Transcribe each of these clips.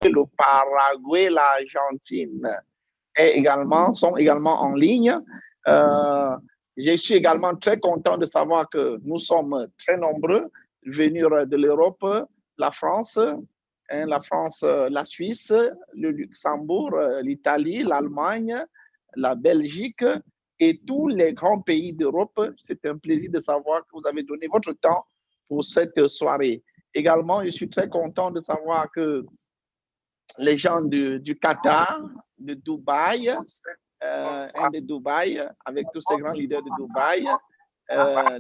le Paraguay, l'Argentine sont également en ligne. Je suis également très content de savoir que nous sommes très nombreux venir de l'Europe, la France, la Suisse, le Luxembourg, l'Italie, l'Allemagne, la Belgique et tous les grands pays d'Europe. C'est un plaisir de savoir que vous avez donné votre temps pour cette soirée. Également, je suis très content de savoir que les gens du Qatar, de Dubaï, de Dubaï, avec tous ces grands leaders de Dubaï,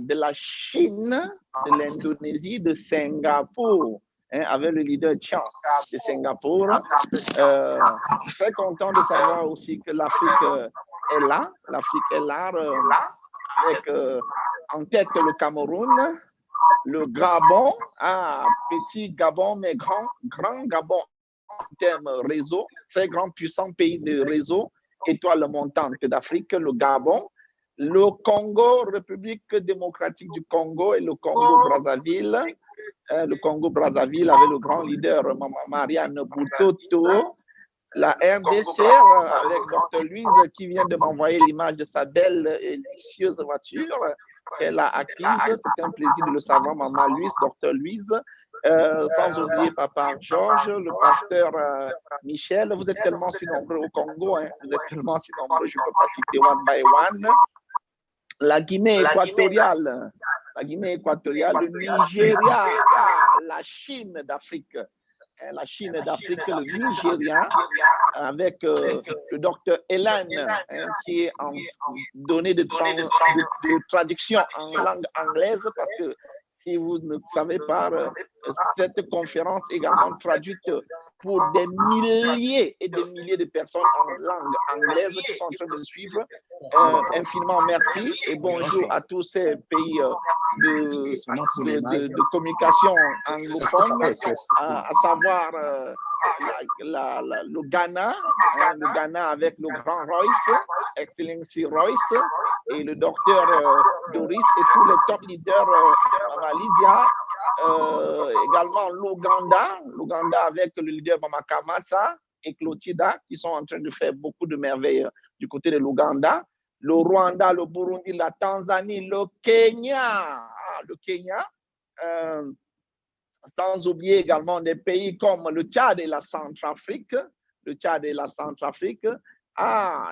de la Chine, de l'Indonésie, de Singapour, avec le leader Tian de Singapour. Très content de savoir aussi que l'Afrique est là. L'Afrique est là avec en tête le Cameroun, le Gabon, petit Gabon, mais grand Gabon en termes réseau, très grand, puissant pays de réseau, étoile montante d'Afrique, le Gabon, le Congo, République démocratique du Congo et le Congo-Brazzaville. Le Congo-Brazzaville avec le grand leader Marianne Boutoto. La RDC avec Dr. Louise qui vient de m'envoyer l'image de sa belle et luxueuse voiture qu'elle a acquise. C'est un plaisir de le savoir, Maman Louise, Dr. Louise. Sans oublier Papa Georges, le pasteur Michel. Vous êtes tellement si nombreux au Congo, vous êtes tellement si nombreux, je ne peux pas citer one by one. La Guinée équatoriale, le Nigeria, la Chine d'Afrique. La Chine d'Afrique, le Nigeria, avec le docteur Hélène, qui est en donnée de traduction en langue anglaise, parce que si vous ne savez pas, cette conférence est également traduite pour des milliers et des milliers de personnes en langue anglaise qui sont en train de suivre. Infiniment merci et bonjour à tous ces pays de communication anglophone, à savoir le Ghana, le Ghana avec le grand Royce, Excellency Royce, et le docteur Doris et tous les top leaders, Lydia. Également l'Ouganda avec le leader Mama Kamasa et Clotilda qui sont en train de faire beaucoup de merveilles du côté de l'Ouganda. Le Rwanda, le Burundi, la Tanzanie, le Kenya, sans oublier également des pays comme le Tchad et la Centrafrique.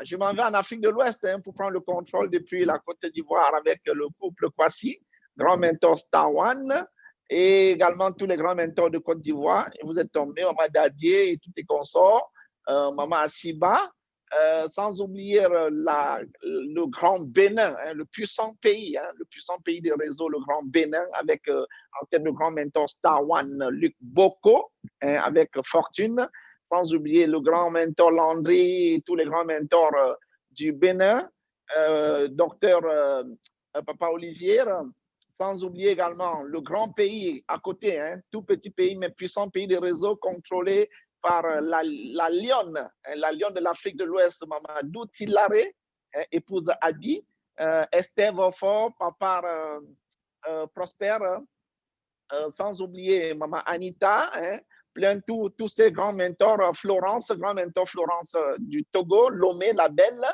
Je m'en vais en Afrique de l'Ouest pour prendre le contrôle depuis la Côte d'Ivoire avec le couple Kwasi, grand mentor Star One. Et également tous les grands mentors de Côte d'Ivoire. Et vous êtes tombés, Maman Dadier et tous les consorts, Maman Asiba, sans oublier le grand Bénin, le puissant pays des réseaux, le grand Bénin, avec en tête de grand mentor Star One, Luc Boko, avec Fortune, sans oublier le grand mentor Landry et tous les grands mentors du Bénin, docteur Papa Olivier. Sans oublier également le grand pays à côté, tout petit pays, mais puissant pays de réseau contrôlé par la lionne de l'Afrique de l'Ouest, Mamadou Tilare, épouse Adi, Esther Fort, Papa Prosper, sans oublier Maman Anita, tous ces grands mentors, grand mentor Florence du Togo, Lomé, la belle,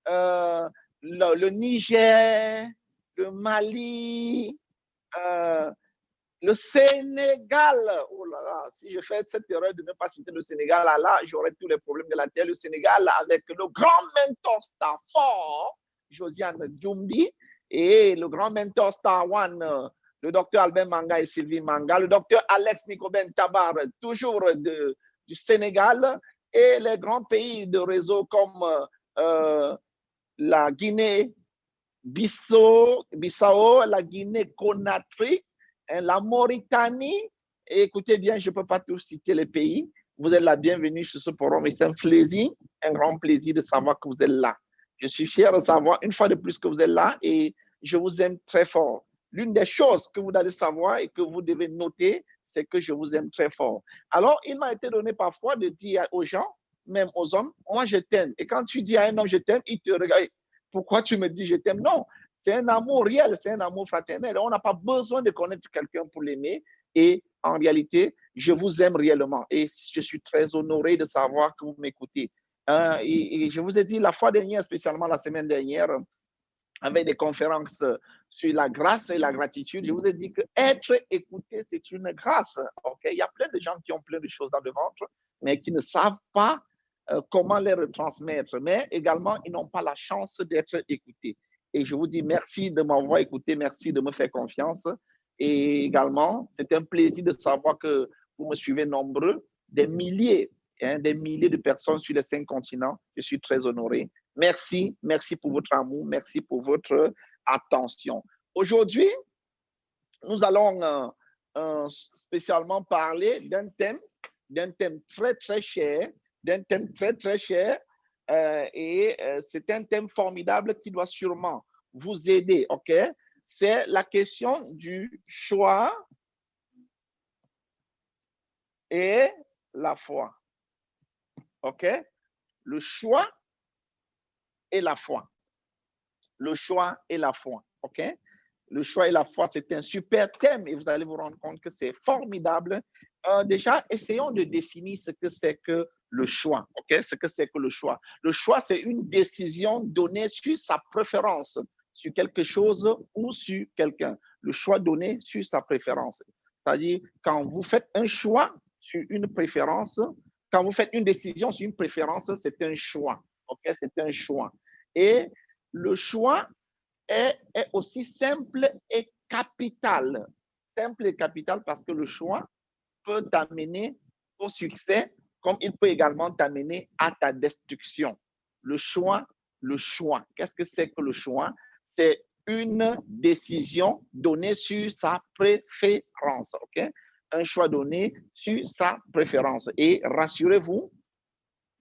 le Niger, le Mali, le Sénégal. Oh là là, si je fais cette erreur de ne pas citer le Sénégal, là, j'aurais tous les problèmes de la terre. Le Sénégal avec le grand mentor Stafford, Josiane Djoumbi, et le grand mentor Star One, le docteur Albert Manga et Sylvie Manga, le docteur Alex Nicoben Tabar, toujours du Sénégal, et les grands pays de réseau comme la Guinée, Bissau, la Guinée-Conakry, la Mauritanie. Et écoutez bien, je ne peux pas tous citer les pays. Vous êtes la bienvenue sur ce forum et c'est un plaisir, un grand plaisir de savoir que vous êtes là. Je suis fier de savoir une fois de plus que vous êtes là et je vous aime très fort. L'une des choses que vous devez savoir et que vous devez noter, c'est que je vous aime très fort. Alors, il m'a été donné parfois de dire aux gens, même aux hommes, moi je t'aime. Et quand tu dis à un homme je t'aime, il te regarde. Pourquoi tu me dis je t'aime? Non, c'est un amour réel, c'est un amour fraternel. On n'a pas besoin de connaître quelqu'un pour l'aimer. Et en réalité, je vous aime réellement et je suis très honoré de savoir que vous m'écoutez. Et je vous ai dit la fois dernière, spécialement la semaine dernière, avec des conférences sur la grâce et la gratitude, je vous ai dit que être écouté, c'est une grâce. Okay? Il y a plein de gens qui ont plein de choses dans le ventre, mais qui ne savent pas comment les retransmettre. Mais également, ils n'ont pas la chance d'être écoutés. Et je vous dis merci de m'avoir écouté, merci de me faire confiance. Et également, c'est un plaisir de savoir que vous me suivez nombreux, des milliers de personnes sur les 5 continents. Je suis très honoré. Merci, merci pour votre amour, merci pour votre attention. Aujourd'hui, nous allons spécialement parler d'un thème très, très cher, c'est un thème formidable qui doit sûrement vous aider, OK? C'est la question du choix et la foi, OK? Le choix et la foi. Le choix et la foi, OK? Le choix et la foi, c'est un super thème et vous allez vous rendre compte que c'est formidable. Déjà, essayons de définir ce que c'est que le choix, OK? Ce que c'est que le choix. Le choix, c'est une décision donnée sur sa préférence, sur quelque chose ou sur quelqu'un. Le choix donné sur sa préférence. C'est-à-dire, quand vous faites un choix sur une préférence, quand vous faites une décision sur une préférence, c'est un choix, OK? C'est un choix. Et le choix est aussi simple et capital. Simple et capital parce que le choix peut t'amener au succès comme il peut également t'amener à ta destruction. Le choix. Qu'est-ce que c'est que le choix? C'est une décision donnée sur sa préférence. OK? Un choix donné sur sa préférence. Et rassurez-vous,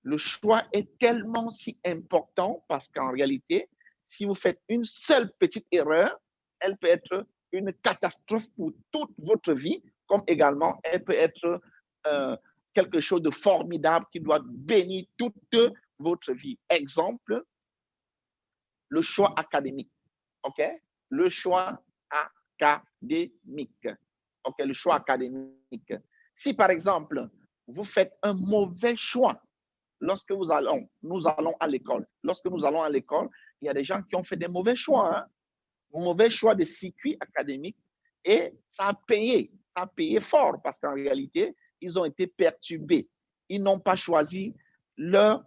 le choix est tellement si important parce qu'en réalité, si vous faites une seule petite erreur, elle peut être une catastrophe pour toute votre vie, comme également elle peut être quelque chose de formidable qui doit bénir toute votre vie. Exemple, le choix académique. OK? Le choix académique. OK? Le choix académique. Si par exemple, vous faites un mauvais choix lorsque nous allons à l'école. Lorsque nous allons à l'école, il y a des gens qui ont fait des mauvais choix, mauvais choix de circuit académique et ça a payé fort parce qu'en réalité, ils ont été perturbés. Ils n'ont pas choisi leur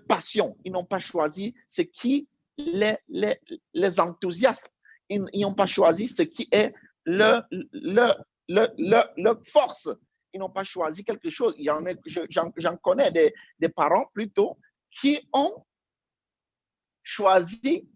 passion. Ils n'ont pas choisi ce qui les enthousiasme. Ils n'ont pas choisi ce qui est leur force. Ils n'ont pas choisi quelque chose. J'en connais des parents plutôt qui ont choisi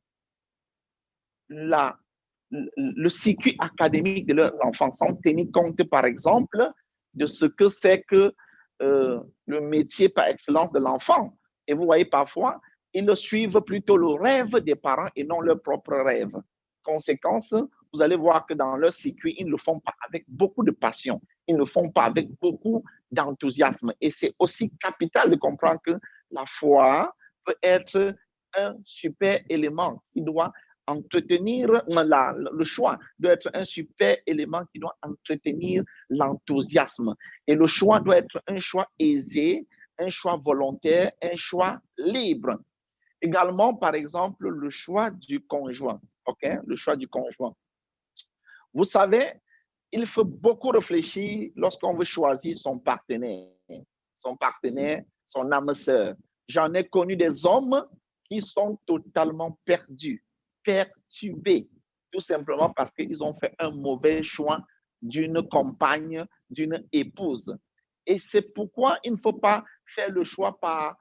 le circuit académique de leurs enfants sans tenir compte, par exemple, de ce que c'est que le métier par excellence de l'enfant. Et vous voyez, parfois, ils suivent plutôt le rêve des parents et non leur propre rêve. Conséquence, vous allez voir que dans leur circuit, ils ne le font pas avec beaucoup de passion. Ils ne le font pas avec beaucoup d'enthousiasme. Et c'est aussi capital de comprendre que la foi peut être un super élément qui doit entretenir le choix doit être un super élément qui doit entretenir l'enthousiasme. Et le choix doit être un choix aisé, un choix volontaire, un choix libre. Également, par exemple, le choix du conjoint. OK? Le choix du conjoint. Vous savez, il faut beaucoup réfléchir lorsqu'on veut choisir son partenaire, son âme sœur. J'en ai connu des hommes qui sont totalement perdus, perturbés, tout simplement parce qu'ils ont fait un mauvais choix d'une compagne, d'une épouse. Et c'est pourquoi il ne faut pas faire le choix par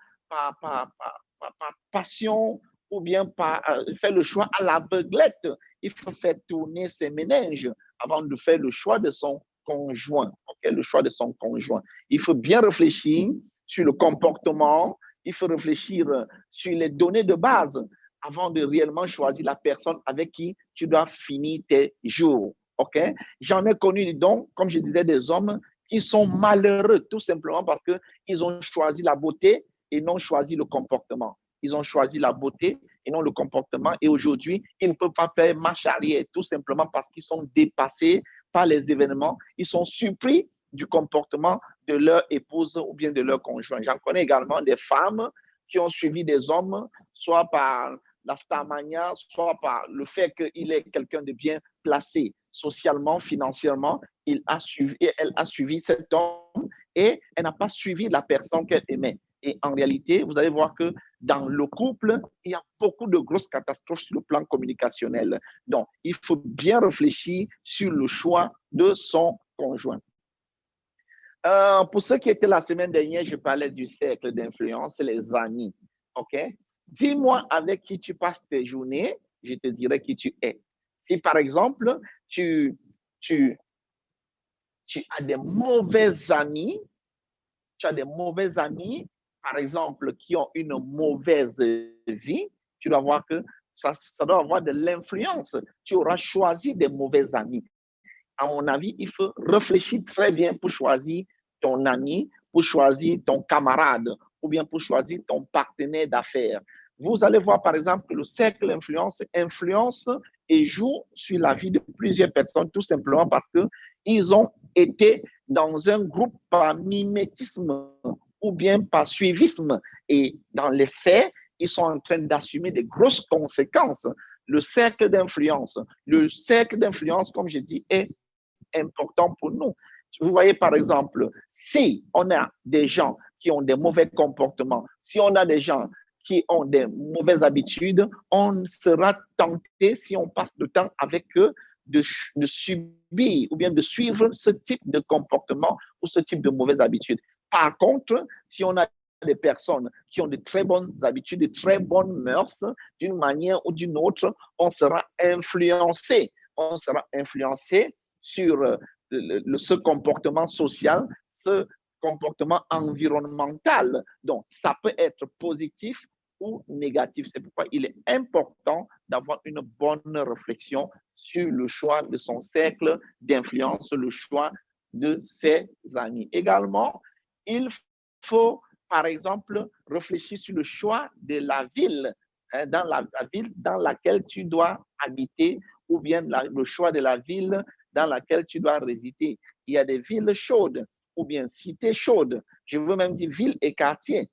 passion ou bien faire le choix à l'aveuglette. Il faut faire tourner ses méninges avant de faire le choix de son conjoint. Okay? Le choix de son conjoint. Il faut bien réfléchir sur le comportement, il faut réfléchir sur les données de base avant de réellement choisir la personne avec qui tu dois finir tes jours. Okay? J'en ai connu donc, comme je disais, des hommes qui sont malheureux tout simplement parce qu'ils ont choisi la beauté et non choisi le comportement. Ils ont choisi la beauté et non le comportement. Et aujourd'hui, ils ne peuvent pas faire marche arrière tout simplement parce qu'ils sont dépassés par les événements, ils sont surpris du comportement de leur épouse ou bien de leur conjoint. J'en connais également des femmes qui ont suivi des hommes, soit par la starmania, soit par le fait qu'il est quelqu'un de bien placé socialement, financièrement. Elle a suivi cet homme et elle n'a pas suivi la personne qu'elle aimait. Et en réalité, vous allez voir que dans le couple, il y a beaucoup de grosses catastrophes sur le plan communicationnel. Donc, il faut bien réfléchir sur le choix de son conjoint. Pour ceux qui étaient la semaine dernière, je parlais du cercle d'influence, les amis. OK? Dis-moi avec qui tu passes tes journées, je te dirai qui tu es. Si par exemple, tu as des mauvais amis, par exemple, qui ont une mauvaise vie, tu dois voir que ça doit avoir de l'influence. Tu auras choisi des mauvais amis. À mon avis, il faut réfléchir très bien pour choisir ton ami, pour choisir ton camarade ou bien pour choisir ton partenaire d'affaires. Vous allez voir, par exemple, que le cercle d'influence influence et joue sur la vie de plusieurs personnes, tout simplement parce qu'ils ont été dans un groupe par mimétisme ou bien par suivisme. Et dans les faits, ils sont en train d'assumer des grosses conséquences. Le cercle d'influence, comme je dis, est important pour nous. Vous voyez, par exemple, si on a des gens qui ont des mauvais comportements, si on a des gens qui ont des mauvaises habitudes, on sera tenté, si on passe du temps avec eux, de subir ou bien de suivre ce type de comportement ou ce type de mauvaises habitudes. Par contre, si on a des personnes qui ont de très bonnes habitudes, de très bonnes mœurs, d'une manière ou d'une autre, on sera influencé. On sera influencé sur ce comportement social, ce comportement environnemental. Donc, ça peut être positif ou négatif. C'est pourquoi il est important d'avoir une bonne réflexion sur le choix de son cercle d'influence, le choix de ses amis. Également, il faut, par exemple, réfléchir sur le choix de la ville, dans la ville dans laquelle tu dois habiter ou bien le choix de la ville dans laquelle tu dois résider. Il y a des villes chaudes ou bien cités chaudes. Je veux même dire villes et quartiers.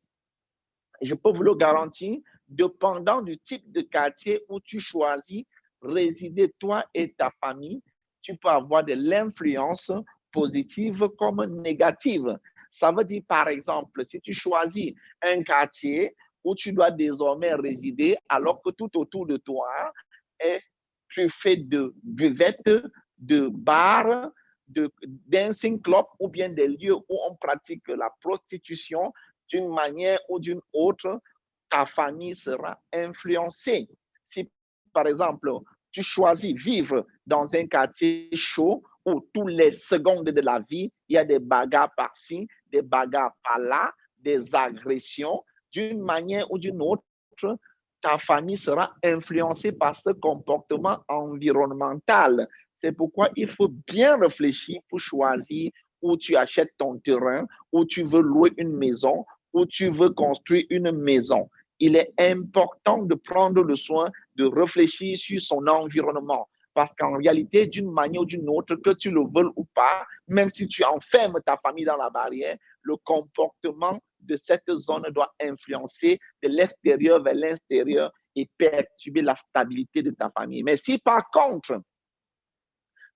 Je peux vous le garantir, dépendant du type de quartier où tu choisis résider toi et ta famille, tu peux avoir de l'influence positive comme négative. Ça veut dire, par exemple, si tu choisis un quartier où tu dois désormais résider, alors que tout autour de toi est truffé de buvettes, de bars, de dancing club ou bien des lieux où on pratique la prostitution, d'une manière ou d'une autre, ta famille sera influencée. Si, par exemple, tu choisis vivre dans un quartier chaud où toutes les secondes de la vie, il y a des bagarres par-ci, des bagarres par-là, des agressions, d'une manière ou d'une autre, ta famille sera influencée par ce comportement environnemental. C'est pourquoi il faut bien réfléchir pour choisir où tu achètes ton terrain, où tu veux louer une maison, où tu veux construire une maison. Il est important de prendre le soin de réfléchir sur son environnement. Parce qu'en réalité, d'une manière ou d'une autre, que tu le veuilles ou pas, même si tu enfermes ta famille dans la barrière, le comportement de cette zone doit influencer de l'extérieur vers l'intérieur et perturber la stabilité de ta famille. Mais si par contre,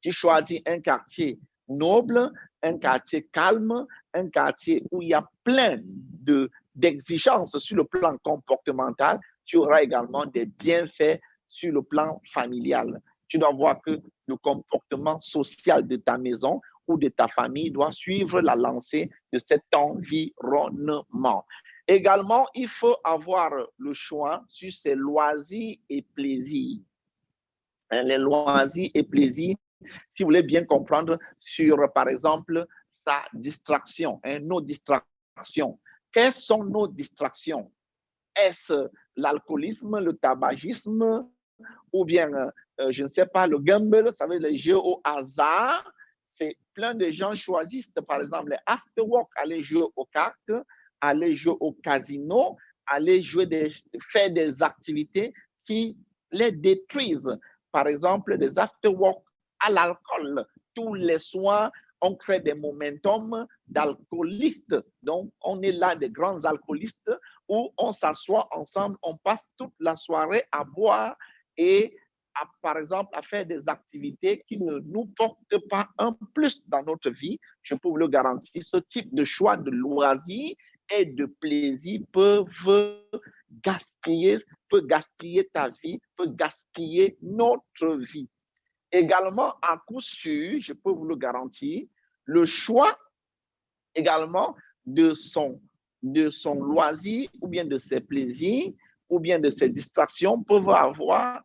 tu choisis un quartier noble, un quartier calme, un quartier où il y a plein d'exigences sur le plan comportemental, tu auras également des bienfaits sur le plan familial. Tu dois voir que le comportement social de ta maison ou de ta famille doit suivre la lancée de cet environnement. Également, il faut avoir le choix sur ses loisirs et plaisirs. Les loisirs et plaisirs, si vous voulez bien comprendre, sur, par exemple, sa distraction, nos distractions. Quelles sont nos distractions? Est-ce l'alcoolisme, le tabagisme, ou bien, je ne sais pas, le gamble, ça veut dire les jeux au hasard? C'est plein de gens choisissent, par exemple, les after-work, aller jouer aux cartes, aller jouer au casino, aller faire des activités qui les détruisent. Par exemple, des after-work à l'alcool, tous les soirs, on crée des momentum d'alcoolistes. Donc, on est là des grands alcoolistes où on s'assoit ensemble, on passe toute la soirée à boire et par exemple, à faire des activités qui ne nous portent pas un plus dans notre vie. Je peux vous le garantir, ce type de choix de loisirs et de plaisir peut gaspiller ta vie, peut gaspiller notre vie. Également, à coup sûr, je peux vous le garantir, le choix également de son loisir ou bien de ses plaisirs ou bien de ses distractions peut avoir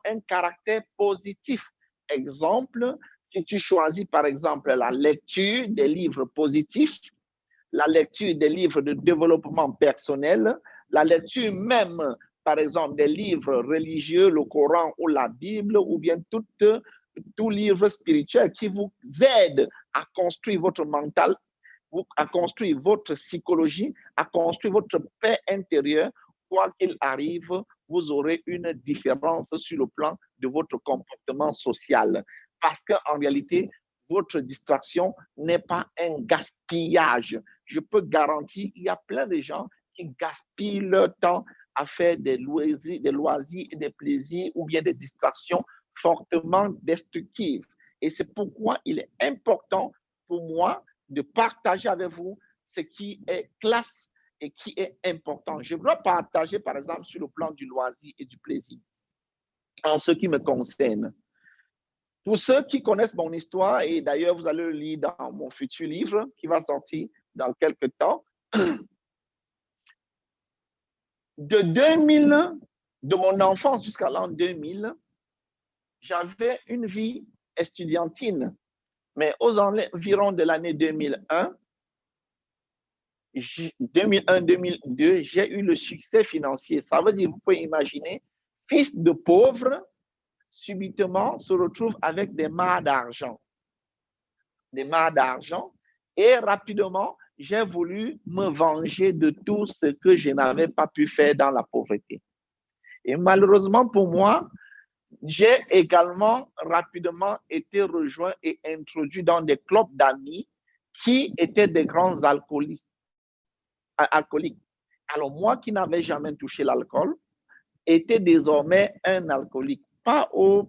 un caractère positif. Exemple, si tu choisis par exemple la lecture des livres positifs, la lecture des livres de développement personnel, la lecture même, par exemple, des livres religieux, le Coran ou la Bible, ou bien tout livre spirituel qui vous aide à construire votre mental, à construire votre psychologie, à construire votre paix intérieure. Quoi qu'il arrive, vous aurez une différence sur le plan de votre comportement social. Parce qu'en réalité, votre distraction n'est pas un gaspillage. Je peux garantir, il y a plein de gens qui gaspillent leur temps à faire des loisirs et des plaisirs ou bien des distractions fortement destructives. Et c'est pourquoi il est important pour moi de partager avec vous ce qui est classe et qui est important. Je dois partager, par exemple, sur le plan du loisir et du plaisir, en ce qui me concerne. Pour ceux qui connaissent mon histoire, et d'ailleurs, vous allez le lire dans mon futur livre qui va sortir dans quelques temps, de mon enfance jusqu'à l'an 2000, j'avais une vie estudiantine. Mais aux environs de l'année 2001, 2001-2002, j'ai eu le succès financier. Ça veut dire, vous pouvez imaginer, fils de pauvre, subitement se retrouve avec des mares d'argent. Et rapidement, j'ai voulu me venger de tout ce que je n'avais pas pu faire dans la pauvreté. Et malheureusement pour moi, j'ai également rapidement été rejoint et introduit dans des clubs d'amis qui étaient des grands alcooliques. Alors moi qui n'avais jamais touché l'alcool, était désormais un alcoolique. Pas au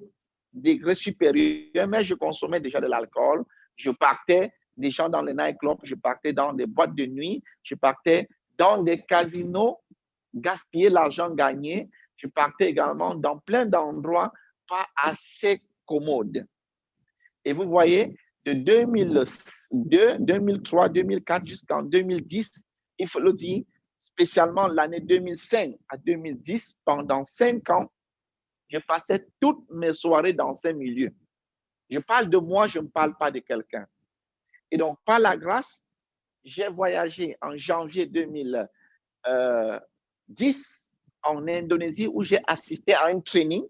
degré supérieur, mais je consommais déjà de l'alcool. Je partais déjà dans les nightclubs, je partais dans des boîtes de nuit, je partais dans des casinos, gaspiller l'argent gagné. Je partais également dans plein d'endroits pas assez commodes. Et vous voyez, de 2002, 2003, 2004 jusqu'en 2010, il faut le dire, spécialement l'année 2005 à 2010, pendant 5 ans, je passais toutes mes soirées dans ces milieux. Je parle de moi, je ne parle pas de quelqu'un. Et donc, par la grâce, j'ai voyagé en janvier 2010 en Indonésie où j'ai assisté à un training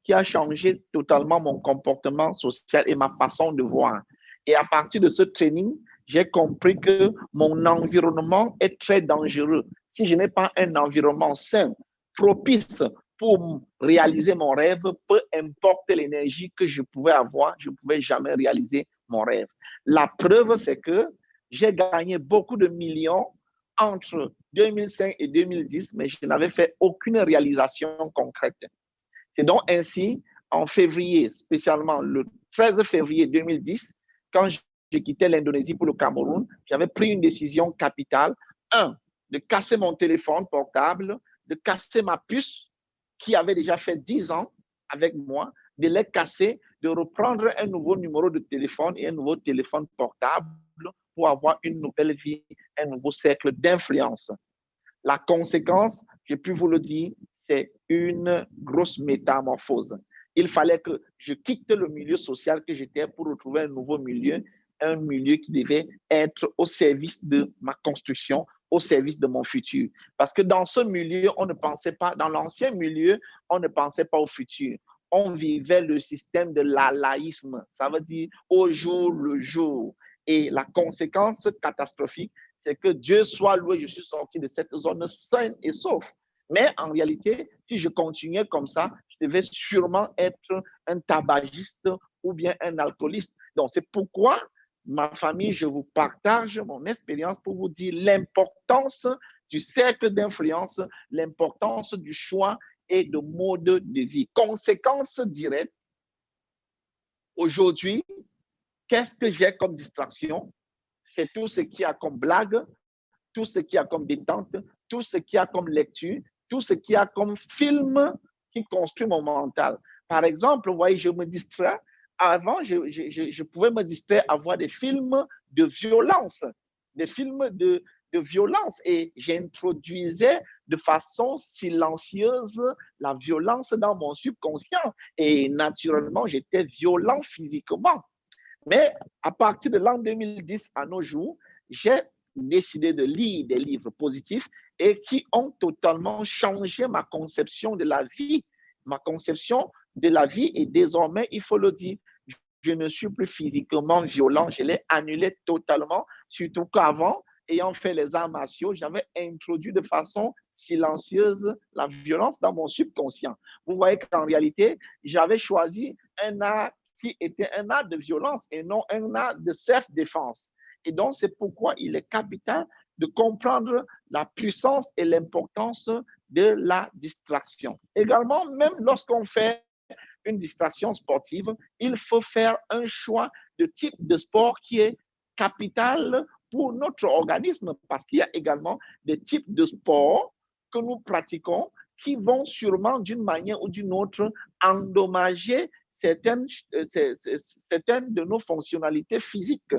qui a changé totalement mon comportement social et ma façon de voir. Et à partir de ce training, j'ai compris que mon environnement est très dangereux. Si je n'ai pas un environnement sain, propice pour réaliser mon rêve, peu importe l'énergie que je pouvais avoir, je ne pouvais jamais réaliser mon rêve. La preuve, c'est que j'ai gagné beaucoup de millions entre 2005 et 2010, mais je n'avais fait aucune réalisation concrète. C'est donc ainsi, en février, spécialement le 13 février 2010, quand j'ai quitté l'Indonésie pour le Cameroun, j'avais pris une décision capitale. De casser mon téléphone portable, de casser ma puce qui avait déjà fait 10 ans avec moi, de les casser, de reprendre un nouveau numéro de téléphone et un nouveau téléphone portable pour avoir une nouvelle vie, un nouveau cercle d'influence. La conséquence, j'ai pu vous le dire, c'est une grosse métamorphose. Il fallait que je quitte le milieu social que j'étais pour retrouver un nouveau milieu, un milieu qui devait être au service de ma construction, au service de mon futur. Parce que dans ce milieu, on ne pensait pas, dans l'ancien milieu, on ne pensait pas au futur. On vivait le système de laïsme, ça veut dire au jour le jour. Et la conséquence catastrophique, c'est que Dieu soit loué, je suis sorti de cette zone saine et sauf. Mais en réalité, si je continuais comme ça, je devais sûrement être un tabagiste ou bien un alcooliste. Donc, c'est pourquoi ma famille, je vous partage mon expérience pour vous dire l'importance du cercle d'influence, l'importance du choix et de mode de vie. Conséquence directe, aujourd'hui, qu'est-ce que j'ai comme distraction? C'est tout ce qu'il y a comme blague, tout ce qu'il y a comme détente, tout ce qu'il y a comme lecture, tout ce qu'il y a comme film qui construit mon mental. Par exemple, vous voyez, je me distrais. Avant, je pouvais me distraire à voir des films de violence, des films de violence, et j'introduisais de façon silencieuse la violence dans mon subconscient. Et naturellement, j'étais violent physiquement. Mais à partir de l'an 2010 à nos jours, j'ai décidé de lire des livres positifs et qui ont totalement changé ma conception de la vie. Ma conception de la vie est désormais, il faut le dire, je ne suis plus physiquement violent, je l'ai annulé totalement, surtout qu'avant, ayant fait les arts martiaux, j'avais introduit de façon silencieuse la violence dans mon subconscient. Vous voyez qu'en réalité, j'avais choisi un art qui était un art de violence et non un art de self-défense. Et donc, c'est pourquoi il est capital de comprendre la puissance et l'importance de la distraction. Également, même lorsqu'on fait une distraction sportive, il faut faire un choix de type de sport qui est capital pour notre organisme, parce qu'il y a également des types de sports que nous pratiquons qui vont sûrement d'une manière ou d'une autre endommager certaines de nos fonctionnalités physiques.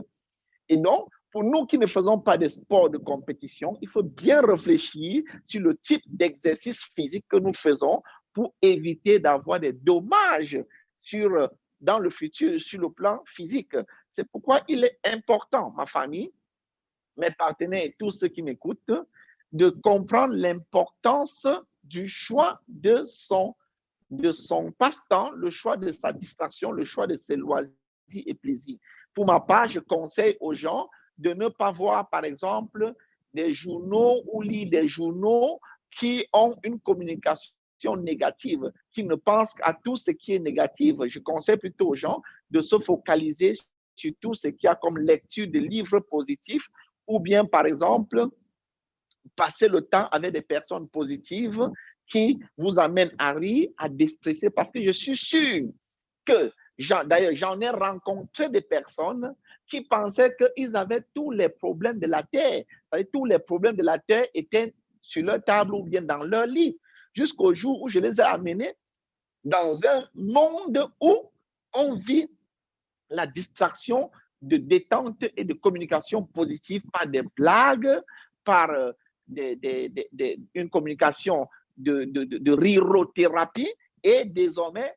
Et donc, pour nous qui ne faisons pas de sport de compétition, il faut bien réfléchir sur le type d'exercice physique que nous faisons pour éviter d'avoir des dommages dans le futur sur le plan physique. C'est pourquoi il est important, ma famille, mes partenaires et tous ceux qui m'écoutent, de comprendre l'importance du choix de son passe-temps, le choix de sa distraction, le choix de ses loisirs et plaisirs. Pour ma part, je conseille aux gens de ne pas voir, par exemple, des journaux ou lire des journaux qui ont une communication négative, qui ne pensent qu'à tout ce qui est négatif. Je conseille plutôt aux gens de se focaliser sur tout ce qu'il y a comme lecture de livres positifs ou bien, par exemple, passer le temps avec des personnes positives qui vous amènent à rire, à déstresser, parce que je suis sûr que, d'ailleurs, j'en ai rencontré des personnes qui pensaient qu'ils avaient tous les problèmes de la terre. Tous les problèmes de la terre étaient sur leur table ou bien dans leur lit, jusqu'au jour où je les ai amenés dans un monde où on vit la distraction de détente et de communication positive par des blagues, par une communication de rirothérapie, et désormais,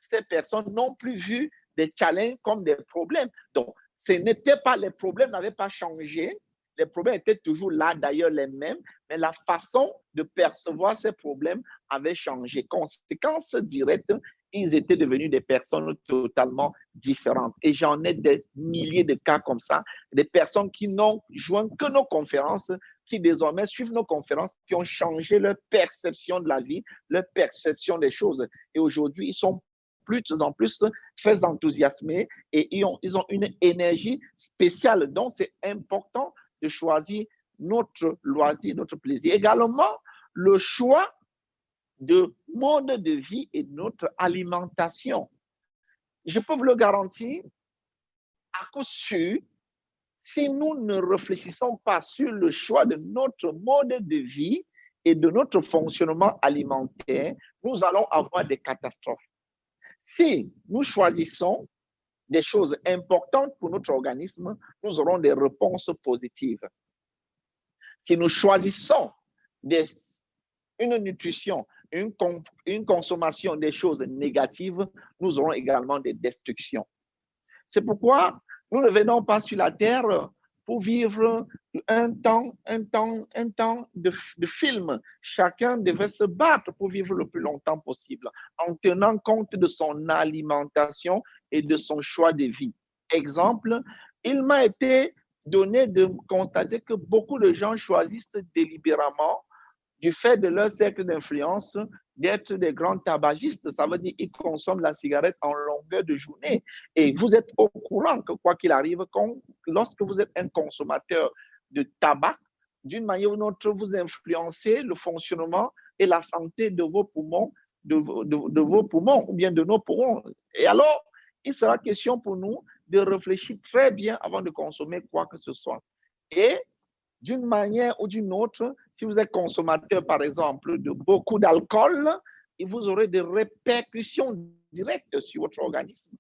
ces personnes n'ont plus vu des challenges comme des problèmes. Donc, ce n'était pas, les problèmes n'avaient pas changé, les problèmes étaient toujours là, d'ailleurs les mêmes, mais la façon de percevoir ces problèmes avait changé. Conséquence directe, ils étaient devenus des personnes totalement différentes. Et j'en ai des milliers de cas comme ça, des personnes qui n'ont joint que nos conférences, qui désormais suivent nos conférences, qui ont changé leur perception de la vie, leur perception des choses. Et aujourd'hui, ils sont plus en plus très enthousiasmés et ils ont une énergie spéciale. Donc, c'est important de choisir notre loisir, notre plaisir. Également, le choix de mode de vie et de notre alimentation. Je peux vous le garantir, à coup sûr, si nous ne réfléchissons pas sur le choix de notre mode de vie et de notre fonctionnement alimentaire, nous allons avoir des catastrophes. Si nous choisissons des choses importantes pour notre organisme, nous aurons des réponses positives. Si nous choisissons une nutrition, une consommation des choses négatives, nous aurons également des destructions. C'est pourquoi nous ne venons pas sur la terre pour vivre un temps de film. Chacun devait se battre pour vivre le plus longtemps possible, en tenant compte de son alimentation et de son choix de vie. Exemple, il m'a été donné de constater que beaucoup de gens choisissent délibérément du fait de leur cercle d'influence, d'être des grands tabagistes. Ça veut dire qu'ils consomment la cigarette en longueur de journée. Et vous êtes au courant que quoi qu'il arrive, lorsque vous êtes un consommateur de tabac, d'une manière ou d'une autre, vous influencez le fonctionnement et la santé de vos poumons, de vos poumons ou bien de nos poumons. Et alors, il sera question pour nous de réfléchir très bien avant de consommer quoi que ce soit. Et d'une manière ou d'une autre, si vous êtes consommateur, par exemple, de beaucoup d'alcool, vous aurez des répercussions directes sur votre organisme.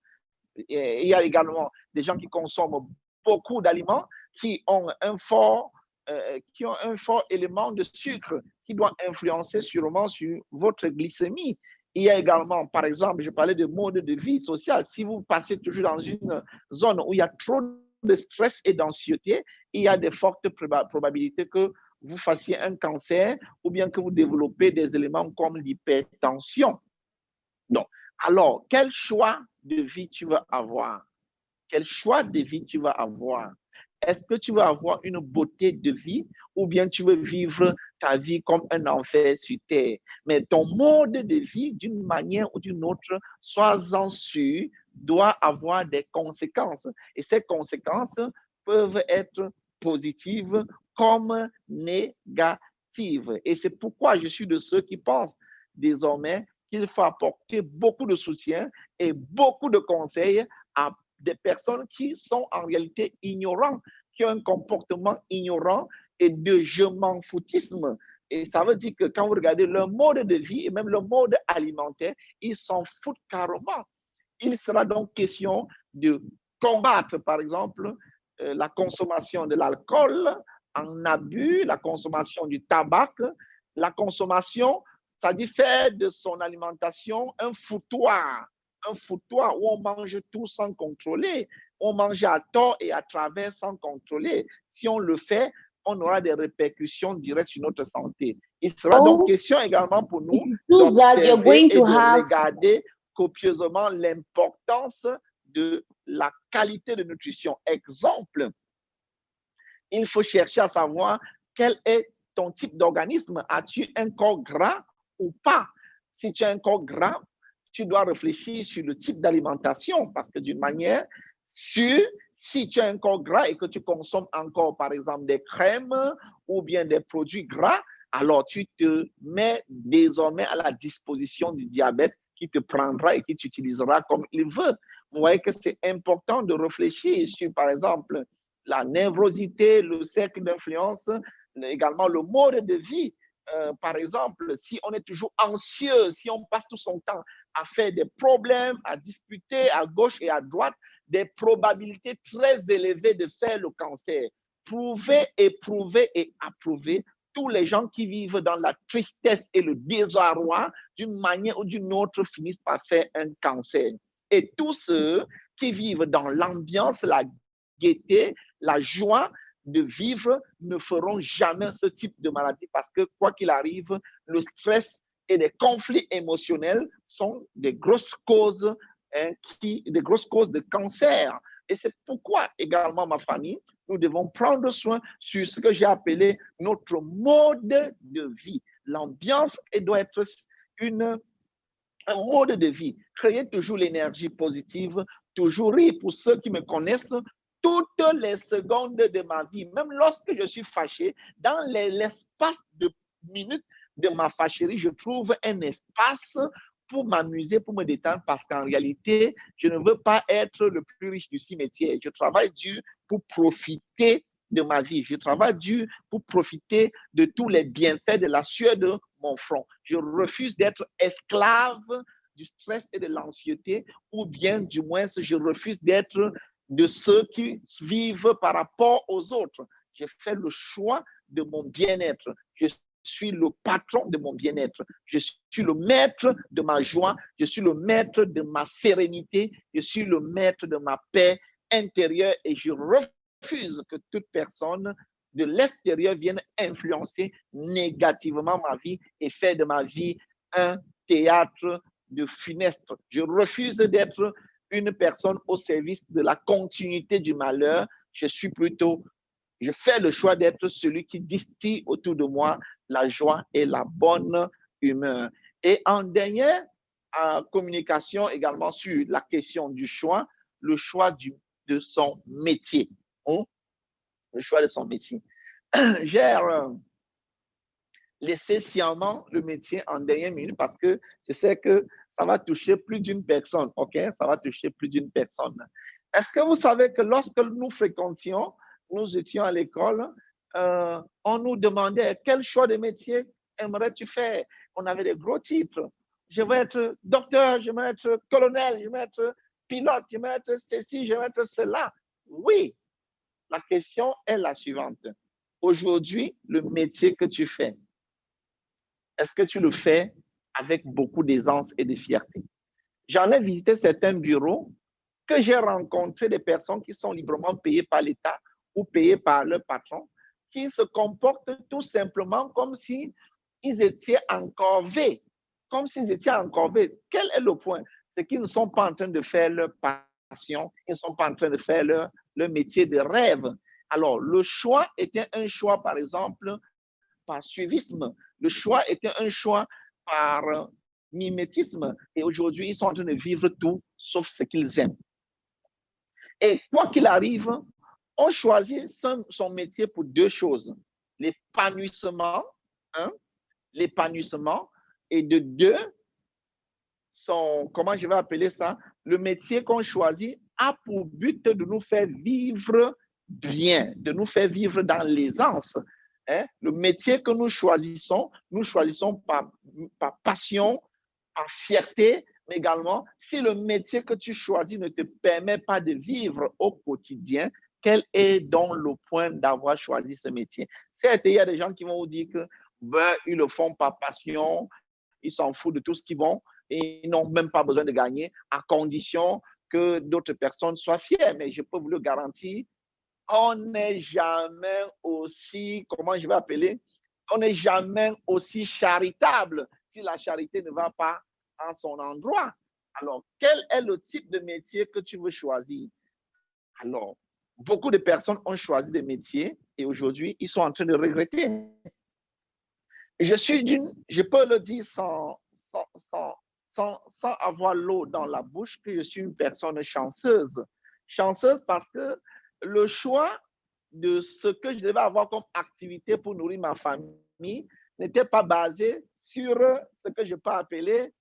Et il y a également des gens qui consomment beaucoup d'aliments qui ont un fort élément de sucre qui doit influencer sûrement sur votre glycémie. Il y a également, par exemple, je parlais de mode de vie sociale. Si vous passez toujours dans une zone où il y a trop de stress et d'anxiété, il y a de fortes probabilités que vous fassiez un cancer ou bien que vous développez des éléments comme l'hypertension. Donc, alors, quel choix de vie tu vas avoir? Quel choix de vie tu vas avoir? Est-ce que tu veux avoir une beauté de vie ou bien tu veux vivre ta vie comme un enfer sur terre? Mais ton mode de vie, d'une manière ou d'une autre, sois-en sûr, doit avoir des conséquences. Et ces conséquences peuvent être positives comme négatives. Et c'est pourquoi je suis de ceux qui pensent désormais qu'il faut apporter beaucoup de soutien et beaucoup de conseils à des personnes qui sont en réalité ignorantes, qui ont un comportement ignorant et de je m'en foutisme. Et ça veut dire que quand vous regardez leur mode de vie et même leur mode alimentaire, ils s'en foutent carrément. Il sera donc question de combattre, par exemple, la consommation de l'alcool en abus, la consommation du tabac, la consommation, ça dit faire de son alimentation un foutoir où on mange tout sans contrôler, on mange à tort et à travers sans contrôler. Si on le fait, on aura des répercussions directes sur notre santé. Il sera donc question également pour nous d'observer et de regarder copieusement l'importance de la qualité de nutrition. Exemple, il faut chercher à savoir quel est ton type d'organisme. As-tu un corps gras ou pas? Si tu as un corps gras, tu dois réfléchir sur le type d'alimentation parce que d'une manière sûre, si tu as un corps gras et que tu consommes encore, par exemple, des crèmes ou bien des produits gras, alors tu te mets désormais à la disposition du diabète qui te prendra et qui t'utilisera comme il veut. Vous voyez que c'est important de réfléchir sur, par exemple, la névrosité, le cercle d'influence, également le mode de vie. Par exemple, si on est toujours anxieux, si on passe tout son temps à faire des problèmes, à discuter à gauche et à droite, des probabilités très élevées de faire le cancer. Prouvez, éprouver et approuver tous les gens qui vivent dans la tristesse et le désarroi, d'une manière ou d'une autre, finissent par faire un cancer. Et tous ceux qui vivent dans l'ambiance, la gaieté, la joie de vivre ne feront jamais ce type de maladie parce que quoi qu'il arrive, le stress et les conflits émotionnels sont des grosses causes, des grosses causes de cancer. Et c'est pourquoi également ma famille, nous devons prendre soin sur ce que j'ai appelé notre mode de vie. L'ambiance doit être un mode de vie. Créer toujours l'énergie positive, toujours rire. Pour ceux qui me connaissent, toutes les secondes de ma vie, même lorsque je suis fâché, dans l'espace de minutes de ma fâcherie, je trouve un espace pour m'amuser, pour me détendre, parce qu'en réalité, je ne veux pas être le plus riche du cimetière. Je travaille dur pour profiter de ma vie. Je travaille dur pour profiter de tous les bienfaits de la sueur de mon front. Je refuse d'être esclave du stress et de l'anxiété, ou bien du moins, je refuse d'être de ceux qui vivent par rapport aux autres. J'ai fait le choix de mon bien-être. Je suis le patron de mon bien-être. Je suis le maître de ma joie. Je suis le maître de ma sérénité. Je suis le maître de ma paix intérieure et je refuse que toute personne de l'extérieur vienne influencer négativement ma vie et faire de ma vie un théâtre de funeste. Je refuse d'être une personne au service de la continuité du malheur. Je fais le choix d'être celui qui distille autour de moi la joie et la bonne humeur. Et en dernière communication également sur la question du choix, le choix de son métier. Hein? Le choix de son métier. J'ai laissé sciemment le métier en dernière minute parce que je sais que ça va toucher plus d'une personne, ok? Ça va toucher plus d'une personne. Est-ce que vous savez que lorsque nous fréquentions, nous étions à l'école, on nous demandait quel choix de métier aimerais-tu faire? On avait des gros titres. Je veux être docteur, je veux être colonel, je veux être pilote, je veux être ceci, je veux être cela. Oui, la question est la suivante. Aujourd'hui, le métier que tu fais, est-ce que tu le fais avec beaucoup d'aisance et de fierté? J'en ai visité certains bureaux que j'ai rencontré des personnes qui sont librement payées par l'État ou payées par leur patron, qui se comportent tout simplement comme si ils étaient encorvés, comme s'ils étaient encorvés. Quel est le point? C'est qu'ils ne sont pas en train de faire leur passion, ils ne sont pas en train de faire leur métier de rêve. Alors, le choix était un choix, par exemple, par suivisme. Le choix était un choix par mimétisme. Et aujourd'hui, ils sont en train de vivre tout sauf ce qu'ils aiment. Et quoi qu'il arrive, on choisit son métier pour deux choses. L'épanouissement, hein, l'épanouissement, et de deux, comment je vais appeler ça, le métier qu'on choisit a pour but de nous faire vivre bien, de nous faire vivre dans l'aisance. Hein? Le métier que nous choisissons par passion, par fierté, mais également, si le métier que tu choisis ne te permet pas de vivre au quotidien, quel est donc le point d'avoir choisi ce métier? Certes, il y a des gens qui vont vous dire que ils le font par passion, ils s'en foutent de tout ce qu'ils vont, et ils n'ont même pas besoin de gagner, à condition que d'autres personnes soient fières. Mais je peux vous le garantir, on n'est jamais aussi, comment je vais appeler, on n'est jamais aussi charitable si la charité ne va pas en son endroit. Alors, quel est le type de métier que tu veux choisir? Alors, beaucoup de personnes ont choisi des métiers et aujourd'hui, ils sont en train de regretter. Je peux le dire sans avoir l'eau dans la bouche, que je suis une personne chanceuse. Chanceuse parce que le choix de ce que je devais avoir comme activité pour nourrir ma famille n'était pas basé sur ce que je peux appeler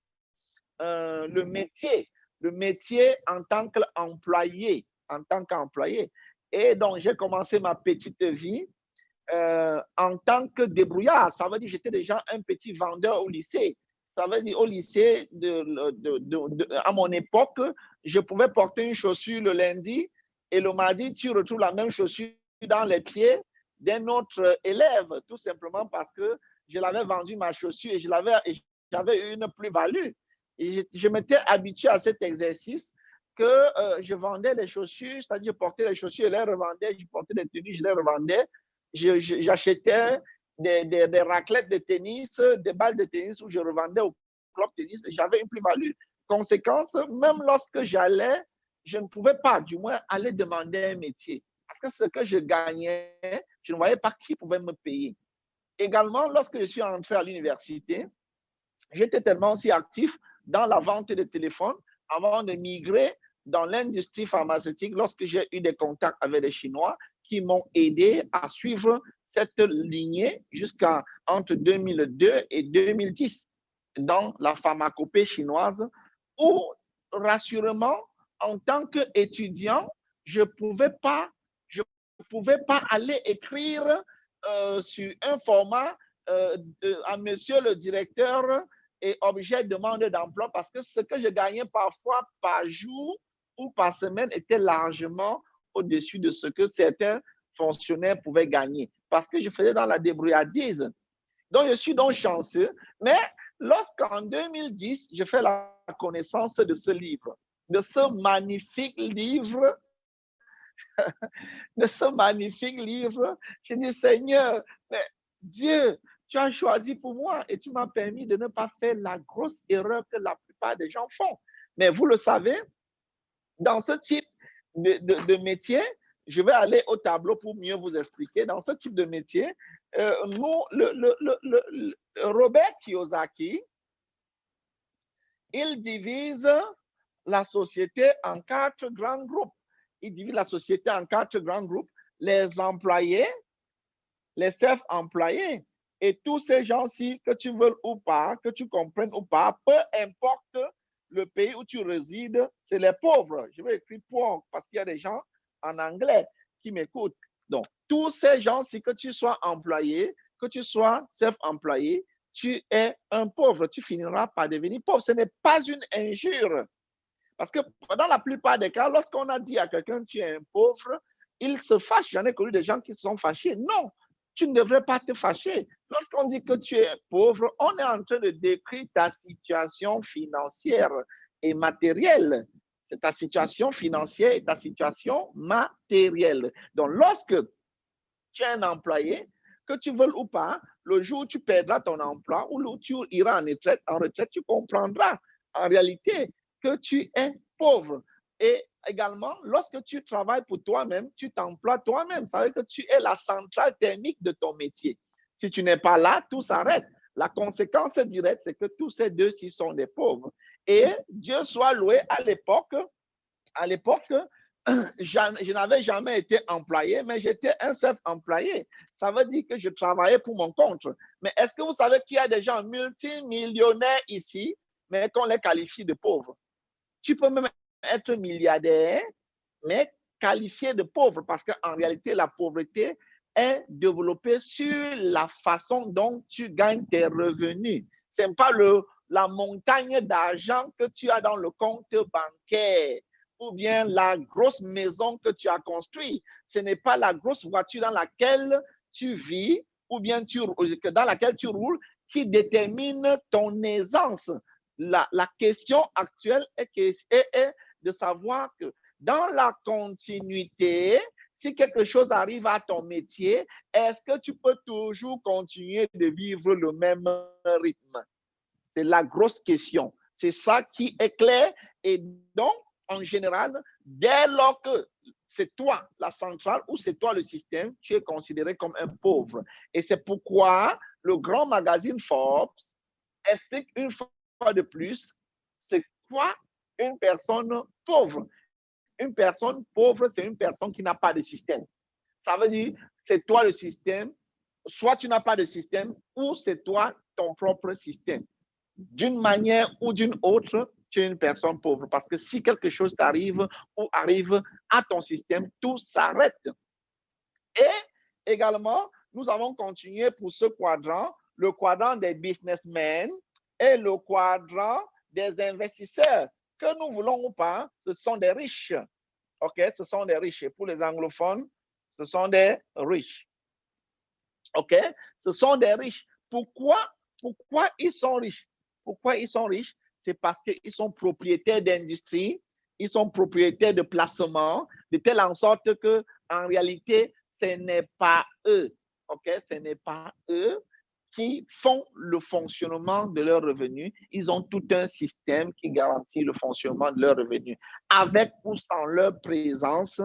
le métier en tant qu'employé, Et donc, j'ai commencé ma petite vie en tant que débrouillard. Ça veut dire que j'étais déjà un petit vendeur au lycée. Ça veut dire au lycée, à mon époque, je pouvais porter une chaussure le lundi et le mardi, tu retrouves la même chaussure dans les pieds d'un autre élève, tout simplement parce que je l'avais vendu ma chaussure et j'avais une plus-value. Et je m'étais habitué à cet exercice que je vendais les chaussures, c'est-à-dire je portais les chaussures et les revendais, je portais des tenues, je les revendais. J'achetais des raclettes de tennis, des balles de tennis où je revendais au club tennis et j'avais une plus-value. Conséquence, même lorsque j'allais, je ne pouvais pas, du moins, aller demander un métier. Parce que ce que je gagnais, je ne voyais pas qui pouvait me payer. Également, lorsque je suis entré à l'université, j'étais tellement aussi actif dans la vente de téléphones avant de migrer dans l'industrie pharmaceutique lorsque j'ai eu des contacts avec les Chinois qui m'ont aidé à suivre cette lignée jusqu'à entre 2002 et 2010 dans la pharmacopée chinoise où, rassurément, en tant qu'étudiant, je ne pouvais pas aller écrire sur un format à monsieur le directeur et objet de demande d'emploi parce que ce que je gagnais parfois par jour ou par semaine était largement au-dessus de ce que certains fonctionnaires pouvaient gagner parce que je faisais dans la débrouillardise. Donc, je suis donc chanceux. Mais lorsqu'en 2010, je fais la connaissance de ce livre, de ce magnifique livre, je dis, Seigneur, mais Dieu, tu as choisi pour moi et tu m'as permis de ne pas faire la grosse erreur que la plupart des gens font. Mais vous le savez, dans ce type de métier, je vais aller au tableau pour mieux vous expliquer. Dans ce type de métier, nous, Robert Kiyosaki, il divise la société en 4 grands groupes. Il divise la société en 4 grands groupes. Les employés, les self-employés et tous ces gens-ci, que tu veux ou pas, que tu comprennes ou pas, peu importe le pays où tu résides, c'est les pauvres. Je vais écrire pauvres parce qu'il y a des gens en anglais qui m'écoutent. Donc, tous ces gens-ci, que tu sois employé, que tu sois self-employé, tu es un pauvre, tu finiras par devenir pauvre. Ce n'est pas une injure. Parce que dans la plupart des cas, lorsqu'on a dit à quelqu'un tu es un pauvre, il se fâche. J'en ai connu des gens qui se sont fâchés. Non, tu ne devrais pas te fâcher. Lorsqu'on dit que tu es pauvre, on est en train de décrire ta situation financière et matérielle. C'est ta situation financière et ta situation matérielle. Donc, lorsque tu es un employé, que tu veuilles ou pas, le jour où tu perdras ton emploi ou où tu iras en retraite, tu comprendras en réalité que tu es pauvre. Et également, lorsque tu travailles pour toi-même, tu t'emploies toi-même. Ça veut dire que tu es la centrale thermique de ton métier. Si tu n'es pas là, tout s'arrête. La conséquence directe, c'est que tous ces deux-ci sont des pauvres. Et Dieu soit loué, à l'époque, je n'avais jamais été employé, mais j'étais un self-employé. Ça veut dire que je travaillais pour mon compte. Mais est-ce que vous savez qu'il y a des gens multimillionnaires ici, mais qu'on les qualifie de pauvres? Tu peux même être milliardaire, mais qualifié de pauvre, parce qu'en réalité, la pauvreté est développée sur la façon dont tu gagnes tes revenus. Ce n'est pas la montagne d'argent que tu as dans le compte bancaire ou bien la grosse maison que tu as construite. Ce n'est pas la grosse voiture dans laquelle tu vis ou bien dans laquelle tu roules qui détermine ton aisance. La question actuelle est de savoir que dans la continuité, si quelque chose arrive à ton métier, est-ce que tu peux toujours continuer de vivre le même rythme? C'est la grosse question. C'est ça qui est clair. Et donc, en général, dès lors que c'est toi la centrale ou c'est toi le système, tu es considéré comme un pauvre. Et c'est pourquoi le grand magazine Forbes explique une fois de plus c'est quoi une personne pauvre. Une personne pauvre, c'est une personne qui n'a pas de système. Ça veut dire, c'est toi le système, soit tu n'as pas de système, ou c'est toi ton propre système. D'une manière ou d'une autre, tu es une personne pauvre. Parce que si quelque chose t'arrive ou arrive à ton système, tout s'arrête. Et également, nous avons continué pour ce quadrant, le quadrant des businessmen et le quadrant des investisseurs. Que nous voulons ou pas, ce sont des riches. OK, ce sont des riches. Et pour les anglophones, ce sont des riches. OK, ce sont des riches. Pourquoi ils sont riches? Pourquoi ils sont riches? C'est parce qu'ils sont propriétaires d'industrie, ils sont propriétaires de placements, de telle en sorte que, en réalité, ce n'est pas eux. OK, ce n'est pas eux qui font le fonctionnement de leurs revenus. Ils ont tout un système qui garantit le fonctionnement de leurs revenus. Avec ou sans leur présence,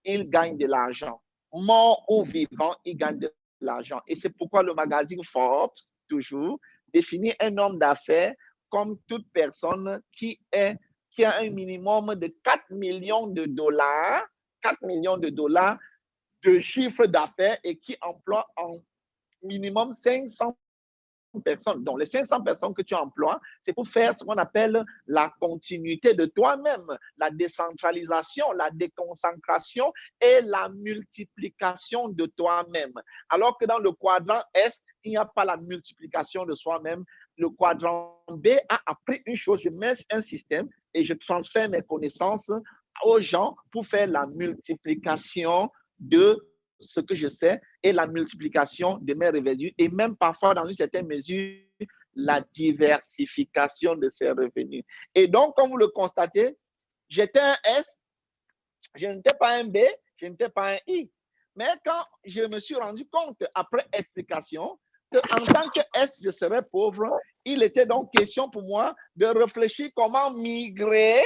ils gagnent de l'argent. Morts ou vivants, ils gagnent de l'argent. Et c'est pourquoi le magazine Forbes, toujours, définit un homme d'affaires comme toute personne qui a un minimum de 4 millions de dollars, 4 millions de dollars de chiffre d'affaires et qui emploie en minimum 500 personnes. Donc, les 500 personnes que tu emploies, c'est pour faire ce qu'on appelle la continuité de toi-même, la décentralisation, la déconcentration et la multiplication de toi-même. Alors que dans le quadrant S, il n'y a pas la multiplication de soi-même. Le quadrant B a appris une chose, je mets un système et je transfère mes connaissances aux gens pour faire la multiplication de ce que je sais et la multiplication de mes revenus et même parfois dans une certaine mesure la diversification de ces revenus. Et donc, comme vous le constatez, j'étais un S, je n'étais pas un B, je n'étais pas un I. Mais quand je me suis rendu compte, après explication, qu'en tant que S, je serais pauvre, il était donc question pour moi de réfléchir comment migrer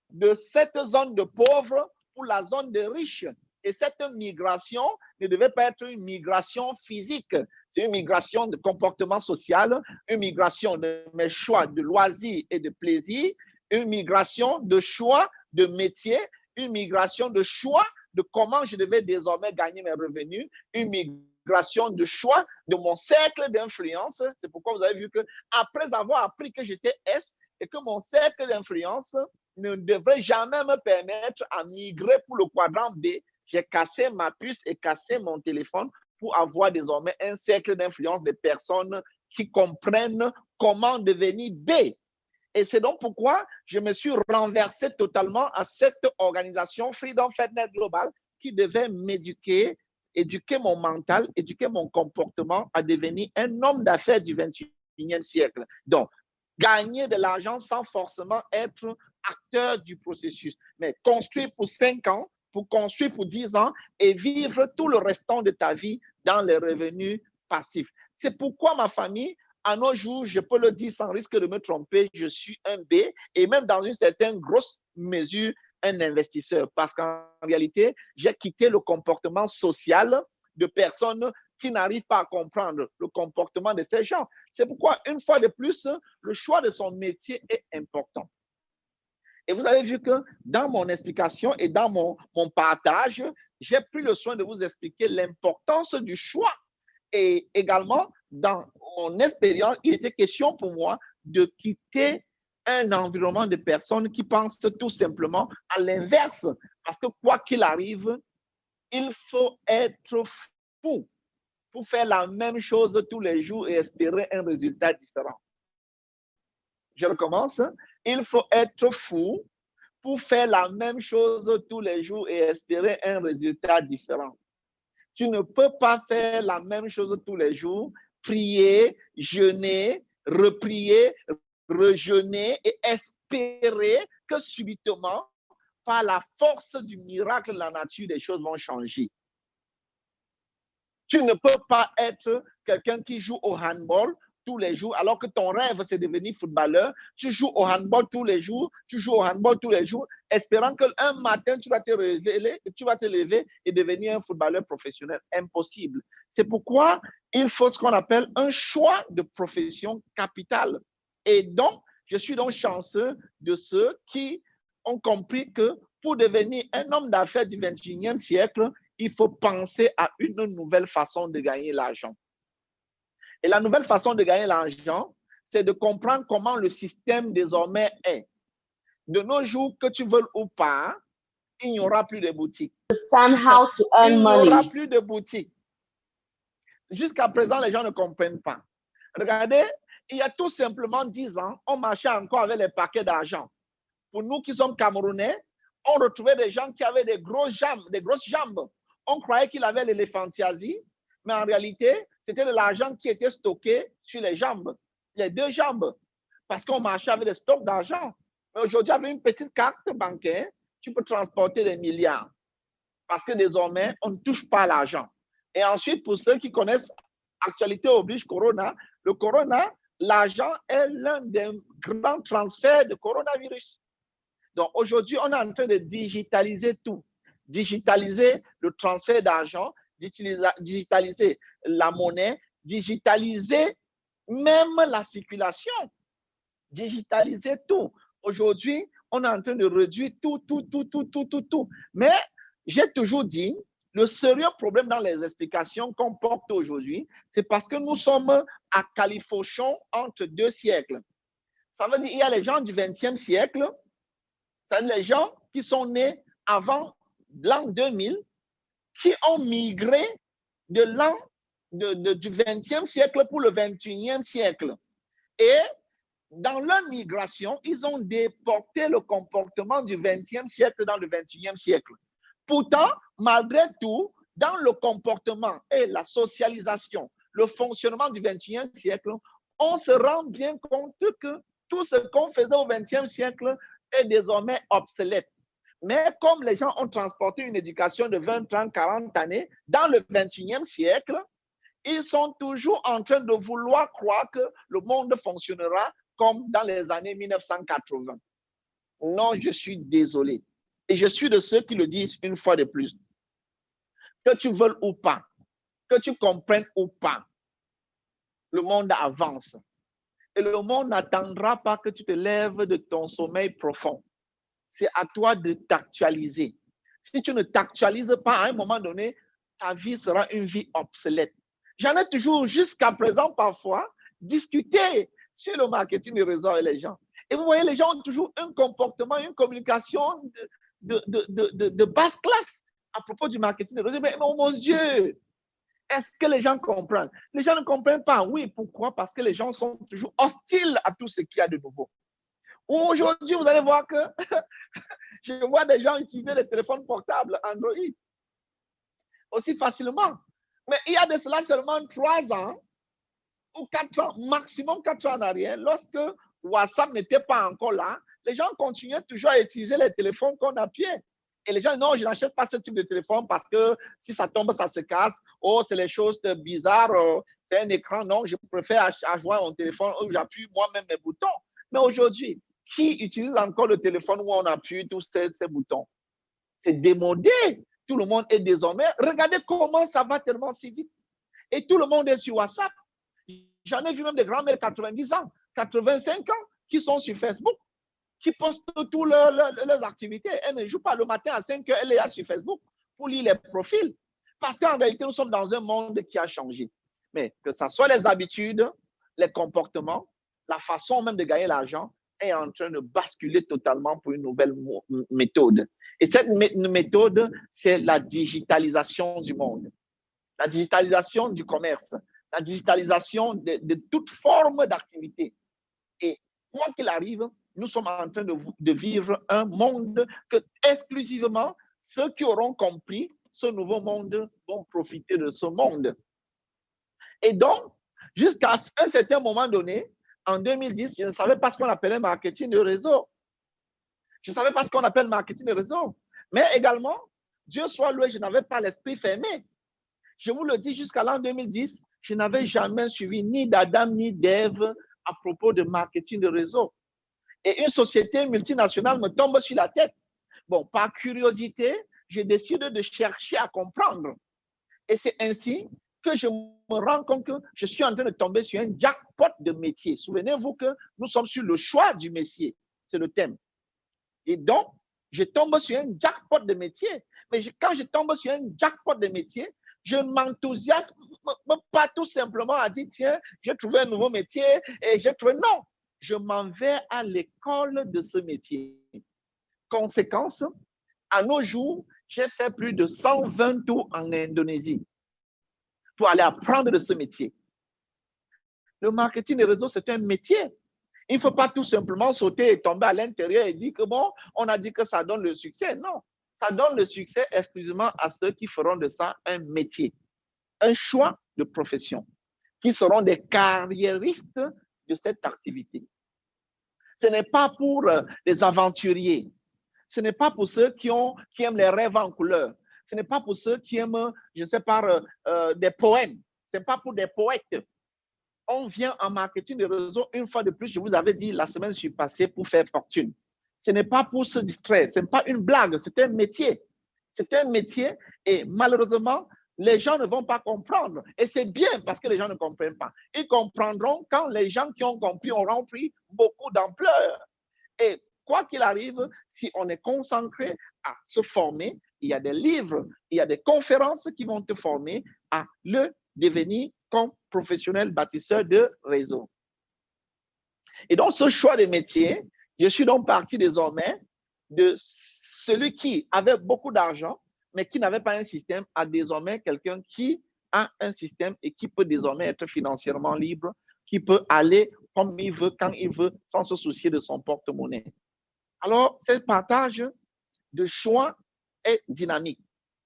de cette zone de pauvre pour la zone des riches. Et cette migration ne devait pas être une migration physique, c'est une migration de comportement social, une migration de mes choix de loisirs et de plaisir, une migration de choix de métier, une migration de choix de comment je devais désormais gagner mes revenus, une migration de choix de mon cercle d'influence. C'est pourquoi vous avez vu que après avoir appris que j'étais S et que mon cercle d'influence ne devrait jamais me permettre à migrer pour le quadrant B, j'ai cassé ma puce et cassé mon téléphone pour avoir désormais un cercle d'influence de personnes qui comprennent comment devenir B. Et c'est donc pourquoi je me suis renversé totalement à cette organisation Freedom Fitnet Global qui devait m'éduquer, éduquer mon mental, éduquer mon comportement à devenir un homme d'affaires du 21e siècle. Donc, gagner de l'argent sans forcément être acteur du processus, mais construire pour 5 ans, pour construire pour 10 ans et vivre tout le restant de ta vie dans les revenus passifs. C'est pourquoi ma famille, à nos jours, je peux le dire sans risque de me tromper, je suis un B et même dans une certaine grosse mesure, un investisseur. Parce qu'en réalité, j'ai quitté le comportement social de personnes qui n'arrivent pas à comprendre le comportement de ces gens. C'est pourquoi, une fois de plus, le choix de son métier est important. Et vous avez vu que dans mon explication et dans mon partage, j'ai pris le soin de vous expliquer l'importance du choix. Et également, dans mon expérience, il était question pour moi de quitter un environnement de personnes qui pensent tout simplement à l'inverse. Parce que quoi qu'il arrive, il faut être fou pour faire la même chose tous les jours et espérer un résultat différent. Je recommence. Il faut être fou pour faire la même chose tous les jours et espérer un résultat différent. Tu ne peux pas faire la même chose tous les jours, prier, jeûner, reprier, rejeûner et espérer que subitement, par la force du miracle de la nature, les choses vont changer. Tu ne peux pas être quelqu'un qui joue au handball tous les jours, alors que ton rêve, c'est de devenir footballeur. Tu joues au handball tous les jours, espérant qu'un matin, tu vas te lever et devenir un footballeur professionnel. Impossible. C'est pourquoi il faut ce qu'on appelle un choix de profession capitale. Et donc, je suis donc chanceux de ceux qui ont compris que pour devenir un homme d'affaires du 21e siècle, il faut penser à une nouvelle façon de gagner l'argent. Et la nouvelle façon de gagner l'argent, c'est de comprendre comment le système désormais est. De nos jours, que tu veuilles ou pas, il n'y aura plus de boutiques. Understand how to earn Il n'y money. aura plus de boutiques. Jusqu'à présent, les gens ne comprennent pas. Regardez, il y a tout simplement 10 ans, on marchait encore avec les paquets d'argent. Pour nous qui sommes Camerounais, on retrouvait des gens qui avaient des grosses jambes. On croyait qu'il avait l'éléphantiasie, mais en réalité, c'était de l'argent qui était stocké sur les jambes, les deux jambes, parce qu'on marchait avec des stocks d'argent. Mais aujourd'hui, avec une petite carte bancaire, tu peux transporter des milliards, parce que désormais, on ne touche pas l'argent. Et ensuite, pour ceux qui connaissent Actualité oblige Corona, le Corona, l'argent est l'un des grands transferts de coronavirus. Donc aujourd'hui, on est en train de digitaliser tout. Digitaliser le transfert d'argent, digitaliser la monnaie, digitaliser même la circulation, digitaliser tout. Aujourd'hui, on est en train de réduire tout. Mais j'ai toujours dit, le sérieux problème dans les explications qu'on porte aujourd'hui, c'est parce que nous sommes à califourchon entre deux siècles. Ça veut dire qu'il y a les gens du 20e siècle, c'est-à-dire les gens qui sont nés avant l'an 2000, qui ont migré de l'an du 20e siècle pour le 21e siècle. Et dans leur migration, ils ont déporté le comportement du 20e siècle dans le 21e siècle. Pourtant, malgré tout, dans le comportement et la socialisation, le fonctionnement du 21e siècle, on se rend bien compte que tout ce qu'on faisait au 20e siècle est désormais obsolète. Mais comme les gens ont transporté une éducation de 20, 30, 40 années, dans le 21e siècle, ils sont toujours en train de vouloir croire que le monde fonctionnera comme dans les années 1980. Non, je suis désolé. Et je suis de ceux qui le disent une fois de plus. Que tu veuilles ou pas, que tu comprennes ou pas, le monde avance. Et le monde n'attendra pas que tu te lèves de ton sommeil profond. C'est à toi de t'actualiser. Si tu ne t'actualises pas, à un moment donné, ta vie sera une vie obsolète. J'en ai toujours, jusqu'à présent, parfois, discuté sur le marketing du réseau avec les gens. Et vous voyez, les gens ont toujours un comportement, une communication de basse classe à propos du marketing du réseau. Mais oh mon Dieu, est-ce que les gens comprennent? Les gens ne comprennent pas. Oui, pourquoi? Parce que les gens sont toujours hostiles à tout ce qu'il y a de nouveau. Aujourd'hui, vous allez voir que je vois des gens utiliser les téléphones portables Android aussi facilement. Mais il y a de cela seulement 3 ans ou 4 ans, maximum 4 ans en arrière, lorsque WhatsApp n'était pas encore là, les gens continuaient toujours à utiliser les téléphones qu'on appuyait. Et les gens, non, je n'achète pas ce type de téléphone parce que si ça tombe, ça se casse. Oh, c'est les choses bizarres. C'est un écran. Non, je préfère avoir un téléphone où j'appuie moi-même mes boutons. Mais aujourd'hui, qui utilise encore le téléphone où on appuie tous ces boutons? C'est démodé. Tout le monde est désormais. Regardez comment ça va tellement si vite. Et tout le monde est sur WhatsApp. J'en ai vu même des grands-mères 90 ans, 85 ans qui sont sur Facebook, qui postent toutes leurs activités. Elle ne joue pas le matin à 5 heures, elle est là sur Facebook pour lire les profils. Parce qu'en réalité, nous sommes dans un monde qui a changé. Mais que ce soit les habitudes, les comportements, la façon même de gagner l'argent est en train de basculer totalement pour une nouvelle méthode. Et cette méthode, c'est la digitalisation du monde, la digitalisation du commerce, la digitalisation de toute forme d'activité. Et quoi qu'il arrive, nous sommes en train de vivre un monde que exclusivement ceux qui auront compris ce nouveau monde vont profiter de ce monde. Et donc, jusqu'à un certain moment donné, en 2010, je ne savais pas ce qu'on appelait marketing de réseau. Je ne savais pas ce qu'on appelle marketing de réseau. Mais également, Dieu soit loué, je n'avais pas l'esprit fermé. Je vous le dis, jusqu'à l'an 2010, je n'avais jamais suivi ni d'Adam ni d'Ève à propos de marketing de réseau. Et une société multinationale me tombe sur la tête. Bon, par curiosité, je décide de chercher à comprendre. Et c'est ainsi que je me rends compte que je suis en train de tomber sur un jackpot de métier. Souvenez-vous que nous sommes sur le choix du métier. C'est le thème. Et donc, je tombe sur un jackpot de métier. Mais quand je tombe sur un jackpot de métier, je m'enthousiasme pas tout simplement à dire, tiens, j'ai trouvé un nouveau métier et j'ai trouvé. Non, je m'en vais à l'école de ce métier. Conséquence, à nos jours, j'ai fait plus de 120 tours en Indonésie pour aller apprendre de ce métier. Le marketing des réseaux, c'est un métier. Il ne faut pas tout simplement sauter et tomber à l'intérieur et dire que bon, on a dit que ça donne le succès. Non, ça donne le succès exclusivement à ceux qui feront de ça un métier, un choix de profession, qui seront des carriéristes de cette activité. Ce n'est pas pour les aventuriers, ce n'est pas pour ceux qui aiment les rêves en couleur, ce n'est pas pour ceux qui aiment, je ne sais pas, des poèmes, ce n'est pas pour des poètes. On vient en marketing de réseau, une fois de plus, je vous avais dit la semaine passée, pour faire fortune. Ce n'est pas pour se distraire, ce n'est pas une blague, c'est un métier. C'est un métier et malheureusement, les gens ne vont pas comprendre. Et c'est bien parce que les gens ne comprennent pas. Ils comprendront quand les gens qui ont compris auront pris beaucoup d'ampleur. Et quoi qu'il arrive, si on est concentré à se former, il y a des livres, il y a des conférences qui vont te former à le devenir comme professionnel bâtisseur de réseau. Et donc, ce choix de métier, je suis donc parti désormais de celui qui avait beaucoup d'argent, mais qui n'avait pas un système, à désormais quelqu'un qui a un système et qui peut désormais être financièrement libre, qui peut aller comme il veut, quand il veut, sans se soucier de son porte-monnaie. Alors, ce partage de choix est dynamique.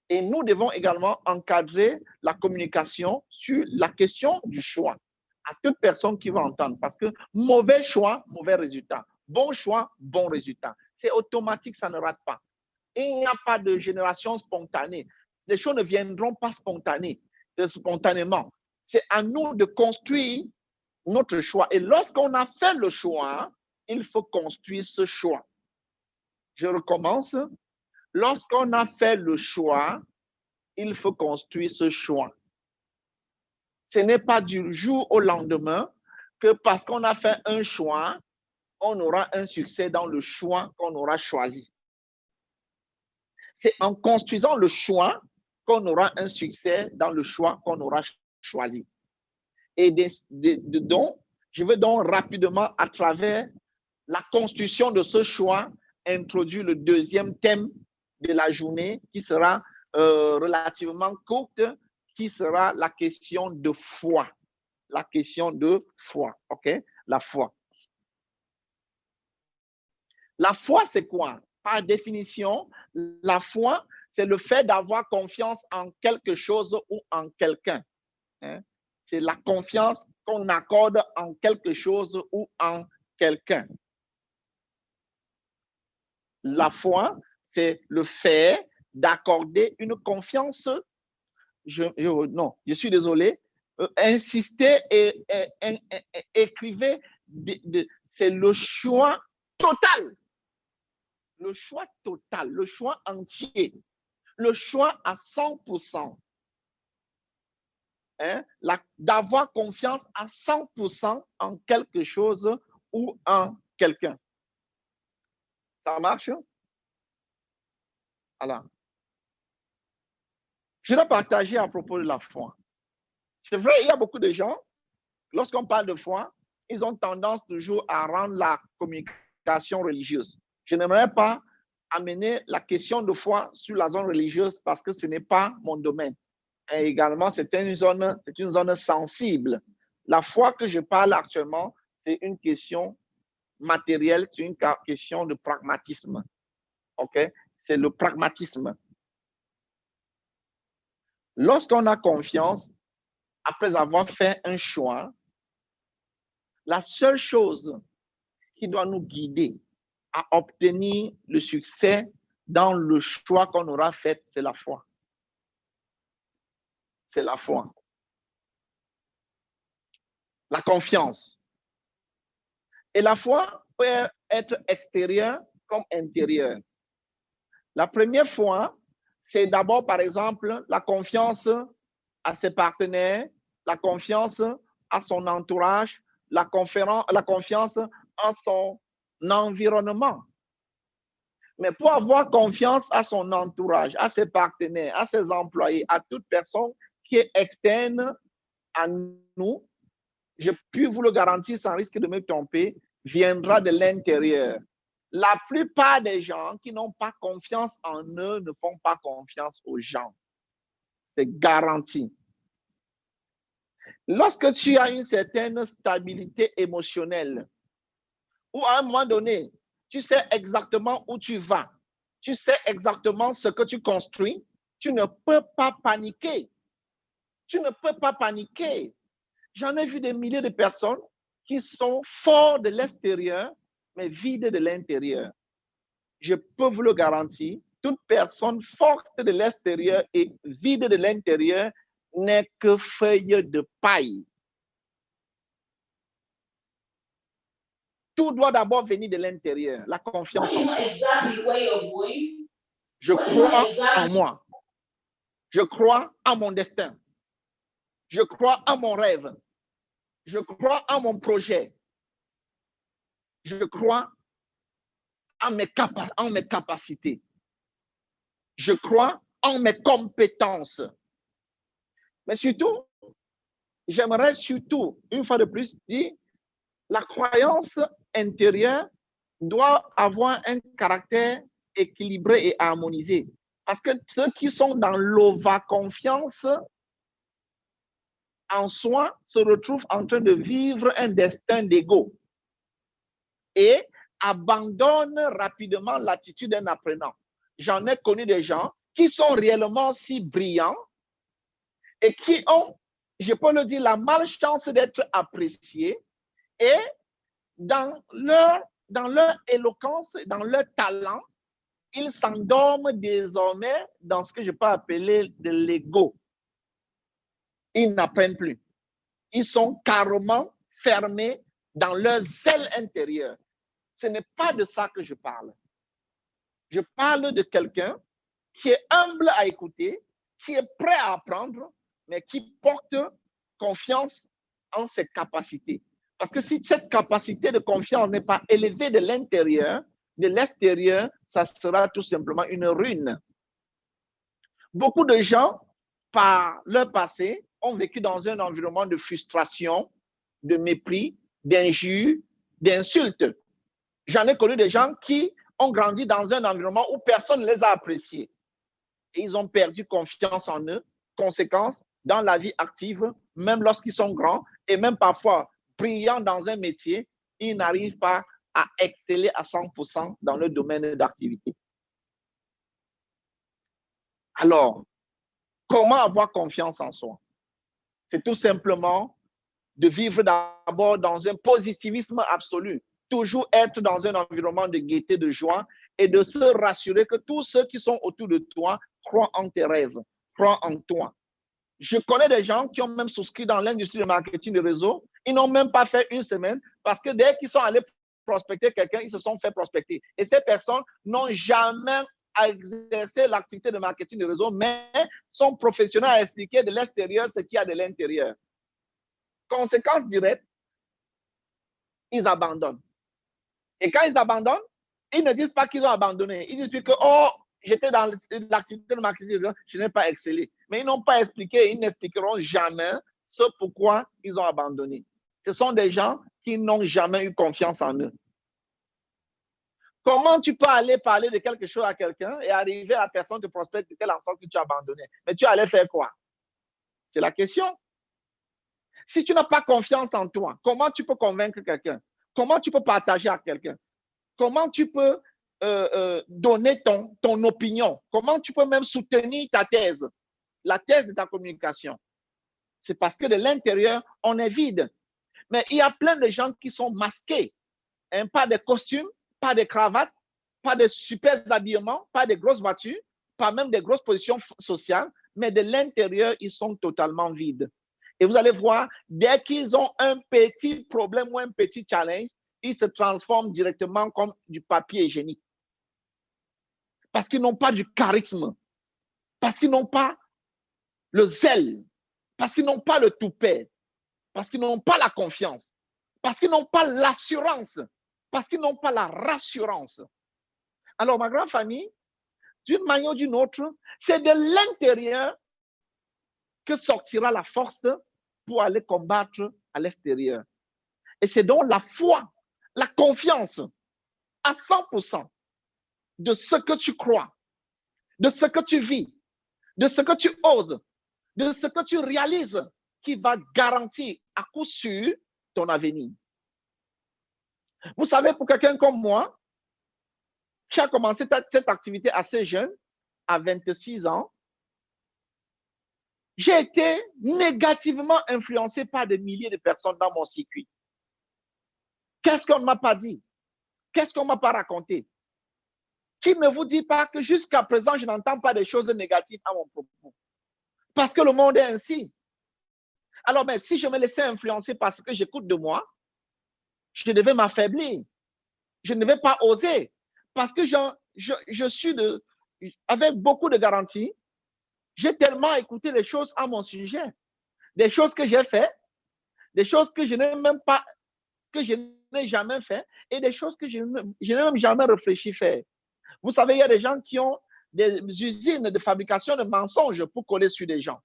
Et nous devons également encadrer la communication sur la question du choix à toute personne qui va entendre. Parce que mauvais choix, mauvais résultat. Bon choix, bon résultat. C'est automatique, ça ne rate pas. Il n'y a pas de génération spontanée. Les choses ne viendront pas spontanément. C'est à nous de construire notre choix. Et lorsqu'on a fait le choix, il faut construire ce choix. Je recommence. Lorsqu'on a fait le choix, il faut construire ce choix. Ce n'est pas du jour au lendemain que parce qu'on a fait un choix, on aura un succès dans le choix qu'on aura choisi. C'est en construisant le choix qu'on aura un succès dans le choix qu'on aura choisi. Et donc, je veux donc rapidement, à travers la construction de ce choix, introduire le deuxième thème de la journée qui sera relativement courte, qui sera la question de foi. La question de foi, OK? La foi. La foi, c'est quoi? Par définition, la foi, c'est le fait d'avoir confiance en quelque chose ou en quelqu'un. Hein? C'est la confiance qu'on accorde en quelque chose ou en quelqu'un. La foi, c'est le fait d'accorder une confiance. Je suis désolé. Insister et écrivez, c'est le choix total. Le choix total, le choix entier, le choix à 100%. Hein, d'avoir confiance à 100% en quelque chose ou en quelqu'un. Ça marche? Alors, je dois partager à propos de la foi. C'est vrai, il y a beaucoup de gens, lorsqu'on parle de foi, ils ont tendance toujours à rendre la communication religieuse. Je n'aimerais pas amener la question de foi sur la zone religieuse parce que ce n'est pas mon domaine. Et également, c'est une zone sensible. La foi que je parle actuellement, c'est une question matérielle, c'est une question de pragmatisme. OK? C'est le pragmatisme. Lorsqu'on a confiance, après avoir fait un choix, la seule chose qui doit nous guider à obtenir le succès dans le choix qu'on aura fait, c'est la foi. C'est la foi. La confiance. Et la foi peut être extérieure comme intérieure. La première foi, c'est d'abord, par exemple, la confiance à ses partenaires, la confiance à son entourage, la confiance en son environnement. Mais pour avoir confiance à son entourage, à ses partenaires, à ses employés, à toute personne qui est externe à nous, je puis vous le garantir sans risque de me tromper, viendra de l'intérieur. La plupart des gens qui n'ont pas confiance en eux ne font pas confiance aux gens. C'est garanti. Lorsque tu as une certaine stabilité émotionnelle, ou à un moment donné, tu sais exactement où tu vas, tu sais exactement ce que tu construis, tu ne peux pas paniquer. Tu ne peux pas paniquer. J'en ai vu des milliers de personnes qui sont forts de l'extérieur, mais vides de l'intérieur. Je peux vous le garantir, toute personne forte de l'extérieur et vide de l'intérieur n'est que feuille de paille. Tout doit d'abord venir de l'intérieur, la confiance en soi. Je crois en moi. Je crois en mon destin. Je crois en mon rêve. Je crois en mon projet. Je crois en mes capacités. Je crois en mes compétences. Mais surtout, j'aimerais surtout, une fois de plus, dire, la croyance intérieure doit avoir un caractère équilibré et harmonisé. Parce que ceux qui sont dans l'overconfiance en soi se retrouvent en train de vivre un destin d'ego et abandonnent rapidement l'attitude d'un apprenant. J'en ai connu des gens qui sont réellement si brillants et qui ont, je peux le dire, la malchance d'être appréciés et dans leur éloquence, dans leur talent, ils s'endorment désormais dans ce que je peux appeler de l'ego. Ils n'apprennent plus. Ils sont carrément fermés dans leur zèle intérieur. Ce n'est pas de ça que je parle. Je parle de quelqu'un qui est humble à écouter, qui est prêt à apprendre, mais qui porte confiance en ses capacités. Parce que si cette capacité de confiance n'est pas élevée de l'intérieur, de l'extérieur, ça sera tout simplement une ruine. Beaucoup de gens, par leur passé, ont vécu dans un environnement de frustration, de mépris, d'injures, d'insultes. J'en ai connu des gens qui ont grandi dans un environnement où personne ne les a appréciés. Et ils ont perdu confiance en eux. Conséquence, dans la vie active, même lorsqu'ils sont grands et même parfois brillants dans un métier, ils n'arrivent pas à exceller à 100% dans le domaine d'activité. Alors, comment avoir confiance en soi? C'est tout simplement de vivre d'abord dans un positivisme absolu, toujours être dans un environnement de gaieté, de joie et de se rassurer que tous ceux qui sont autour de toi croient en tes rêves, croient en toi. Je connais des gens qui ont même souscrit dans l'industrie du marketing de réseau. Ils n'ont même pas fait une semaine parce que dès qu'ils sont allés prospecter quelqu'un, ils se sont fait prospecter. Et ces personnes n'ont jamais exercé l'activité de marketing de réseau, mais sont professionnels à expliquer de l'extérieur ce qu'il y a de l'intérieur. Conséquence directe, ils abandonnent. Et quand ils abandonnent, ils ne disent pas qu'ils ont abandonné. Ils disent que, oh, j'étais dans l'activité de marketing, je n'ai pas excellé. Mais ils n'ont pas expliqué, ils n'expliqueront jamais ce pourquoi ils ont abandonné. Ce sont des gens qui n'ont jamais eu confiance en eux. Comment tu peux aller parler de quelque chose à quelqu'un et arriver à la personne te prospecte de telle sorte que tu as abandonné? Mais tu allais faire quoi? C'est la question. Si tu n'as pas confiance en toi, comment tu peux convaincre quelqu'un? Comment tu peux partager à quelqu'un? Comment tu peux donner ton opinion? Comment tu peux même soutenir ta thèse, la thèse de ta communication? C'est parce que de l'intérieur, on est vide. Mais il y a plein de gens qui sont masqués. Hein, pas de costumes, pas de cravates, pas de super habillements, pas de grosses voitures, pas même de grosses positions sociales, mais de l'intérieur, ils sont totalement vides. Et vous allez voir, dès qu'ils ont un petit problème ou un petit challenge, ils se transforment directement comme du papier hygiénique. Parce qu'ils n'ont pas du charisme, parce qu'ils n'ont pas le zèle, parce qu'ils n'ont pas le toupet, parce qu'ils n'ont pas la confiance, parce qu'ils n'ont pas l'assurance, parce qu'ils n'ont pas la rassurance. Alors, ma grande famille, d'une manière ou d'une autre, c'est de l'intérieur que sortira la force pour aller combattre à l'extérieur. Et c'est donc la foi, la confiance à 100% de ce que tu crois, de ce que tu vis, de ce que tu oses, de ce que tu réalises qui va garantir à coup sûr ton avenir. Vous savez, pour quelqu'un comme moi, qui a commencé cette activité assez jeune, à 26 ans, j'ai été négativement influencé par des milliers de personnes dans mon circuit. Qu'est-ce qu'on ne m'a pas dit? Qu'est-ce qu'on ne m'a pas raconté? Qui ne vous dit pas que jusqu'à présent, je n'entends pas des choses négatives à mon propos? Parce que le monde est ainsi. Alors, mais si je me laissais influencer par ce que j'écoute de moi, je devais m'affaiblir. Je ne vais pas oser. Parce que je suis avec beaucoup de garanties. J'ai tellement écouté les choses à mon sujet. Des choses que j'ai faites, des choses que je n'ai même pas, que je n'ai jamais fait, et des choses que je n'ai même jamais réfléchi faire. Vous savez, il y a des gens qui ont des usines de fabrication de mensonges pour coller sur des gens.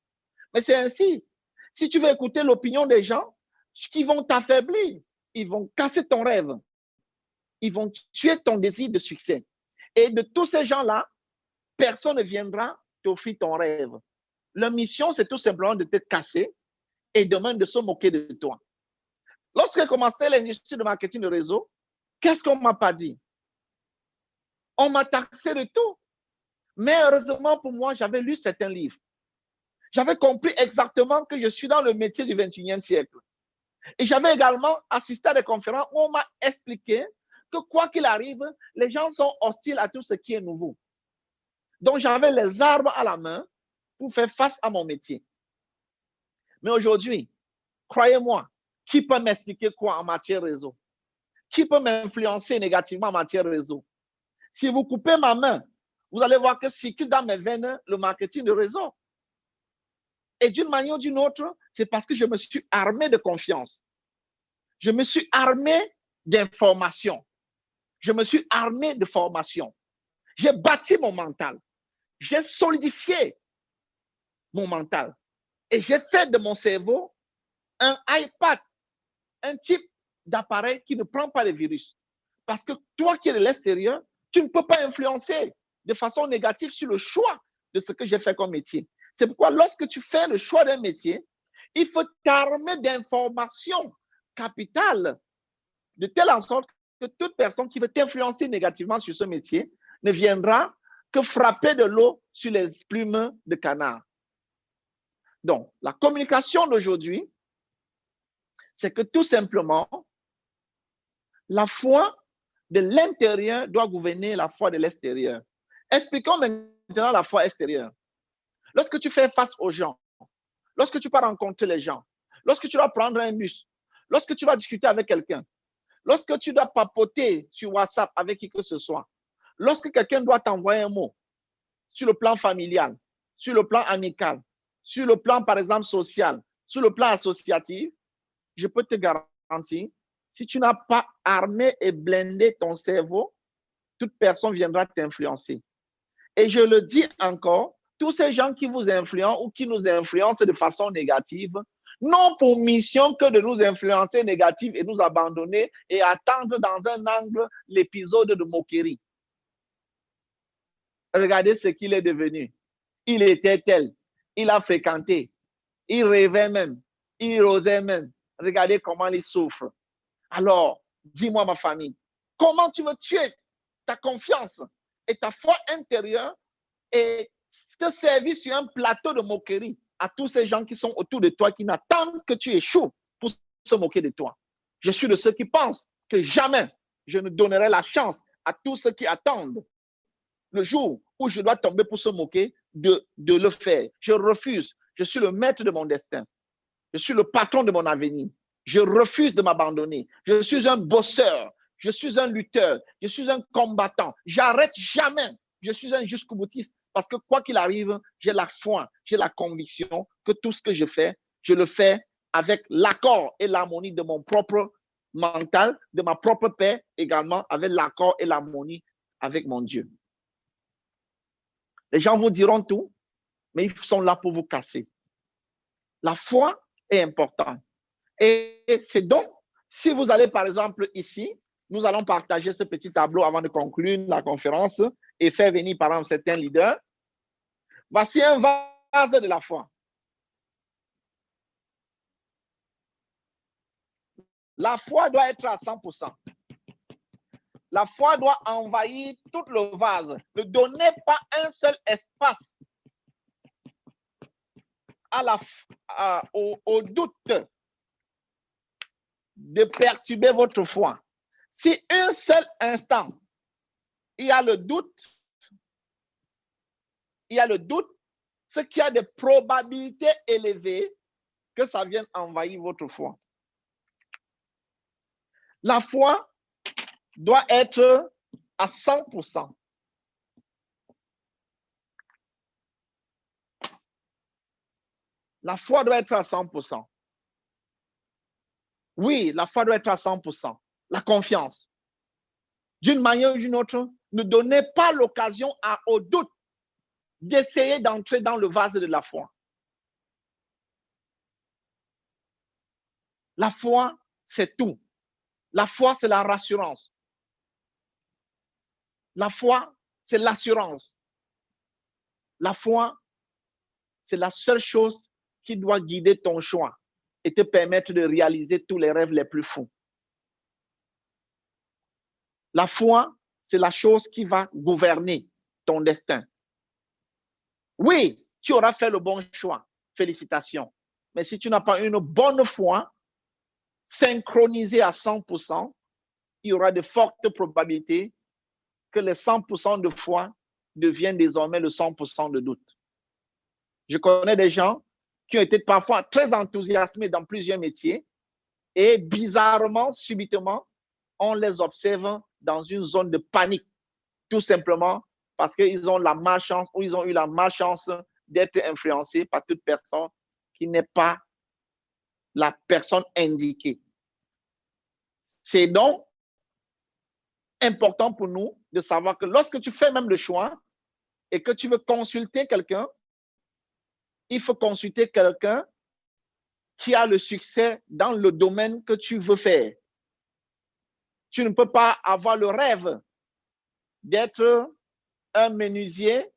Mais c'est ainsi. Si tu veux écouter l'opinion des gens, qui vont t'affaiblir, ils vont casser ton rêve, ils vont tuer ton désir de succès. Et de tous ces gens-là, personne ne viendra t'offrir ton rêve. Leur mission, c'est tout simplement de te casser et demain de se moquer de toi. Lorsque j'ai commencé l'industrie de marketing de réseau, qu'est-ce qu'on ne m'a pas dit? On m'a taxé de tout. Mais heureusement pour moi, j'avais lu certains livres. J'avais compris exactement que je suis dans le métier du 21e siècle. Et j'avais également assisté à des conférences où on m'a expliqué que quoi qu'il arrive, les gens sont hostiles à tout ce qui est nouveau. Donc, j'avais les armes à la main pour faire face à mon métier. Mais aujourd'hui, croyez-moi, qui peut m'expliquer quoi en matière réseau? Qui peut m'influencer négativement en matière réseau? Si vous coupez ma main vous allez voir que circule dans mes veines le marketing de réseau. Et d'une manière ou d'une autre, c'est parce que je me suis armé de confiance. Je me suis armé d'informations. Je me suis armé de formation. J'ai bâti mon mental. J'ai solidifié mon mental. Et j'ai fait de mon cerveau un iPad, un type d'appareil qui ne prend pas les virus. Parce que toi qui es de l'extérieur, tu ne peux pas influencer de façon négative sur le choix de ce que j'ai fait comme métier. C'est pourquoi lorsque tu fais le choix d'un métier, il faut t'armer d'informations capitales de telle en sorte que toute personne qui veut t'influencer négativement sur ce métier ne viendra que frapper de l'eau sur les plumes de canard. Donc, la communication d'aujourd'hui, c'est que tout simplement, la foi de l'intérieur doit gouverner la foi de l'extérieur. Expliquons maintenant la foi extérieure. Lorsque tu fais face aux gens, lorsque tu vas rencontrer les gens, lorsque tu dois prendre un bus, lorsque tu vas discuter avec quelqu'un, lorsque tu dois papoter sur WhatsApp avec qui que ce soit, lorsque quelqu'un doit t'envoyer un mot sur le plan familial, sur le plan amical, sur le plan, par exemple, social, sur le plan associatif, je peux te garantir, si tu n'as pas armé et blindé ton cerveau, toute personne viendra t'influencer. Et je le dis encore, tous ces gens qui vous influencent ou qui nous influencent de façon négative n'ont pour mission que de nous influencer négative et nous abandonner et attendre dans un angle l'épisode de moquerie. Regardez ce qu'il est devenu. Il était tel, il a fréquenté, il rêvait même, il osait même. Regardez comment il souffre. Alors, dis-moi ma famille, comment tu veux tuer ta confiance et ta foi intérieure et te servir sur un plateau de moquerie à tous ces gens qui sont autour de toi, qui n'attendent que tu échoues pour se moquer de toi. Je suis de ceux qui pensent que jamais je ne donnerai la chance à tous ceux qui attendent le jour où je dois tomber pour se moquer de le faire. Je refuse. Je suis le maître de mon destin. Je suis le patron de mon avenir. Je refuse de m'abandonner. Je suis un bosseur. Je suis un lutteur. Je suis un combattant. J'arrête jamais. Je suis un jusqu'au boutiste parce que quoi qu'il arrive, j'ai la foi, j'ai la conviction que tout ce que je fais, je le fais avec l'accord et l'harmonie de mon propre mental, de ma propre paix, également avec l'accord et l'harmonie avec mon Dieu. Les gens vous diront tout, mais ils sont là pour vous casser. La foi est importante. Et c'est donc, si vous allez par exemple ici, nous allons partager ce petit tableau avant de conclure la conférence et faire venir par exemple certains leaders. Voici un vase de la foi. La foi doit être à 100%. La foi doit envahir tout le vase. Ne donnez pas un seul espace au doute de perturber votre foi. Si un seul instant, il y a le doute, ce qui a des probabilités élevées que ça vienne envahir votre foi. La foi doit être à 100%. La foi doit être à 100%. Oui, la foi doit être à 100%. La confiance. D'une manière ou d'une autre, ne donnez pas l'occasion au doute d'essayer d'entrer dans le vase de la foi. La foi, c'est tout. La foi, c'est la rassurance. La foi, c'est l'assurance. La foi, c'est la seule chose qui doit guider ton choix et te permettre de réaliser tous les rêves les plus fous. La foi, c'est la chose qui va gouverner ton destin. Oui, tu auras fait le bon choix. Félicitations. Mais si tu n'as pas une bonne foi, synchronisée à 100%, il y aura de fortes probabilités que les 100% de foi deviennent désormais le 100% de doute. Je connais des gens qui ont été parfois très enthousiasmés dans plusieurs métiers et bizarrement, subitement, on les observe dans une zone de panique, tout simplement parce qu'ils ont la malchance ou ils ont eu la malchance d'être influencés par toute personne qui n'est pas la personne indiquée. C'est donc important pour nous de savoir que lorsque tu fais même le choix et que tu veux consulter quelqu'un, il faut consulter quelqu'un qui a le succès dans le domaine que tu veux faire. Tu ne peux pas avoir le rêve d'être un menuisier,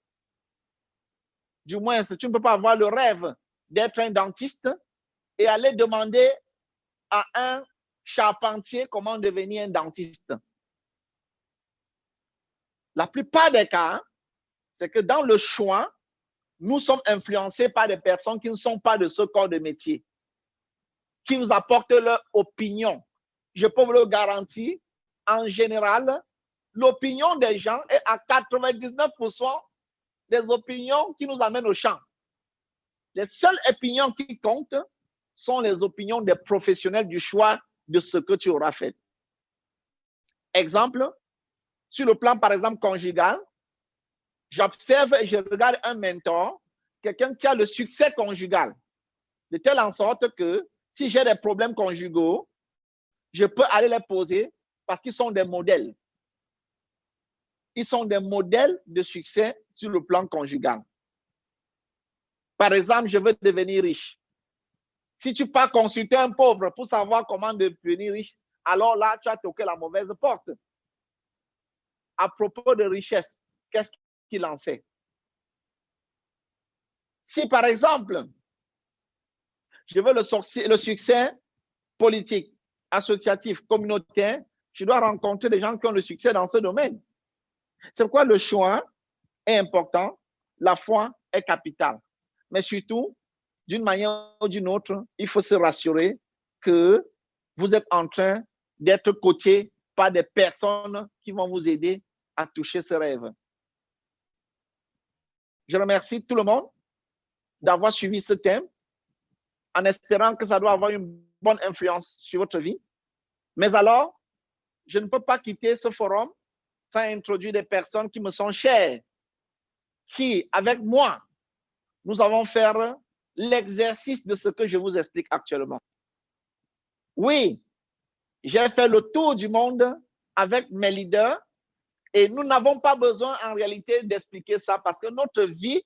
du moins, tu ne peux pas avoir le rêve d'être un dentiste et aller demander à un charpentier comment devenir un dentiste. La plupart des cas, c'est que dans le choix, nous sommes influencés par des personnes qui ne sont pas de ce corps de métier, qui nous apportent leur opinion. Je peux vous le garantir, en général, l'opinion des gens est à 99% des opinions qui nous amènent au champ. Les seules opinions qui comptent sont les opinions des professionnels du choix de ce que tu auras fait. Exemple, sur le plan, par exemple, conjugal, j'observe et je regarde un mentor, quelqu'un qui a le succès conjugal, de telle en sorte que si j'ai des problèmes conjugaux, je peux aller les poser parce qu'ils sont des modèles. Ils sont des modèles de succès sur le plan conjugal. Par exemple, je veux devenir riche. Si tu pars consulter un pauvre pour savoir comment devenir riche, alors là, tu as toqué la mauvaise porte. À propos de richesse, qu'est-ce qu'il en sait? Si, par exemple, je veux le succès politique, associatif, communautaire, je dois rencontrer des gens qui ont le succès dans ce domaine. C'est pourquoi le choix est important, la foi est capitale. Mais surtout, d'une manière ou d'une autre, il faut se rassurer que vous êtes en train d'être coaché par des personnes qui vont vous aider à toucher ce rêve. Je remercie tout le monde d'avoir suivi ce thème en espérant que ça doit avoir une bonne influence sur votre vie. Mais alors, je ne peux pas quitter ce forum sans introduire des personnes qui me sont chères, qui, avec moi, nous allons faire l'exercice de ce que je vous explique actuellement. Oui, j'ai fait le tour du monde avec mes leaders et nous n'avons pas besoin en réalité d'expliquer ça parce que notre vie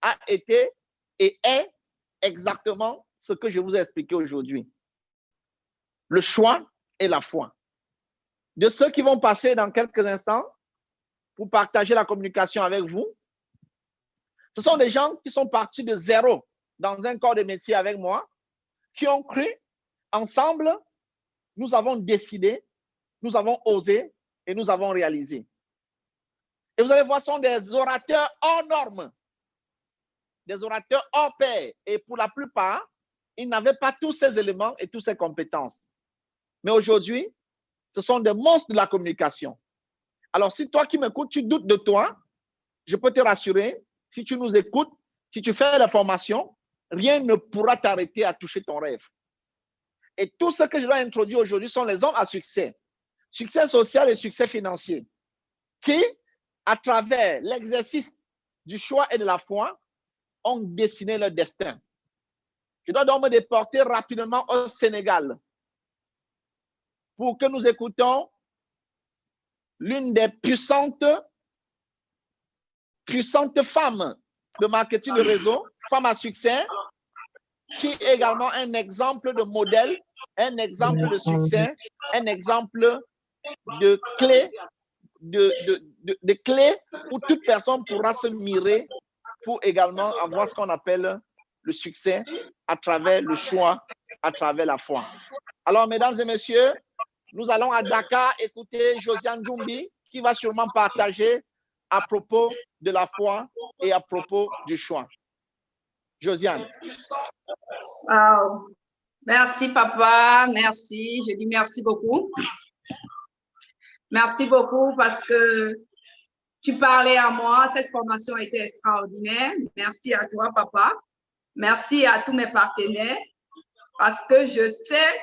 a été et est exactement ce que je vous ai expliqué aujourd'hui. Le choix et la foi. De ceux qui vont passer dans quelques instants pour partager la communication avec vous, ce sont des gens qui sont partis de zéro dans un corps de métier avec moi, qui ont cru, ensemble, nous avons décidé, nous avons osé et nous avons réalisé. Et vous allez voir, ce sont des orateurs hors normes, des orateurs hors pair. Et pour la plupart, ils n'avaient pas tous ces éléments et toutes ces compétences. Mais aujourd'hui, ce sont des monstres de la communication. Alors, si toi qui m'écoutes, tu doutes de toi, je peux te rassurer, si tu nous écoutes, si tu fais la formation, rien ne pourra t'arrêter à toucher ton rêve. Et tout ce que je dois introduire aujourd'hui sont les hommes à succès. Succès social et succès financier. Qui, à travers l'exercice du choix et de la foi, ont dessiné leur destin. Je dois donc me déporter rapidement au Sénégal pour que nous écoutons l'une des puissantes femmes de marketing de réseau, femme à succès, qui est également un exemple de modèle, un exemple de succès, un exemple de clé, de clé où toute personne pourra se mirer pour également avoir ce qu'on appelle le succès à travers le choix, à travers la foi. Alors, mesdames et messieurs, nous allons à Dakar écouter Josiane Djoumbi qui va sûrement partager à propos de la foi et à propos du choix. Josiane. Wow. Merci, papa. Merci. Je dis merci beaucoup. Merci beaucoup parce que tu parlais à moi. Cette formation a été extraordinaire. Merci à toi, papa. Merci à tous mes partenaires parce que je sais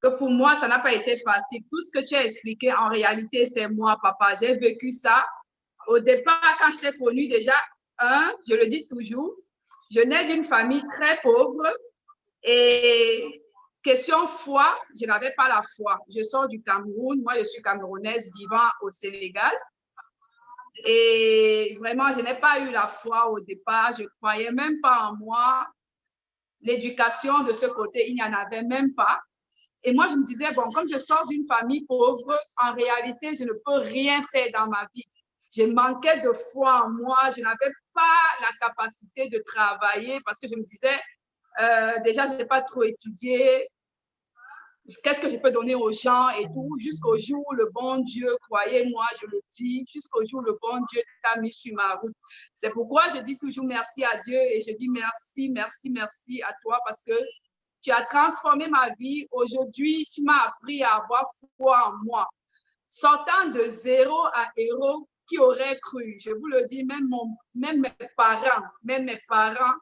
que pour moi, ça n'a pas été facile. Tout ce que tu as expliqué, en réalité, c'est moi, papa. J'ai vécu ça. Au départ, quand je t'ai connue, déjà, je le dis toujours, je nais d'une famille très pauvre et question foi, je n'avais pas la foi. Je sors du Cameroun, moi je suis camerounaise vivant au Sénégal et vraiment, je n'ai pas eu la foi au départ, je ne croyais même pas en moi. L'éducation de ce côté, il n'y en avait même pas. Et moi, je me disais, bon, comme je sors d'une famille pauvre, en réalité, je ne peux rien faire dans ma vie. Je manquais de foi en moi, je n'avais pas la capacité de travailler parce que je me disais, déjà, je n'ai pas trop étudié, qu'est-ce que je peux donner aux gens et tout, jusqu'au jour où le bon Dieu, croyez-moi, je le dis, jusqu'au jour où le bon Dieu t'a mis sur ma route. C'est pourquoi je dis toujours merci à Dieu et je dis merci, merci, merci à toi parce que tu as transformé ma vie. Aujourd'hui, tu m'as appris à avoir foi en moi. Sortant de zéro à héros, qui aurait cru? Je vous le dis, même mes parents,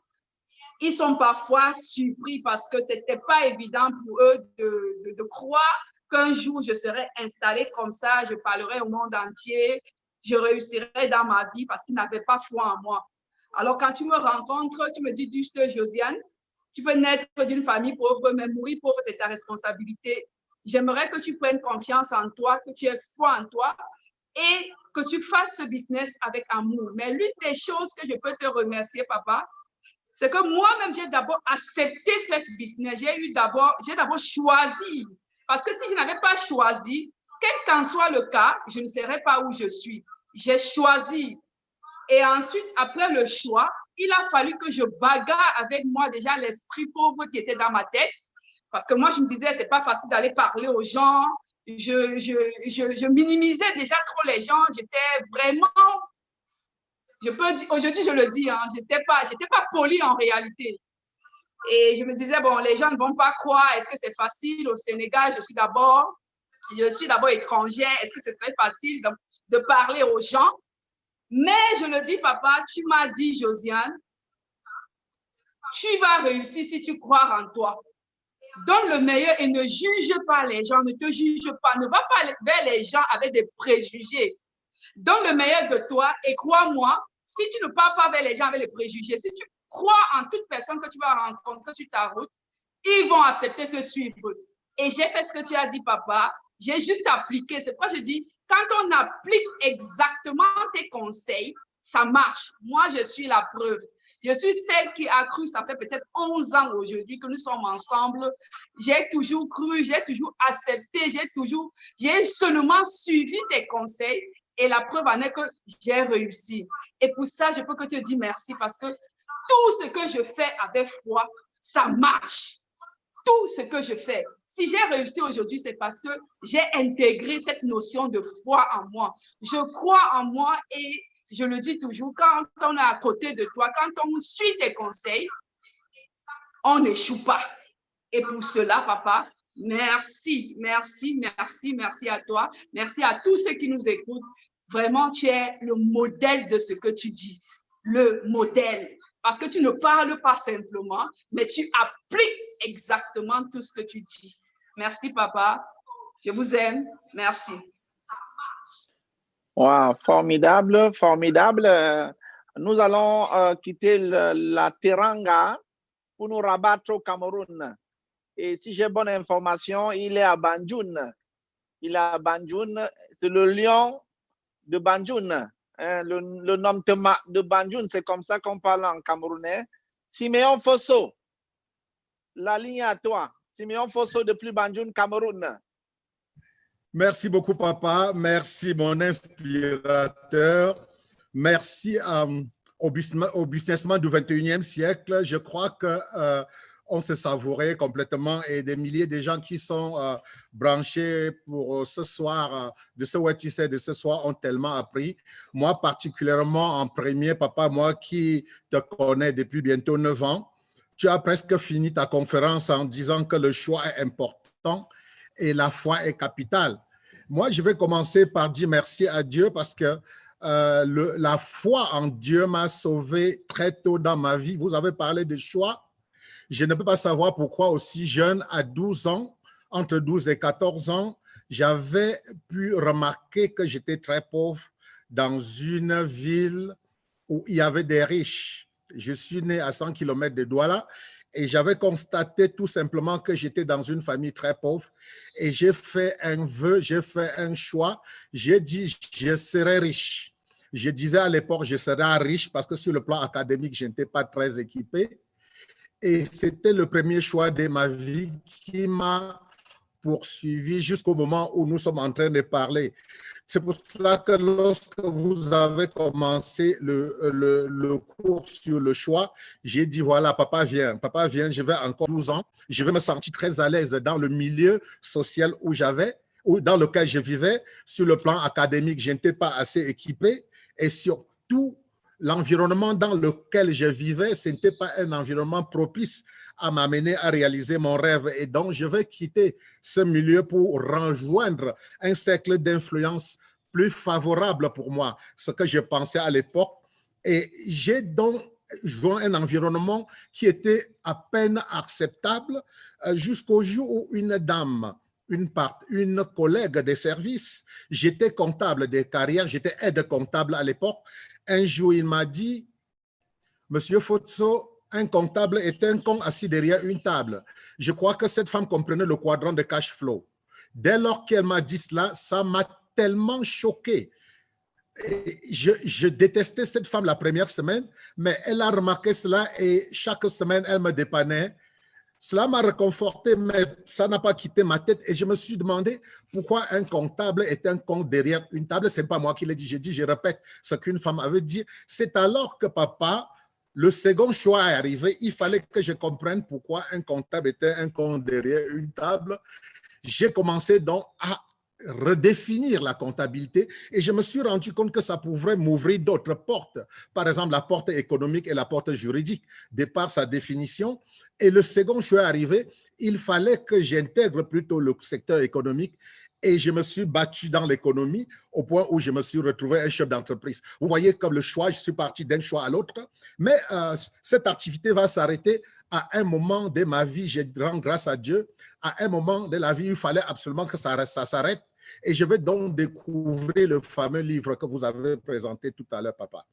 ils sont parfois surpris parce que ce n'était pas évident pour eux de croire qu'un jour je serais installée comme ça, je parlerai au monde entier, je réussirai dans ma vie parce qu'ils n'avaient pas foi en moi. Alors quand tu me rencontres, tu me dis juste, Josiane, tu peux naître d'une famille pauvre, mais mourir pauvre, c'est ta responsabilité. J'aimerais que tu prennes confiance en toi, que tu aies foi en toi et que tu fasses ce business avec amour. Mais l'une des choses que je peux te remercier, papa, c'est que moi-même, j'ai d'abord accepté faire ce business. J'ai d'abord choisi. Parce que si je n'avais pas choisi, quel qu'en soit le cas, je ne serais pas où je suis. J'ai choisi. Et ensuite, après le choix, il a fallu que je bagarre avec moi déjà l'esprit pauvre qui était dans ma tête. Parce que moi, je me disais, c'est pas facile d'aller parler aux gens. Je minimisais déjà trop les gens. J'étais vraiment, aujourd'hui, je le dis, hein, j'étais pas polie en réalité. Et je me disais, bon, les gens ne vont pas croire. Est-ce que c'est facile au Sénégal? Je suis d'abord étrangère. Est-ce que ce serait facile de parler aux gens? Mais je le dis, papa, tu m'as dit, Josiane, tu vas réussir si tu crois en toi. Donne le meilleur et ne juge pas les gens, ne te juge pas, ne va pas vers les gens avec des préjugés. Donne le meilleur de toi et crois-moi, si tu ne pars pas vers les gens avec les préjugés, si tu crois en toute personne que tu vas rencontrer sur ta route, ils vont accepter de te suivre. Et j'ai fait ce que tu as dit, papa. J'ai juste appliqué. C'est pourquoi je dis, quand on applique exactement tes conseils, ça marche. Moi, je suis la preuve. Je suis celle qui a cru, ça fait peut-être 11 ans aujourd'hui que nous sommes ensemble. J'ai toujours cru, j'ai toujours accepté, j'ai seulement suivi tes conseils. Et la preuve en est que j'ai réussi. Et pour ça, je peux que te dire merci parce que tout ce que je fais avec foi, ça marche. Tout ce que je fais. Si j'ai réussi aujourd'hui, c'est parce que j'ai intégré cette notion de foi en moi. Je crois en moi et je le dis toujours, quand on est à côté de toi, quand on suit tes conseils, on n'échoue pas. Et pour cela, papa, merci, merci, merci, merci à toi. Merci à tous ceux qui nous écoutent. Vraiment, tu es le modèle de ce que tu dis. Le modèle. Parce que tu ne parles pas simplement, mais tu appliques exactement tout ce que tu dis. Merci, papa. Je vous aime. Merci. Wow, formidable, formidable. Nous allons quitter la Teranga pour nous rabattre au Cameroun. Et si j'ai bonne information, il est à Banjul. Il est à Banjul. C'est le lion de Banjul. Hein, le nom de Banjul, c'est comme ça qu'on parle en camerounais. Siméon Fosso, la ligne à toi. Siméon Fosso depuis Banjul, Cameroun. Merci beaucoup, papa. Merci, mon inspirateur. Merci au businessman du 21e siècle. Je crois que on s'est savouré complètement et des milliers de gens qui sont branchés pour ce soir, de ce Wetissé de ce soir, ont tellement appris. Moi, particulièrement en premier, papa, moi qui te connais depuis bientôt 9 ans, tu as presque fini ta conférence en disant que le choix est important et la foi est capitale. Moi, je vais commencer par dire merci à Dieu parce que la foi en Dieu m'a sauvé très tôt dans ma vie. Vous avez parlé de choix. Je ne peux pas savoir pourquoi aussi jeune, à 12 ans, entre 12 et 14 ans, j'avais pu remarquer que j'étais très pauvre dans une ville où il y avait des riches. Je suis né à 100 km de Douala et j'avais constaté tout simplement que j'étais dans une famille très pauvre et j'ai fait un vœu, j'ai fait un choix. J'ai dit, je serai riche. Je disais à l'époque, je serai riche parce que sur le plan académique, je n'étais pas très équipé. Et c'était le premier choix de ma vie qui m'a poursuivi jusqu'au moment où nous sommes en train de parler. C'est pour cela que lorsque vous avez commencé le cours sur le choix, j'ai dit, voilà, papa vient, je vais encore 12 ans, je vais me sentir très à l'aise dans le milieu social où j'avais, ou dans lequel je vivais. Sur le plan académique, je n'étais pas assez équipé et surtout, l'environnement dans lequel je vivais, ce n'était pas un environnement propice à m'amener à réaliser mon rêve. Et donc, je vais quitter ce milieu pour rejoindre un cercle d'influence plus favorable pour moi, ce que je pensais à l'époque. Et j'ai donc joint un environnement qui était à peine acceptable jusqu'au jour où une dame, une collègue des services, j'étais comptable des carrières, j'étais aide comptable à l'époque. Un jour, il m'a dit, Monsieur Fotso, un comptable est un con assis derrière une table. Je crois que cette femme comprenait le quadrant de cash flow. Dès lors qu'elle m'a dit cela, ça m'a tellement choqué. Je détestais cette femme la première semaine, mais elle a remarqué cela et chaque semaine, elle me dépannait. Cela m'a réconforté, mais ça n'a pas quitté ma tête et je me suis demandé pourquoi un comptable est un con derrière une table. Ce n'est pas moi qui l'ai dit, je répète ce qu'une femme avait dit. C'est alors que papa, le second choix est arrivé. Il fallait que je comprenne pourquoi un comptable était un con derrière une table. J'ai commencé donc à redéfinir la comptabilité et je me suis rendu compte que ça pourrait m'ouvrir d'autres portes. Par exemple, la porte économique et la porte juridique, de par sa définition. Et le second choix est arrivé, il fallait que j'intègre plutôt le secteur économique et je me suis battu dans l'économie au point où je me suis retrouvé un chef d'entreprise. Vous voyez comme le choix, je suis parti d'un choix à l'autre, mais cette activité va s'arrêter à un moment de ma vie, je rends grâce à Dieu, à un moment de la vie, il fallait absolument que ça s'arrête et je vais donc découvrir le fameux livre que vous avez présenté tout à l'heure, papa.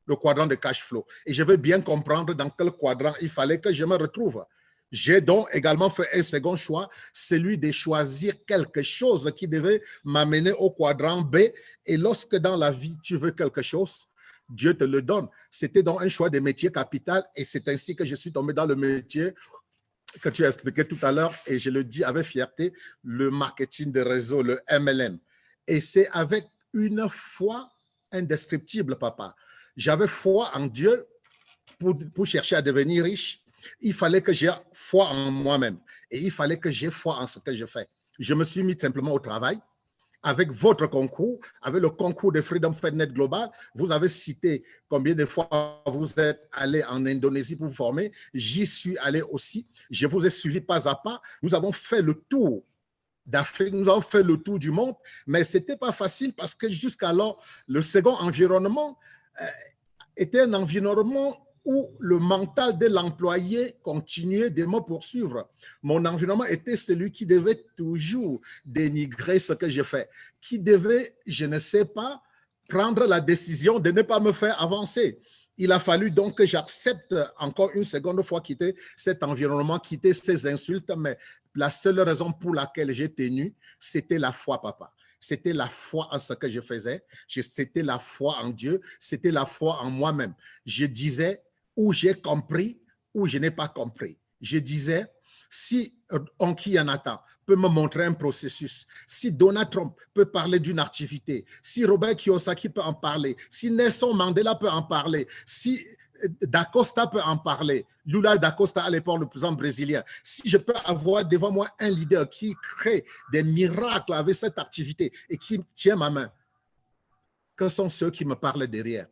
Le quadrant de cash flow. Et je veux bien comprendre dans quel quadrant il fallait que je me retrouve. J'ai donc également fait un second choix, celui de choisir quelque chose qui devait m'amener au quadrant B. Et lorsque dans la vie, tu veux quelque chose, Dieu te le donne. C'était donc un choix de métier capital et c'est ainsi que je suis tombé dans le métier que tu as expliqué tout à l'heure et je le dis avec fierté, le marketing de réseau, le MLM. Et c'est avec une foi indescriptible, papa. J'avais foi en Dieu pour chercher à devenir riche. Il fallait que j'aie foi en moi-même et il fallait que j'aie foi en ce que je fais. Je me suis mis simplement au travail avec votre concours, avec le concours de Freedom FedNet Global. Vous avez cité combien de fois vous êtes allé en Indonésie pour vous former. J'y suis allé aussi. Je vous ai suivi pas à pas. Nous avons fait le tour d'Afrique, nous avons fait le tour du monde, mais ce n'était pas facile parce que jusqu'alors, le second environnement était un environnement où le mental de l'employé continuait de me poursuivre. Mon environnement était celui qui devait toujours dénigrer ce que je fais, qui devait, je ne sais pas, prendre la décision de ne pas me faire avancer. Il a fallu donc que j'accepte encore une seconde fois quitter cet environnement, quitter ces insultes, mais la seule raison pour laquelle j'ai tenu, c'était la foi, papa. C'était la foi en ce que je faisais, c'était la foi en Dieu, c'était la foi en moi-même. Je disais où j'ai compris, où je n'ai pas compris. Je disais, si Onki Yanata peut me montrer un processus, si Donald Trump peut parler d'une activité, si Robert Kiyosaki peut en parler, si Nelson Mandela peut en parler, si Da Costa peut en parler, Lula Da Costa à l'époque, le président brésilien, si je peux avoir devant moi un leader qui crée des miracles avec cette activité et qui tient ma main, que sont ceux qui me parlent derrière?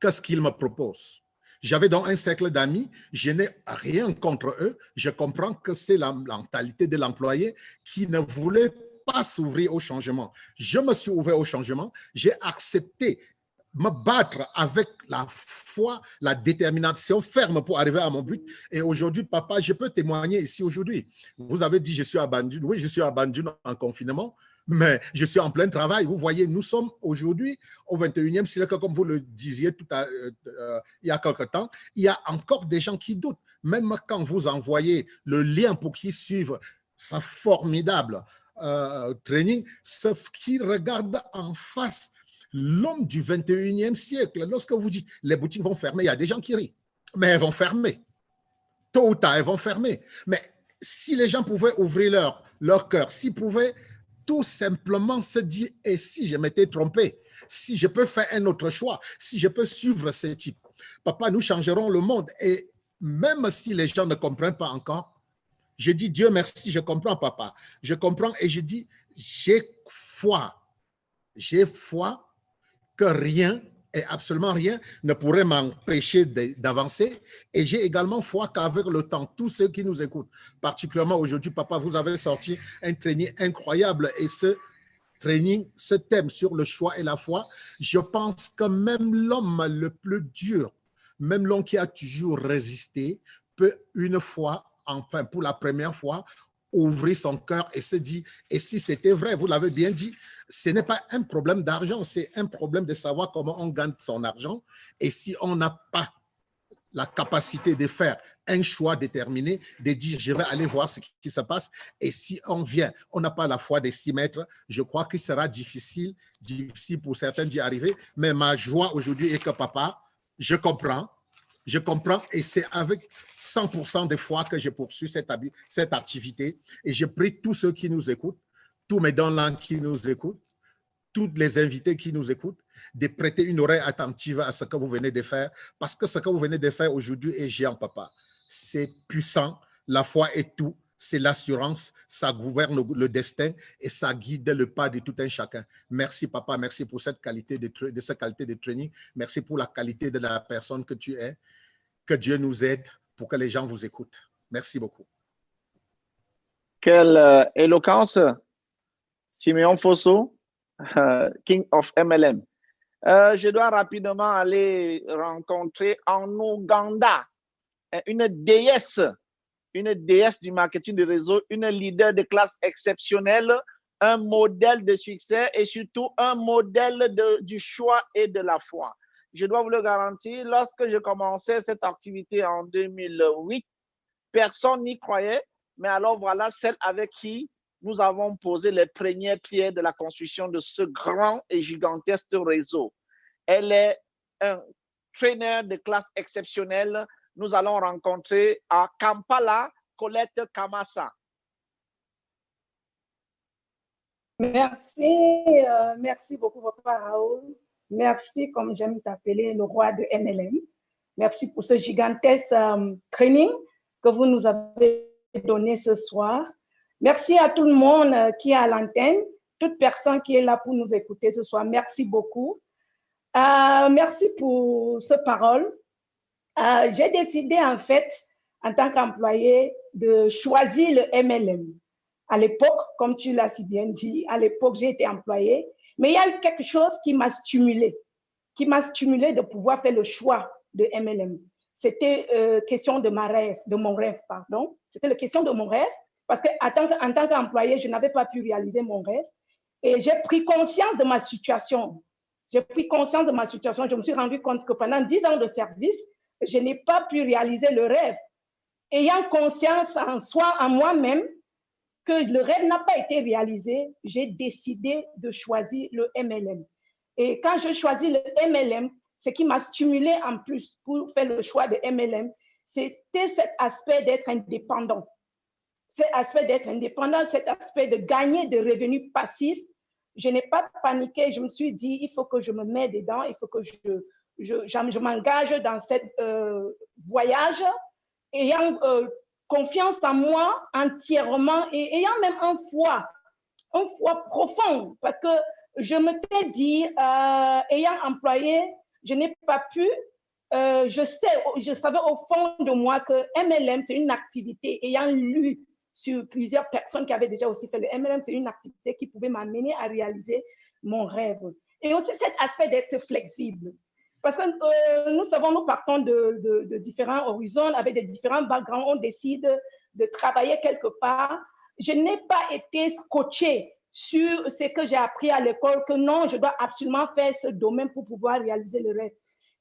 Qu'est-ce qu'ils me proposent? J'avais donc un cercle d'amis, je n'ai rien contre eux, je comprends que c'est la mentalité de l'employé qui ne voulait pas s'ouvrir au changement. Je me suis ouvert au changement, j'ai accepté me battre avec la foi, la détermination ferme pour arriver à mon but. Et aujourd'hui, papa, je peux témoigner ici aujourd'hui. Vous avez dit, je suis à Bandung. Oui, je suis à Bandung en confinement, Mais je suis en plein travail. Vous voyez, nous sommes aujourd'hui au 21e siècle, comme vous le disiez il y a quelque temps. Il y a encore des gens qui doutent. Même quand vous envoyez le lien pour qu'ils suivent ce formidable training, sauf qu'ils regardent en face l'homme du 21e siècle. Lorsque vous dites les boutiques vont fermer, il y a des gens qui rient. Mais elles vont fermer. Tôt ou tard, elles vont fermer. Mais si les gens pouvaient ouvrir leur cœur, s'ils pouvaient tout simplement se dire, et si je m'étais trompé, si je peux faire un autre choix, si je peux suivre ce type, papa, nous changerons le monde. Et même si les gens ne comprennent pas encore, je dis Dieu merci, je comprends, papa. Je comprends et je dis, j'ai foi que rien et absolument rien ne pourrait m'empêcher d'avancer. Et j'ai également foi qu'avec le temps, tous ceux qui nous écoutent, particulièrement aujourd'hui, papa, vous avez sorti un training incroyable et ce training, ce thème sur le choix et la foi, je pense que même l'homme le plus dur, même l'homme qui a toujours résisté, peut une fois, enfin pour la première fois, ouvrir son cœur et se dire, et si c'était vrai, vous l'avez bien dit, ce n'est pas un problème d'argent, c'est un problème de savoir comment on gagne son argent. Et si on n'a pas la capacité de faire un choix déterminé, de dire je vais aller voir ce qui se passe, et si on vient, on n'a pas la foi de s'y mettre, je crois qu'il sera difficile pour certains d'y arriver. Mais ma joie aujourd'hui est que papa, je comprends, et c'est avec 100% de foi que je poursuis cette activité. Et je prie tous ceux qui nous écoutent, tous mes downlines qui nous écoutent, tous les invités qui nous écoutent, de prêter une oreille attentive à ce que vous venez de faire, parce que ce que vous venez de faire aujourd'hui est géant, papa. C'est puissant, la foi est tout, c'est l'assurance, ça gouverne le destin et ça guide le pas de tout un chacun. Merci, papa, merci pour cette qualité cette qualité de training, merci pour la qualité de la personne que tu es. Que Dieu nous aide pour que les gens vous écoutent. Merci beaucoup. Quelle éloquence, Simeon Fosso, King of MLM. Je dois rapidement aller rencontrer en Ouganda une déesse du marketing de réseau, une leader de classe exceptionnelle, un modèle de succès et surtout un modèle du choix et de la foi. Je dois vous le garantir, lorsque je commençais cette activité en 2008, personne n'y croyait, mais alors voilà celle avec qui nous avons posé les premières pierres de la construction de ce grand et gigantesque réseau. Elle est un trainer de classe exceptionnelle. Nous allons rencontrer à Kampala, Colette Kamasa. Merci beaucoup, papa Raoul. Merci, comme j'aime t'appeler, le roi de MLM. Merci pour ce gigantesque training que vous nous avez donné ce soir. Merci à tout le monde qui est à l'antenne, toute personne qui est là pour nous écouter ce soir. Merci beaucoup. Merci pour ces paroles. J'ai décidé, en fait, en tant qu'employé, de choisir le MLM. À l'époque, comme tu l'as si bien dit, à l'époque, j'ai été employée. Mais il y a quelque chose qui m'a stimulée de pouvoir faire le choix de MLM. C'était question de mon rêve, pardon. C'était la question de mon rêve, parce qu'en tant qu'employé, je n'avais pas pu réaliser mon rêve. Et j'ai pris conscience de ma situation. Je me suis rendu compte que pendant 10 ans de service, je n'ai pas pu réaliser le rêve. Ayant conscience en moi-même, que le rêve n'a pas été réalisé, j'ai décidé de choisir le MLM. Et quand je choisis le MLM, ce qui m'a stimulé en plus pour faire le choix de MLM, c'était cet aspect d'être indépendant. Cet aspect de gagner des revenus passifs. Je n'ai pas paniqué, je me suis dit, il faut que je me mette dedans, il faut que je m'engage dans ce voyage, ayant confiance en moi entièrement et ayant même un foi profond, parce que je m'étais dit, ayant employé, je n'ai pas pu, je savais au fond de moi que MLM, c'est une activité, ayant lu sur plusieurs personnes qui avaient déjà aussi fait le MLM, c'est une activité qui pouvait m'amener à réaliser mon rêve. Et aussi cet aspect d'être flexible. Parce que nous savons, nous partons de différents horizons, avec des différents backgrounds, on décide de travailler quelque part. Je n'ai pas été scotchée sur ce que j'ai appris à l'école, que non, je dois absolument faire ce domaine pour pouvoir réaliser le rêve.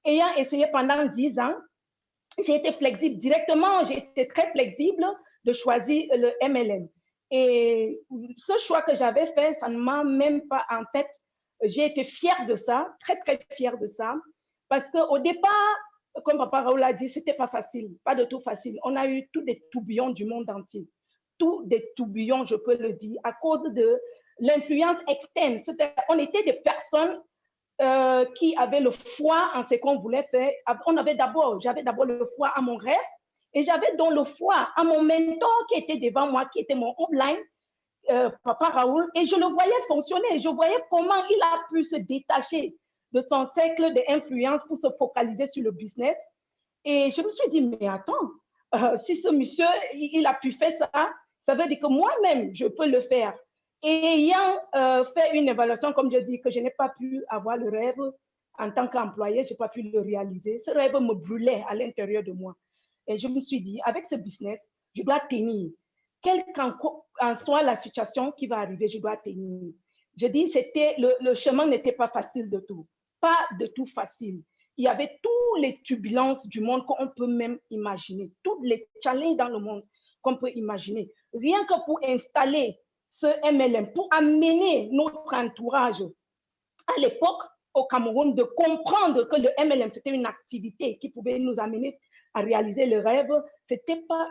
Ayant essayé pendant 10 ans, j'ai été flexible directement, j'ai été très flexible de choisir le MLM. Et ce choix que j'avais fait, ça ne m'a même pas, en fait, j'ai été fière de ça, très, très fière de ça, parce qu'au départ, comme Papa Raoul a dit, c'était pas facile, pas de tout facile. On a eu tous des tourbillons du monde entier, tous des tourbillons, je peux le dire, à cause de l'influence externe. On était des personnes qui avaient le foi en ce qu'on voulait faire. J'avais d'abord le foi à mon rêve et j'avais donc le foi à mon mentor qui était devant moi, qui était mon upline, Papa Raoul, et je le voyais fonctionner. Je voyais comment il a pu se détacher de son cercle d'influence pour se focaliser sur le business. Et je me suis dit, mais attends, si ce monsieur, il a pu faire ça, ça veut dire que moi-même, je peux le faire. Et ayant fait une évaluation, comme je dis, que je n'ai pas pu avoir le rêve en tant qu'employé, je n'ai pas pu le réaliser. Ce rêve me brûlait à l'intérieur de moi. Et je me suis dit, avec ce business, je dois tenir. Quelle qu'en soit la situation qui va arriver, je dois tenir. Je dis, le chemin n'était pas facile de tout. Pas de tout facile. Il y avait toutes les turbulences du monde qu'on peut même imaginer. Tous les challenges dans le monde qu'on peut imaginer. Rien que pour installer ce MLM, pour amener notre entourage à l'époque au Cameroun de comprendre que le MLM, c'était une activité qui pouvait nous amener à réaliser le rêve, ce n'était pas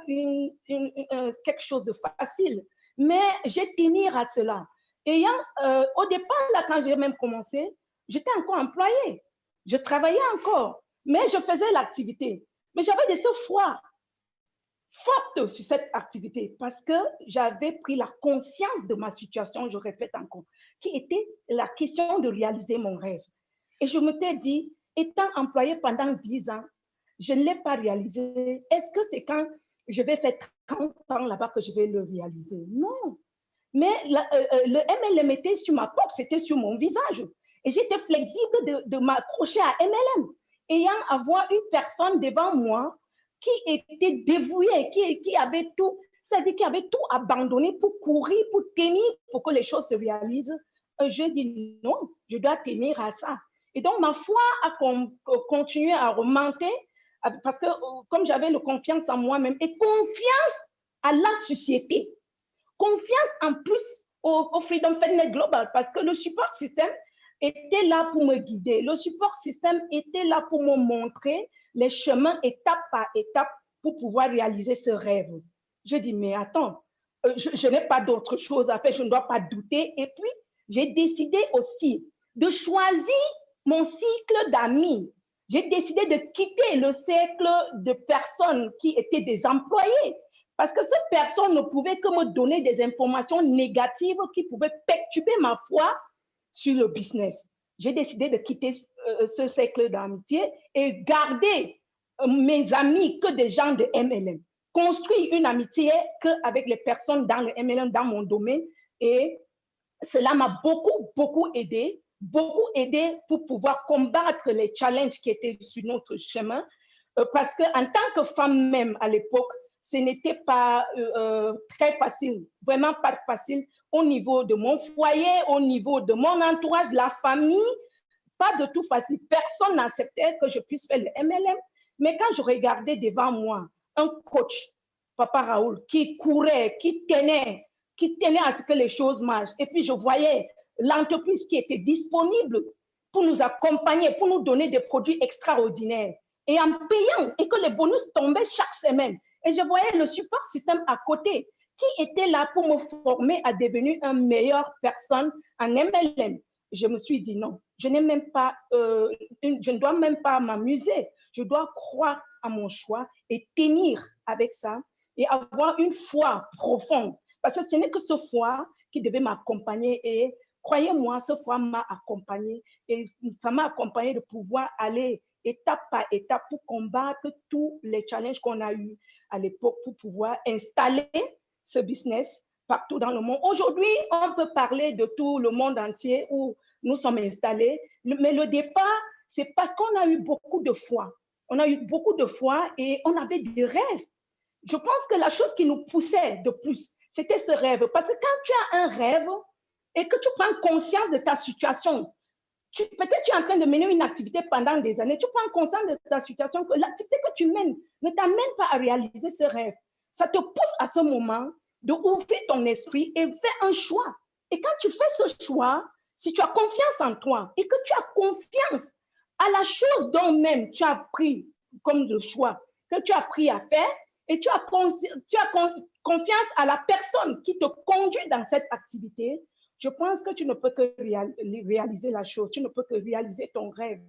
quelque chose de facile. Mais j'ai tenu à cela. Au départ, là, quand j'ai même commencé, j'étais encore employée. Je travaillais encore, mais je faisais l'activité. Mais j'avais de ce foi forte sur cette activité parce que j'avais pris la conscience de ma situation, je répète encore, qui était la question de réaliser mon rêve. Et je m'étais dit, étant employée pendant 10 ans, je ne l'ai pas réalisé. Est-ce que c'est quand je vais faire 30 ans là-bas que je vais le réaliser? Non. Mais le MLM était sur ma porte, c'était sur mon visage. Et j'étais flexible de m'accrocher à MLM. Ayant avoir une personne devant moi qui était dévouée, qui avait tout, c'est-à-dire qui avait tout abandonné pour courir, pour tenir, pour que les choses se réalisent, je dis non, je dois tenir à ça. Et donc, ma foi a continué à remonter parce que comme j'avais la confiance en moi-même et confiance à la société, confiance en plus au Freedom Fitness Global parce que le support système était là pour me guider. Le support système était là pour me montrer les chemins étape par étape pour pouvoir réaliser ce rêve. Je dis, mais attends, je n'ai pas d'autre chose à faire, je ne dois pas douter. Et puis, j'ai décidé aussi de choisir mon cycle d'amis. J'ai décidé de quitter le cercle de personnes qui étaient des employés parce que ces personnes ne pouvaient que me donner des informations négatives qui pouvaient perturber ma foi sur le business. J'ai décidé de quitter ce cercle d'amitié et garder mes amis que des gens de MLM. Construire une amitié qu'avec les personnes dans le MLM, dans mon domaine. Et cela m'a beaucoup aidé pour pouvoir combattre les challenges qui étaient sur notre chemin. Parce qu'en tant que femme même à l'époque, ce n'était pas très facile, vraiment pas facile au niveau de mon foyer, au niveau de mon entourage, de la famille, pas de tout facile. Personne n'acceptait que je puisse faire le MLM. Mais quand je regardais devant moi un coach, Papa Raoul, qui courait, qui tenait à ce que les choses marchent, et puis je voyais l'entreprise qui était disponible pour nous accompagner, pour nous donner des produits extraordinaires, et en payant, et que les bonus tombaient chaque semaine. Et je voyais le support système à côté, qui était là pour me former à devenir une meilleure personne en MLM. Je me suis dit non, je ne dois même pas m'amuser. Je dois croire à mon choix et tenir avec ça et avoir une foi profonde. Parce que ce n'est que ce foi qui devait m'accompagner. Et croyez-moi, ce foi m'a accompagné. Et ça m'a accompagné de pouvoir aller étape par étape pour combattre tous les challenges qu'on a eus à l'époque pour pouvoir installer ce business partout dans le monde. Aujourd'hui, on peut parler de tout le monde entier où nous sommes installés. Mais le départ, c'est parce qu'on a eu beaucoup de foi. On a eu beaucoup de foi et on avait des rêves. Je pense que la chose qui nous poussait de plus, c'était ce rêve. Parce que quand tu as un rêve et que tu prends conscience de ta situation. Peut-être tu es en train de mener une activité pendant des années, tu prends conscience de ta situation, que l'activité que tu mènes ne t'amène pas à réaliser ce rêve. Ça te pousse à ce moment d'ouvrir ton esprit et faire un choix. Et quand tu fais ce choix, si tu as confiance en toi et que tu as confiance à la chose dont même tu as pris comme le choix, que tu as pris à faire, et tu as confiance à la personne qui te conduit dans cette activité, je pense que tu ne peux que réaliser la chose, tu ne peux que réaliser ton rêve.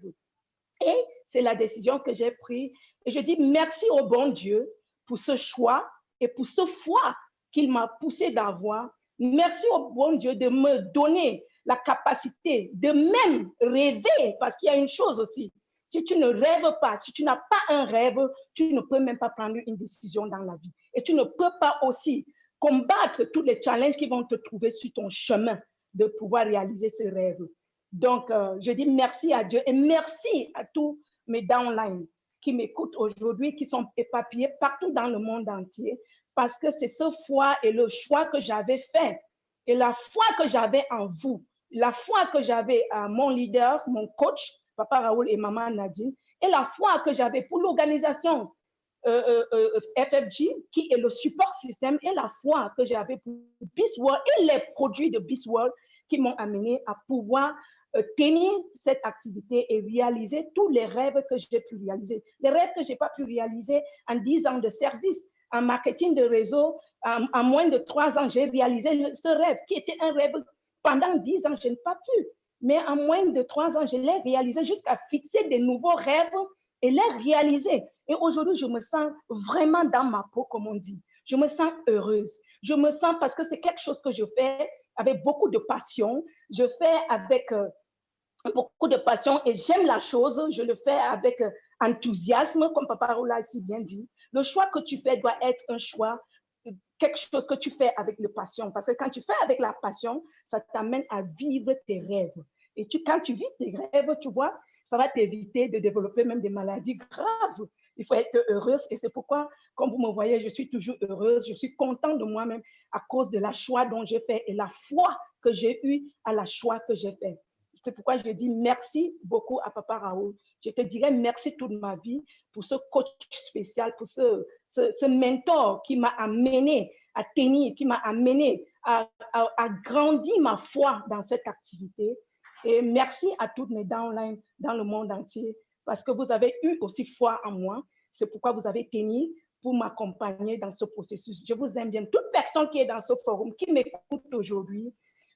Et c'est la décision que j'ai prise. Et je dis merci au bon Dieu pour ce choix et pour ce foi qu'il m'a poussé d'avoir. Merci au bon Dieu de me donner la capacité de même rêver, parce qu'il y a une chose aussi. Si tu ne rêves pas, si tu n'as pas un rêve, tu ne peux même pas prendre une décision dans la vie. Et tu ne peux pas aussi combattre tous les challenges qui vont te trouver sur ton chemin de pouvoir réaliser ce rêve. Donc, je dis merci à Dieu et merci à tous mes downlines qui m'écoutent aujourd'hui, qui sont éparpillés partout dans le monde entier, parce que c'est ce foi et le choix que j'avais fait et la foi que j'avais en vous, la foi que j'avais à mon leader, mon coach, Papa Raoul et Maman Nadine, et la foi que j'avais pour l'organisation FFG, qui est le support système, et la foi que j'avais pour BISWorld et les produits de BISWorld qui m'ont amené à pouvoir tenir cette activité et réaliser tous les rêves que j'ai pu réaliser. Les rêves que je n'ai pas pu réaliser en 10 ans de service, en marketing de réseau, en moins de 3 ans, j'ai réalisé ce rêve qui était un rêve pendant 10 ans, je n'ai pas pu. Mais en moins de 3 ans, je l'ai réalisé jusqu'à fixer des nouveaux rêves et les réaliser. Et aujourd'hui, je me sens vraiment dans ma peau, comme on dit. Je me sens heureuse. Je me sens parce que c'est quelque chose que je fais avec beaucoup de passion. Je fais avec beaucoup de passion et j'aime la chose. Je le fais avec enthousiasme, comme Papa Raoul a si bien dit. Le choix que tu fais doit être un choix, quelque chose que tu fais avec la passion. Parce que quand tu fais avec la passion, ça t'amène à vivre tes rêves. Et quand tu vis tes rêves, tu vois, ça va t'éviter de développer même des maladies graves. Il faut être heureuse et c'est pourquoi, comme vous me voyez, je suis toujours heureuse. Je suis contente de moi-même à cause de la choix dont j'ai fait et la foi que j'ai eue à la choix que j'ai fait. C'est pourquoi je dis merci beaucoup à Papa Raoul. Je te dirai merci toute ma vie pour ce coach spécial, pour ce mentor qui m'a amené à tenir, qui m'a amené à grandir ma foi dans cette activité. Et merci à toutes mes downlines dans le monde entier parce que vous avez eu aussi foi en moi. C'est pourquoi vous avez tenu pour m'accompagner dans ce processus. Je vous aime bien. Toute personne qui est dans ce forum, qui m'écoute aujourd'hui,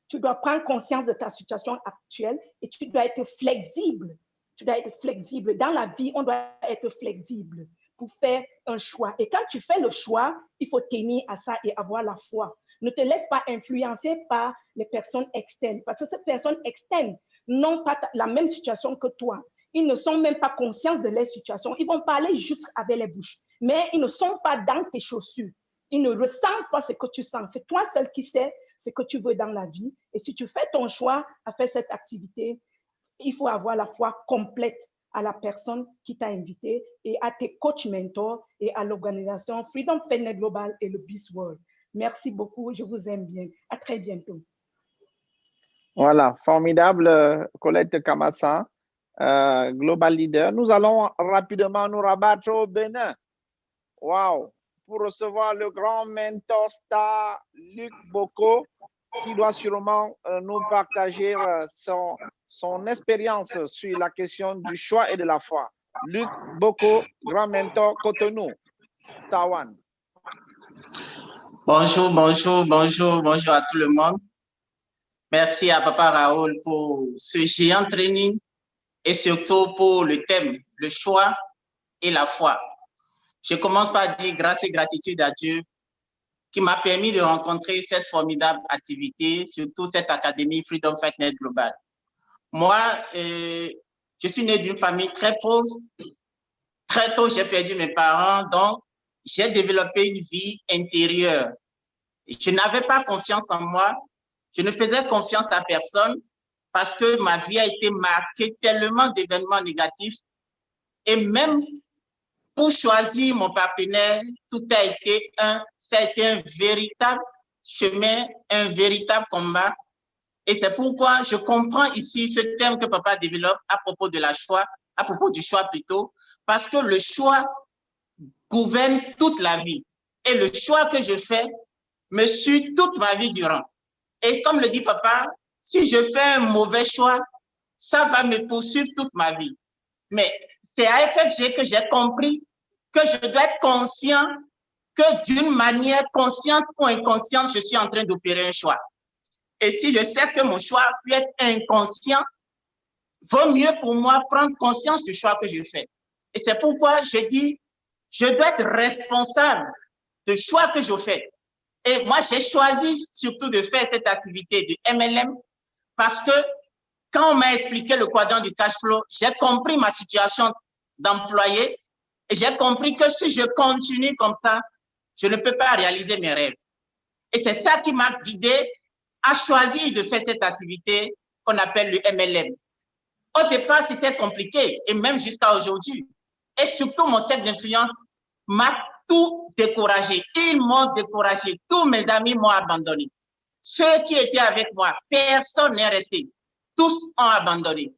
tu dois prendre conscience de ta situation actuelle et tu dois être flexible. Tu dois être flexible. Dans la vie, on doit être flexible pour faire un choix. Et quand tu fais le choix, il faut tenir à ça et avoir la foi. Ne te laisse pas influencer par les personnes externes parce que ces personnes externes n'ont pas la même situation que toi. Ils ne sont même pas conscients de leur situation. Ils vont parler juste avec les bouches, mais ils ne sont pas dans tes chaussures. Ils ne ressentent pas ce que tu sens. C'est toi seul qui sais ce que tu veux dans la vie. Et si tu fais ton choix à faire cette activité, il faut avoir la foi complète à la personne qui t'a invité et à tes coachs mentors et à l'organisation Freedom FedNet Global et le BISWorld. Merci beaucoup, je vous aime bien. À très bientôt. Voilà, formidable, Colette Kamassa, Global Leader. Nous allons rapidement nous rabattre au Bénin. Wow! Pour recevoir le grand mentor star Luc Boko, qui doit sûrement nous partager son expérience sur la question du choix et de la foi. Luc Boko, grand mentor Cotonou, Star One. Bonjour à tout le monde. Merci à Papa Raoul pour ce géant training et surtout pour le thème, le choix et la foi. Je commence par dire grâce et gratitude à Dieu qui m'a permis de rencontrer cette formidable activité, surtout cette académie Freedom FedNet Global. Moi, je suis né d'une famille très pauvre. Très tôt, j'ai perdu mes parents, donc j'ai développé une vie intérieure. Je n'avais pas confiance en moi. Je ne faisais confiance à personne parce que ma vie a été marquée tellement d'événements négatifs. Et même pour choisir mon partenaire, ça a été un véritable chemin, un véritable combat. Et c'est pourquoi je comprends ici ce thème que papa développe à propos de la choix, à propos du choix plutôt, parce que le choix gouverne toute la vie. Et le choix que je fais me suit toute ma vie durant. Et comme le dit papa, si je fais un mauvais choix, ça va me poursuivre toute ma vie. Mais c'est à FFG que j'ai compris que je dois être conscient que d'une manière consciente ou inconsciente, je suis en train d'opérer un choix. Et si je sais que mon choix peut être inconscient, vaut mieux pour moi prendre conscience du choix que je fais. Et c'est pourquoi je dis, je dois être responsable du choix que je fais. Et moi, j'ai choisi surtout de faire cette activité du MLM parce que quand on m'a expliqué le quadrant du cash flow, j'ai compris ma situation d'employé et j'ai compris que si je continue comme ça, je ne peux pas réaliser mes rêves. Et c'est ça qui m'a guidé à choisir de faire cette activité qu'on appelle le MLM. Au départ, c'était compliqué et même jusqu'à aujourd'hui. Et surtout, mon cercle d'influence m'a tout découragé. Ils m'ont découragé. Tous mes amis m'ont abandonné. Ceux qui étaient avec moi, personne n'est resté. Tous ont abandonné.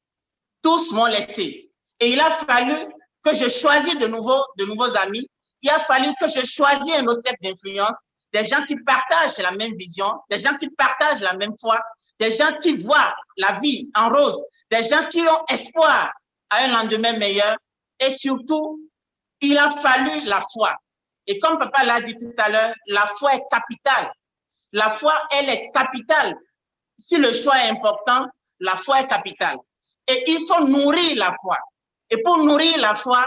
Tous m'ont laissé. Et il a fallu que je choisisse de nouveaux amis. Il a fallu que je choisisse un autre cercle d'influence, des gens qui partagent la même vision, des gens qui partagent la même foi, des gens qui voient la vie en rose, des gens qui ont espoir à un lendemain meilleur. Et surtout, il a fallu la foi. Et comme papa l'a dit tout à l'heure, la foi est capitale. La foi, elle est capitale. Si le choix est important, la foi est capitale. Et il faut nourrir la foi. Et pour nourrir la foi,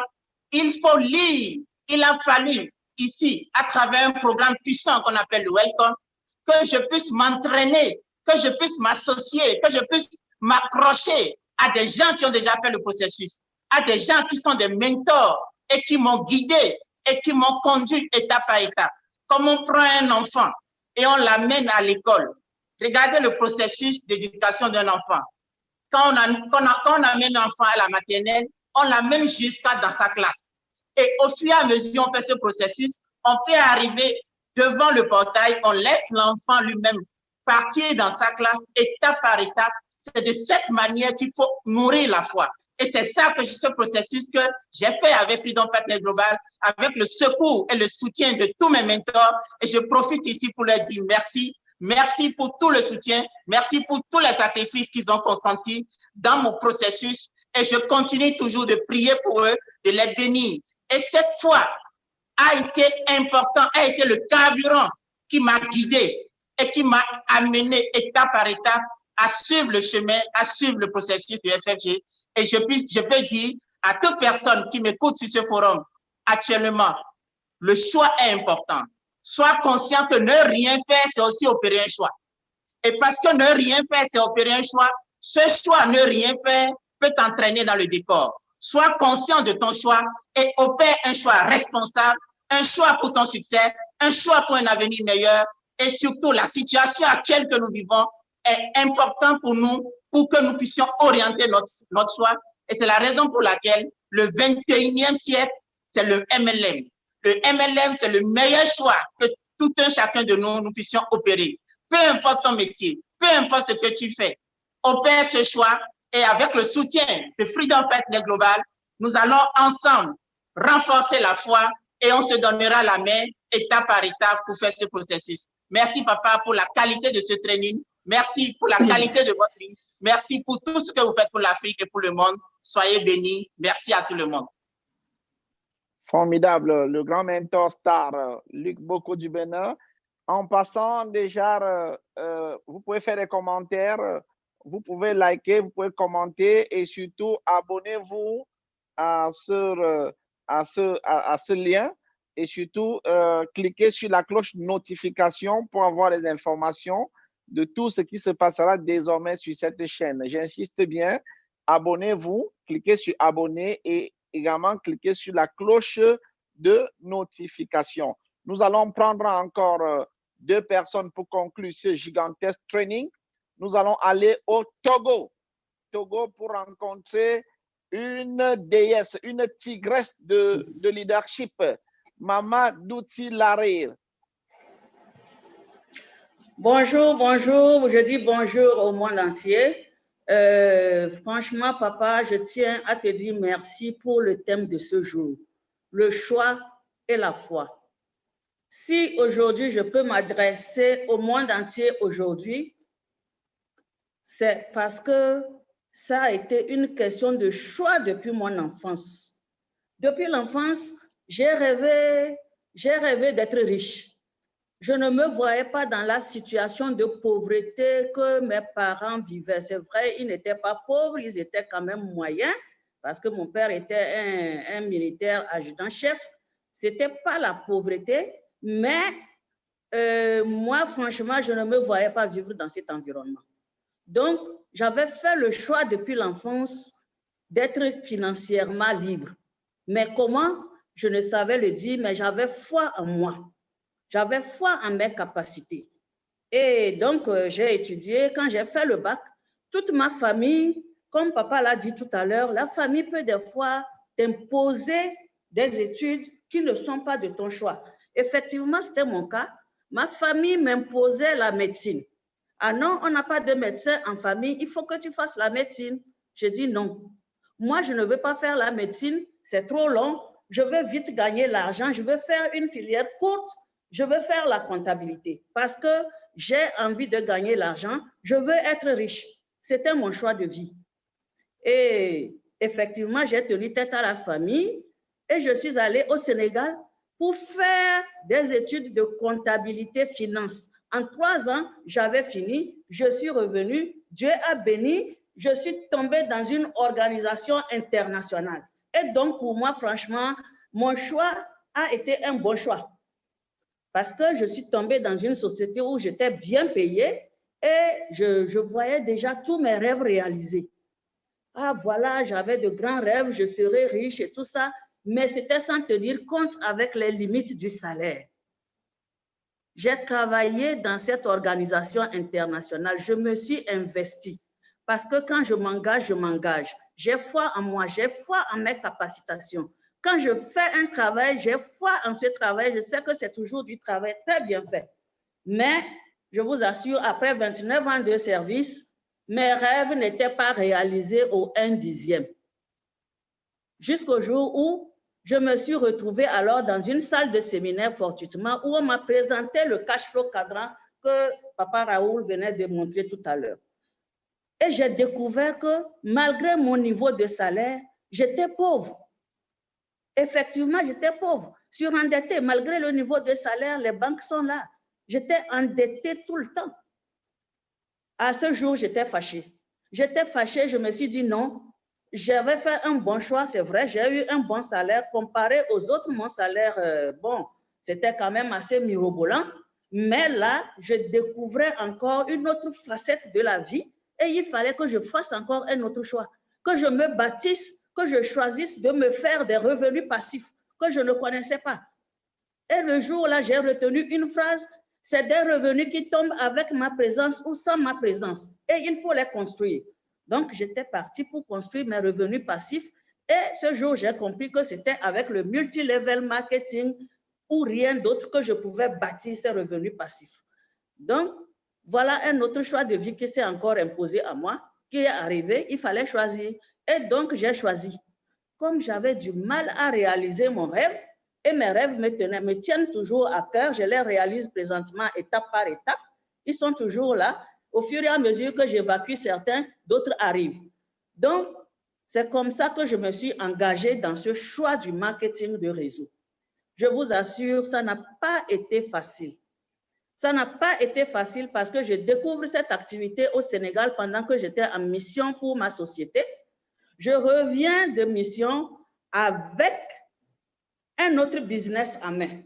il faut lire. Il a fallu ici, à travers un programme puissant qu'on appelle le Welcome, que je puisse m'entraîner, que je puisse m'associer, que je puisse m'accrocher à des gens qui ont déjà fait le processus, à des gens qui sont des mentors et qui m'ont guidé et qui m'ont conduit étape à étape. Comme on prend un enfant et on l'amène à l'école. Regardez le processus d'éducation d'un enfant. Quand on amène un enfant à la maternelle, on l'amène jusqu'à dans sa classe. Et au fur et à mesure on fait ce processus, on peut arriver devant le portail, on laisse l'enfant lui-même partir dans sa classe étape par étape. C'est de cette manière qu'il faut nourrir la foi. Et c'est ça que ce processus que j'ai fait avec Freedom Partners Global, avec le secours et le soutien de tous mes mentors. Et je profite ici pour leur dire merci. Merci pour tout le soutien. Merci pour tous les sacrifices qu'ils ont consentis dans mon processus. Et je continue toujours de prier pour eux, de les bénir. Et cette foi a été important, a été le carburant qui m'a guidé et qui m'a amené étape par étape à suivre le chemin, à suivre le processus de FFG. Et je peux dire à toute personne qui m'écoute sur ce forum actuellement, le choix est important. Sois conscient que ne rien faire, c'est aussi opérer un choix. Et parce que ne rien faire, c'est opérer un choix, ce choix, ne rien faire, peut t'entraîner dans le décor. Sois conscient de ton choix et opère un choix responsable, un choix pour ton succès, un choix pour un avenir meilleur. Et surtout, la situation actuelle que nous vivons est importante pour nous, pour que nous puissions orienter notre choix. Et c'est la raison pour laquelle le 21e siècle, c'est le MLM. Le MLM, c'est le meilleur choix que tout un chacun de nous puissions opérer. Peu importe ton métier, peu importe ce que tu fais, opère ce choix et avec le soutien de Freedom Partners Global, nous allons ensemble renforcer la foi et on se donnera la main étape par étape pour faire ce processus. Merci papa pour la qualité de ce training. Merci pour la qualité de votre vie. Merci pour tout ce que vous faites pour l'Afrique et pour le monde. Soyez bénis. Merci à tout le monde. Formidable. Le grand mentor star, Luc Boko du Bénin. En passant déjà, vous pouvez faire des commentaires, vous pouvez liker, vous pouvez commenter et surtout abonnez-vous à ce lien et surtout cliquez sur la cloche notification pour avoir les informations de tout ce qui se passera désormais sur cette chaîne. J'insiste bien, abonnez-vous, cliquez sur abonner et également cliquez sur la cloche de notification. Nous allons prendre encore 2 personnes pour conclure ce gigantesque training. Nous allons aller au Togo. Togo pour rencontrer une déesse, une tigresse de leadership, Mama Douti Larir. Bonjour, bonjour. Je dis bonjour au monde entier. Franchement, papa, je tiens à te dire merci pour le thème de ce jour, le choix et la foi. Si aujourd'hui je peux m'adresser au monde entier aujourd'hui, c'est parce que ça a été une question de choix depuis mon enfance. Depuis l'enfance, j'ai rêvé d'être riche. Je ne me voyais pas dans la situation de pauvreté que mes parents vivaient. C'est vrai, ils n'étaient pas pauvres, ils étaient quand même moyens, parce que mon père était un militaire adjudant-chef. Ce n'était pas la pauvreté, mais moi, franchement, je ne me voyais pas vivre dans cet environnement. Donc, j'avais fait le choix depuis l'enfance d'être financièrement libre. Mais comment? Je ne savais le dire, mais j'avais foi en moi. J'avais foi en mes capacités. Et donc, j'ai étudié. Quand j'ai fait le bac, toute ma famille, comme papa l'a dit tout à l'heure, la famille peut des fois t'imposer des études qui ne sont pas de ton choix. Effectivement, c'était mon cas. Ma famille m'imposait la médecine. Ah non, on n'a pas de médecin en famille, il faut que tu fasses la médecine. Je dis non. Moi, je ne veux pas faire la médecine, c'est trop long. Je veux vite gagner l'argent, je veux faire une filière courte. Je veux faire la comptabilité parce que j'ai envie de gagner l'argent. Je veux être riche. C'était mon choix de vie. Et effectivement, j'ai tenu tête à la famille et je suis allée au Sénégal pour faire des études de comptabilité finance. En 3 ans, j'avais fini. Je suis revenue. Dieu a béni. Je suis tombée dans une organisation internationale. Et donc, pour moi, franchement, mon choix a été un bon choix. Parce que je suis tombée dans une société où j'étais bien payée et je voyais déjà tous mes rêves réalisés. Ah voilà, j'avais de grands rêves, je serais riche et tout ça, mais c'était sans tenir compte avec les limites du salaire. J'ai travaillé dans cette organisation internationale, je me suis investie parce que quand je m'engage, je m'engage. J'ai foi en moi, j'ai foi en mes capacitations. Quand je fais un travail, j'ai foi en ce travail. Je sais que c'est toujours du travail très bien fait. Mais je vous assure, après 29 ans de service, mes rêves n'étaient pas réalisés au 1/10. Jusqu'au jour où je me suis retrouvée alors dans une salle de séminaire fortuitement où on m'a présenté le cash flow cadran que papa Raoul venait de montrer tout à l'heure. Et j'ai découvert que malgré mon niveau de salaire, j'étais pauvre. Effectivement, j'étais pauvre, surendettée. Malgré le niveau de salaire, les banques sont là. J'étais endettée tout le temps. À ce jour, j'étais fâchée. J'étais fâchée, je me suis dit non, j'avais fait un bon choix, c'est vrai, j'ai eu un bon salaire. Comparé aux autres, mon salaire, bon, c'était quand même assez mirobolant. Mais là, je découvrais encore une autre facette de la vie et il fallait que je fasse encore un autre choix, que je me bâtisse, que je choisisse de me faire des revenus passifs que je ne connaissais pas. Et le jour-là, j'ai retenu une phrase, c'est des revenus qui tombent avec ma présence ou sans ma présence. Et il faut les construire. Donc, j'étais partie pour construire mes revenus passifs. Et ce jour, j'ai compris que c'était avec le multi-level marketing ou rien d'autre que je pouvais bâtir ces revenus passifs. Donc, voilà un autre choix de vie qui s'est encore imposé à moi, qui est arrivé, il fallait choisir. Et donc, j'ai choisi. Comme j'avais du mal à réaliser mon rêve, et mes rêves me tiennent toujours à cœur, je les réalise présentement étape par étape, ils sont toujours là. Au fur et à mesure que j'évacue certains, d'autres arrivent. Donc, c'est comme ça que je me suis engagée dans ce choix du marketing de réseau. Je vous assure, ça n'a pas été facile. Ça n'a pas été facile parce que je découvre cette activité au Sénégal pendant que j'étais en mission pour ma société. Je reviens de mission avec un autre business en main.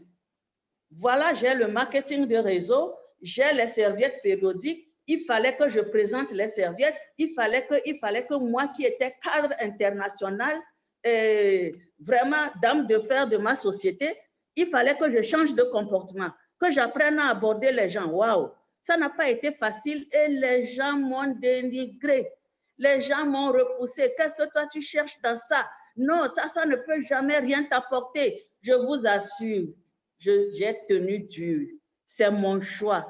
Voilà, j'ai le marketing de réseau, j'ai les serviettes périodiques, il fallait que je présente les serviettes, il fallait que moi qui étais cadre international, vraiment dame de fer de ma société, il fallait que je change de comportement, que j'apprenne à aborder les gens. Waouh, ça n'a pas été facile et les gens m'ont dénigré. Les gens m'ont repoussé. Qu'est-ce que toi tu cherches dans ça? Non, ça ne peut jamais rien t'apporter. Je vous assure, j'ai tenu dur. C'est mon choix.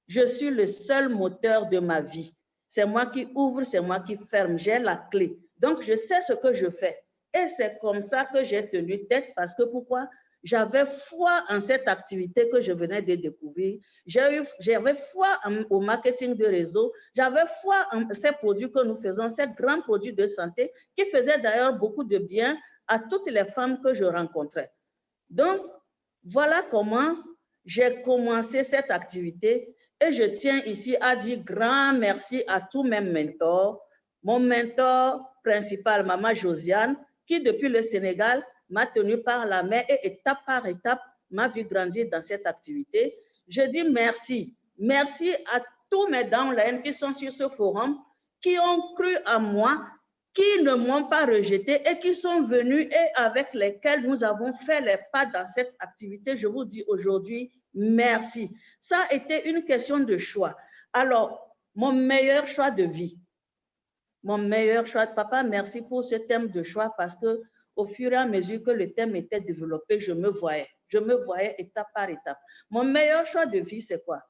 Je suis le seul moteur de ma vie. C'est moi qui ouvre, c'est moi qui ferme. J'ai la clé. Donc, je sais ce que je fais. Et c'est comme ça que j'ai tenu tête parce que pourquoi? J'avais foi en cette activité que je venais de découvrir. J'avais foi au marketing de réseau. J'avais foi en ces produits que nous faisons, ces grands produits de santé qui faisaient d'ailleurs beaucoup de bien à toutes les femmes que je rencontrais. Donc, voilà comment j'ai commencé cette activité et je tiens ici à dire grand merci à tous mes mentors. Mon mentor principal, Maman Josiane, qui depuis le Sénégal m'a tenu par la main et étape par étape m'a vu grandir dans cette activité. Je dis merci. Merci à tous mes downlines qui sont sur ce forum, qui ont cru en moi, qui ne m'ont pas rejeté et qui sont venus et avec lesquels nous avons fait les pas dans cette activité. Je vous dis aujourd'hui, merci. Ça a été une question de choix. Alors, mon meilleur choix de vie, mon meilleur choix, papa, merci pour ce thème de choix parce que au fur et à mesure que le thème était développé, je me voyais étape par étape. Mon meilleur choix de vie, c'est quoi?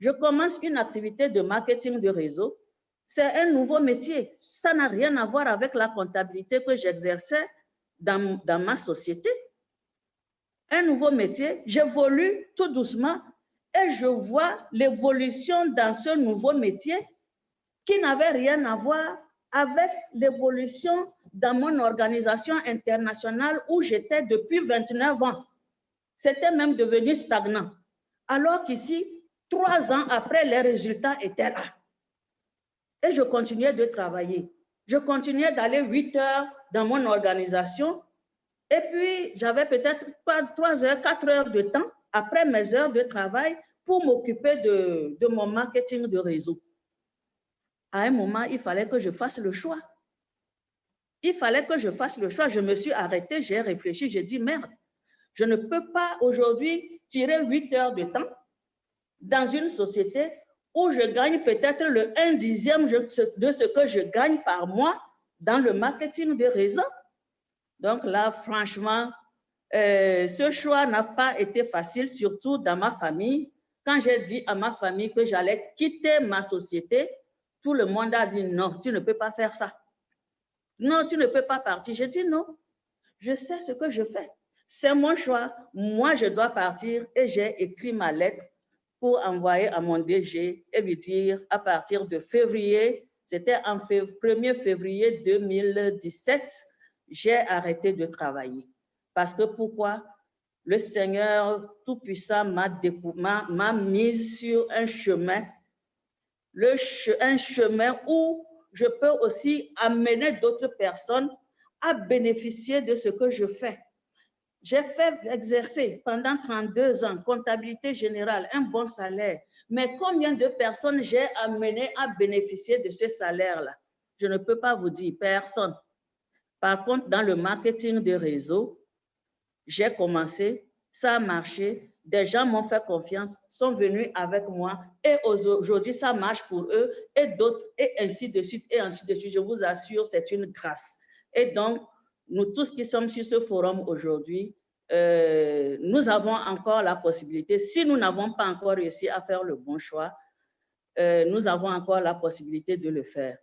Je commence une activité de marketing de réseau. C'est un nouveau métier. Ça n'a rien à voir avec la comptabilité que j'exerçais dans ma société. Un nouveau métier, j'évolue tout doucement et je vois l'évolution dans ce nouveau métier qui n'avait rien à voir avec l'évolution dans mon organisation internationale où j'étais depuis 29 ans. C'était même devenu stagnant. Alors qu'ici, 3 ans après, les résultats étaient là. Et je continuais de travailler. Je continuais d'aller 8 heures dans mon organisation. Et puis, j'avais peut-être 3 heures, 4 heures de temps après mes heures de travail pour m'occuper de mon marketing de réseau. À un moment, il fallait que je fasse le choix. Il fallait que je fasse le choix. Je me suis arrêtée, j'ai réfléchi, j'ai dit merde, je ne peux pas aujourd'hui tirer 8 heures de temps dans une société où je gagne peut-être le 1/10 de ce que je gagne par mois dans le marketing de réseau. Donc là, franchement, ce choix n'a pas été facile, surtout dans ma famille. Quand j'ai dit à ma famille que j'allais quitter ma société, tout le monde a dit non, tu ne peux pas faire ça. Non, tu ne peux pas partir. J'ai dit non, je sais ce que je fais. C'est mon choix. Moi, je dois partir et j'ai écrit ma lettre pour envoyer à mon DG et lui dire à partir de février, c'était en 1er février 2017, j'ai arrêté de travailler. Parce que pourquoi? Le Seigneur Tout-Puissant m'a mise sur un chemin, un chemin où je peux aussi amener d'autres personnes à bénéficier de ce que je fais. J'ai fait exercer pendant 32 ans, comptabilité générale, un bon salaire. Mais combien de personnes j'ai amené à bénéficier de ce salaire-là? Je ne peux pas vous dire, personne. Par contre, dans le marketing de réseau, j'ai commencé, ça a marché, des gens m'ont fait confiance, sont venus avec moi et aujourd'hui, ça marche pour eux et d'autres et ainsi de suite et ainsi de suite. Je vous assure, c'est une grâce. Et donc, nous tous qui sommes sur ce forum aujourd'hui, nous avons encore la possibilité, si nous n'avons pas encore réussi à faire le bon choix, nous avons encore la possibilité de le faire.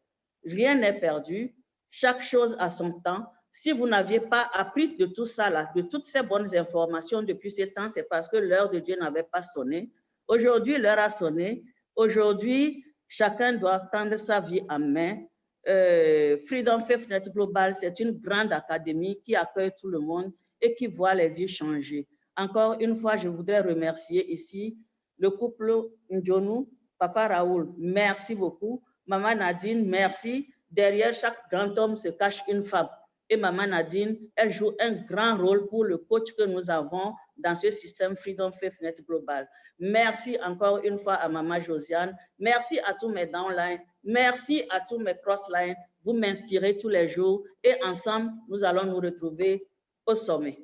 Rien n'est perdu, chaque chose a son temps. Si vous n'aviez pas appris de tout ça, là, de toutes ces bonnes informations depuis ce temps, c'est parce que l'heure de Dieu n'avait pas sonné. Aujourd'hui, l'heure a sonné. Aujourd'hui, chacun doit prendre sa vie en main. Freedom Faith Net Global, c'est une grande académie qui accueille tout le monde et qui voit les vies changer. Encore une fois, je voudrais remercier ici le couple Ndjonou, Papa Raoul, merci beaucoup. Maman Nadine, merci. Derrière chaque grand homme se cache une femme. Et Maman Nadine, elle joue un grand rôle pour le coach que nous avons dans ce système Freedom Faith Net Global. Merci encore une fois à Maman Josiane. Merci à tous mes downlines. Merci à tous mes crosslines. Vous m'inspirez tous les jours et ensemble, nous allons nous retrouver au sommet.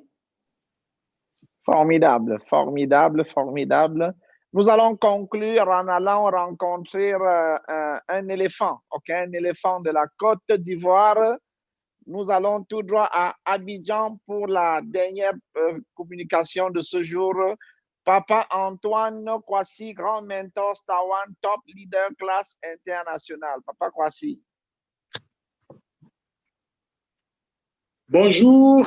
Formidable, formidable, formidable. Nous allons conclure en allant rencontrer un éléphant, ok, un éléphant de la Côte d'Ivoire. Nous allons tout droit à Abidjan pour la dernière communication de ce jour Papa Antoine Kwasi, grand mentor, Stawan, top leader, classe internationale. Papa Kwasi. Bonjour.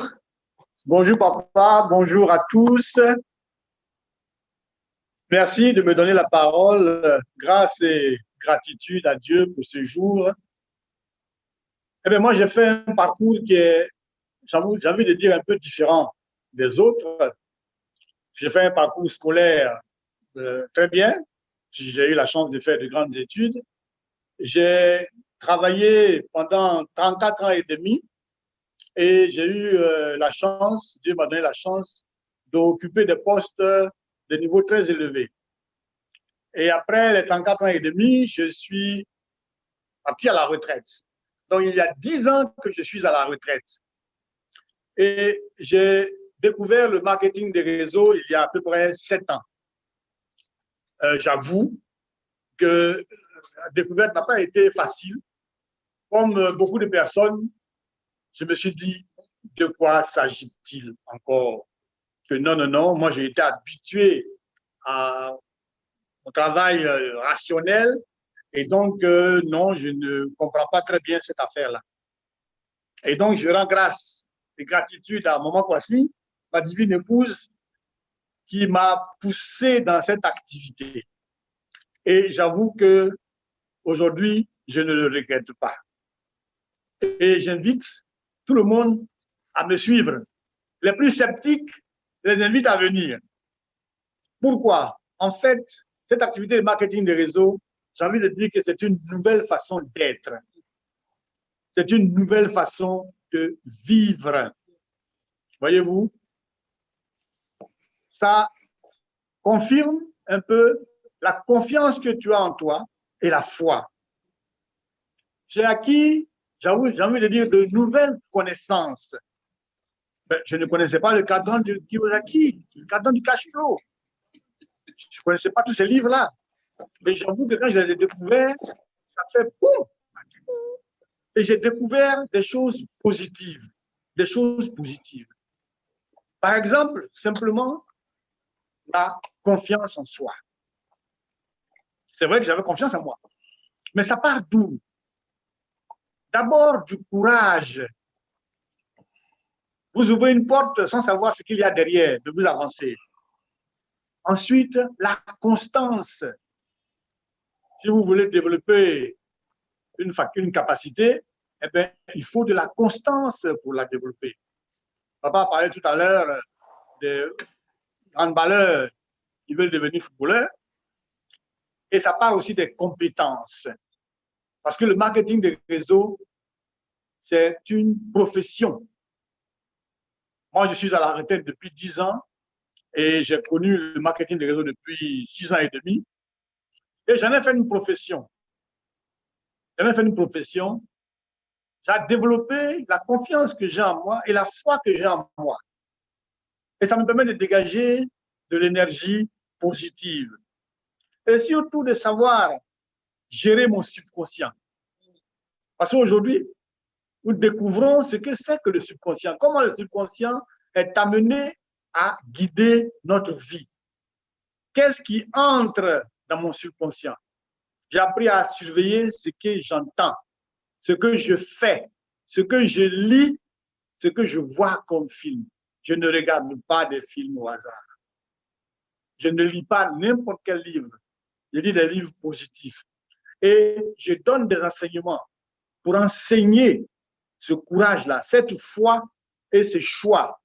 Bonjour papa, bonjour à tous. Merci de me donner la parole. Grâce et gratitude à Dieu pour ce jour. Eh bien, moi, j'ai fait un parcours qui est, j'ai envie de dire, un peu différent des autres. J'ai fait un parcours scolaire très bien. J'ai eu la chance de faire de grandes études. J'ai travaillé pendant 34 ans et demi et j'ai eu la chance, Dieu m'a donné la chance d'occuper des postes de niveau très élevé. Et après les 34 ans et demi, je suis parti à la retraite. Donc, il y a 10 ans que je suis à la retraite. Et j'ai découvert le marketing des réseaux il y a à peu près 7 ans. J'avoue que la découverte n'a pas été facile. Comme beaucoup de personnes, je me suis dit, de quoi s'agit-il encore? Que non, non, non, moi j'ai été habitué au travail rationnel et donc non, je ne comprends pas très bien cette affaire-là. Et donc je rends grâce et gratitude à Maman Kwasi, ma divine épouse, qui m'a poussé dans cette activité. Et j'avoue que aujourd'hui, je ne le regrette pas. Et j'invite tout le monde à me suivre. Les plus sceptiques, je les invite à venir. Pourquoi? En fait, cette activité de marketing des réseaux, j'ai envie de dire que c'est une nouvelle façon d'être. C'est une nouvelle façon de vivre. Voyez-vous? Ça confirme un peu la confiance que tu as en toi et la foi. J'ai acquis, j'ai envie de dire, de nouvelles connaissances. Ben, je ne connaissais pas le cadran de Kiyosaki, le cadran du cash flow. Je ne connaissais pas tous ces livres-là. Mais j'avoue que quand je les ai découverts, ça fait boum! Et j'ai découvert des choses positives. Des choses positives. Par exemple, simplement, la confiance en soi. C'est vrai que j'avais confiance en moi. Mais ça part d'où? D'abord, du courage. Vous ouvrez une porte sans savoir ce qu'il y a derrière, de vous avancer. Ensuite, la constance. Si vous voulez développer une capacité, eh bien, il faut de la constance pour la développer. Papa parlait tout à l'heure des handballeurs qui veulent devenir footballeurs. Et ça part aussi des compétences. Parce que le marketing des réseaux, c'est une profession. Moi, je suis à la retraite depuis 10 ans et j'ai connu le marketing des réseaux depuis 6 ans et demi. Et j'en ai fait une profession. J'en ai fait une profession. J'ai développé la confiance que j'ai en moi et la foi que j'ai en moi. Et ça me permet de dégager de l'énergie positive. Et surtout de savoir gérer mon subconscient. Parce qu'aujourd'hui, nous découvrons ce que c'est que le subconscient. Comment le subconscient est amené à guider notre vie. Qu'est-ce qui entre dans mon subconscient? J'ai appris à surveiller ce que j'entends, ce que je fais, ce que je lis, ce que je vois comme film. Je ne regarde pas des films au hasard. Je ne lis pas n'importe quel livre. Je lis des livres positifs. Et je donne des enseignements pour enseigner ce courage-là, cette foi et ce choix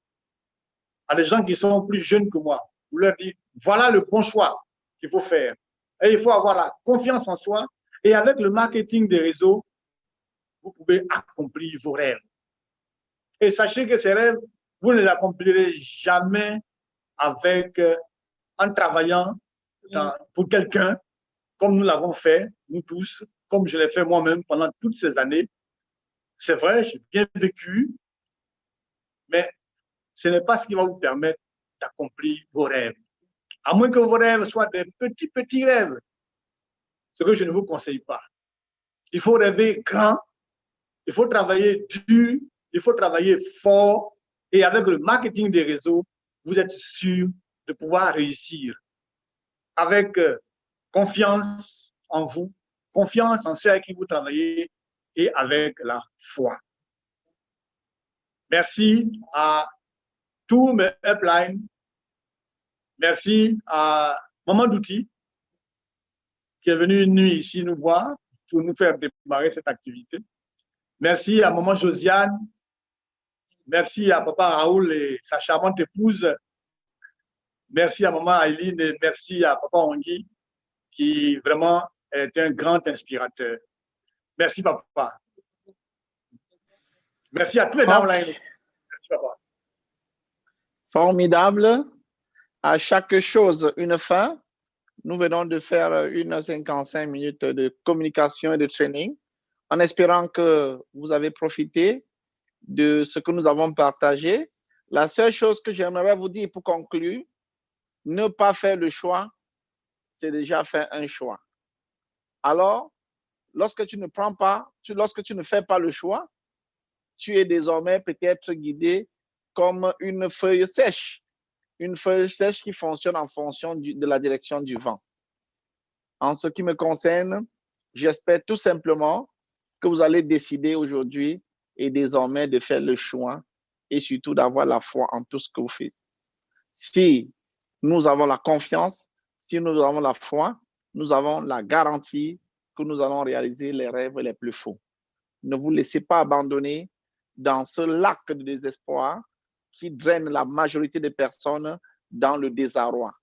à des gens qui sont plus jeunes que moi. Vous leur dites, voilà le bon choix qu'il faut faire. Et il faut avoir la confiance en soi. Et avec le marketing des réseaux, vous pouvez accomplir vos rêves. Et sachez que ces rêves, vous ne les accomplirez jamais en travaillant pour quelqu'un, comme nous l'avons fait, nous tous, comme je l'ai fait moi-même pendant toutes ces années. C'est vrai, j'ai bien vécu, mais ce n'est pas ce qui va vous permettre d'accomplir vos rêves. À moins que vos rêves soient des petits rêves, ce que je ne vous conseille pas. Il faut rêver grand, il faut travailler dur, il faut travailler fort, et avec le marketing des réseaux, vous êtes sûr de pouvoir réussir avec confiance en vous, confiance en ceux avec qui vous travaillez et avec la foi. Merci à tous mes uplines. Merci à Maman Douti qui est venu une nuit ici nous voir pour nous faire démarrer cette activité. Merci à Maman Josiane. Merci à Papa Raoul et sa charmante épouse. Merci à Maman Aileen et merci à Papa Ongui qui vraiment est un grand inspirateur. Merci Papa. Merci à tous les downliners. Merci Papa. Formidable. À chaque chose, une fin. Nous venons de faire 1h55 minutes de communication et de training en espérant que vous avez profité de ce que nous avons partagé. La seule chose que j'aimerais vous dire pour conclure, ne pas faire le choix, c'est déjà faire un choix. Alors, lorsque tu ne prends pas, lorsque tu ne fais pas le choix, tu es désormais peut-être guidé comme une feuille sèche qui fonctionne en fonction de la direction du vent. En ce qui me concerne, j'espère tout simplement que vous allez décider aujourd'hui et désormais de faire le choix et surtout d'avoir la foi en tout ce que vous faites. Si nous avons la confiance, si nous avons la foi, nous avons la garantie que nous allons réaliser les rêves les plus fous. Ne vous laissez pas abandonner dans ce lac de désespoir qui draine la majorité des personnes dans le désarroi.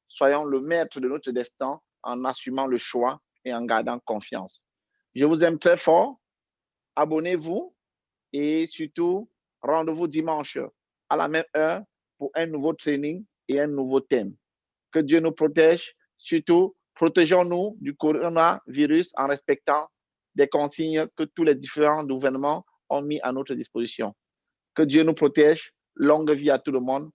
Soyons le maître de notre destin en assumant le choix et en gardant confiance. Je vous aime très fort. Abonnez-vous et surtout, rendez-vous dimanche à la même heure pour un nouveau training et un nouveau thème. Que Dieu nous protège. Surtout, protégeons-nous du coronavirus en respectant des consignes que tous les différents gouvernements ont mis à notre disposition. Que Dieu nous protège. Longue vie à tout le monde.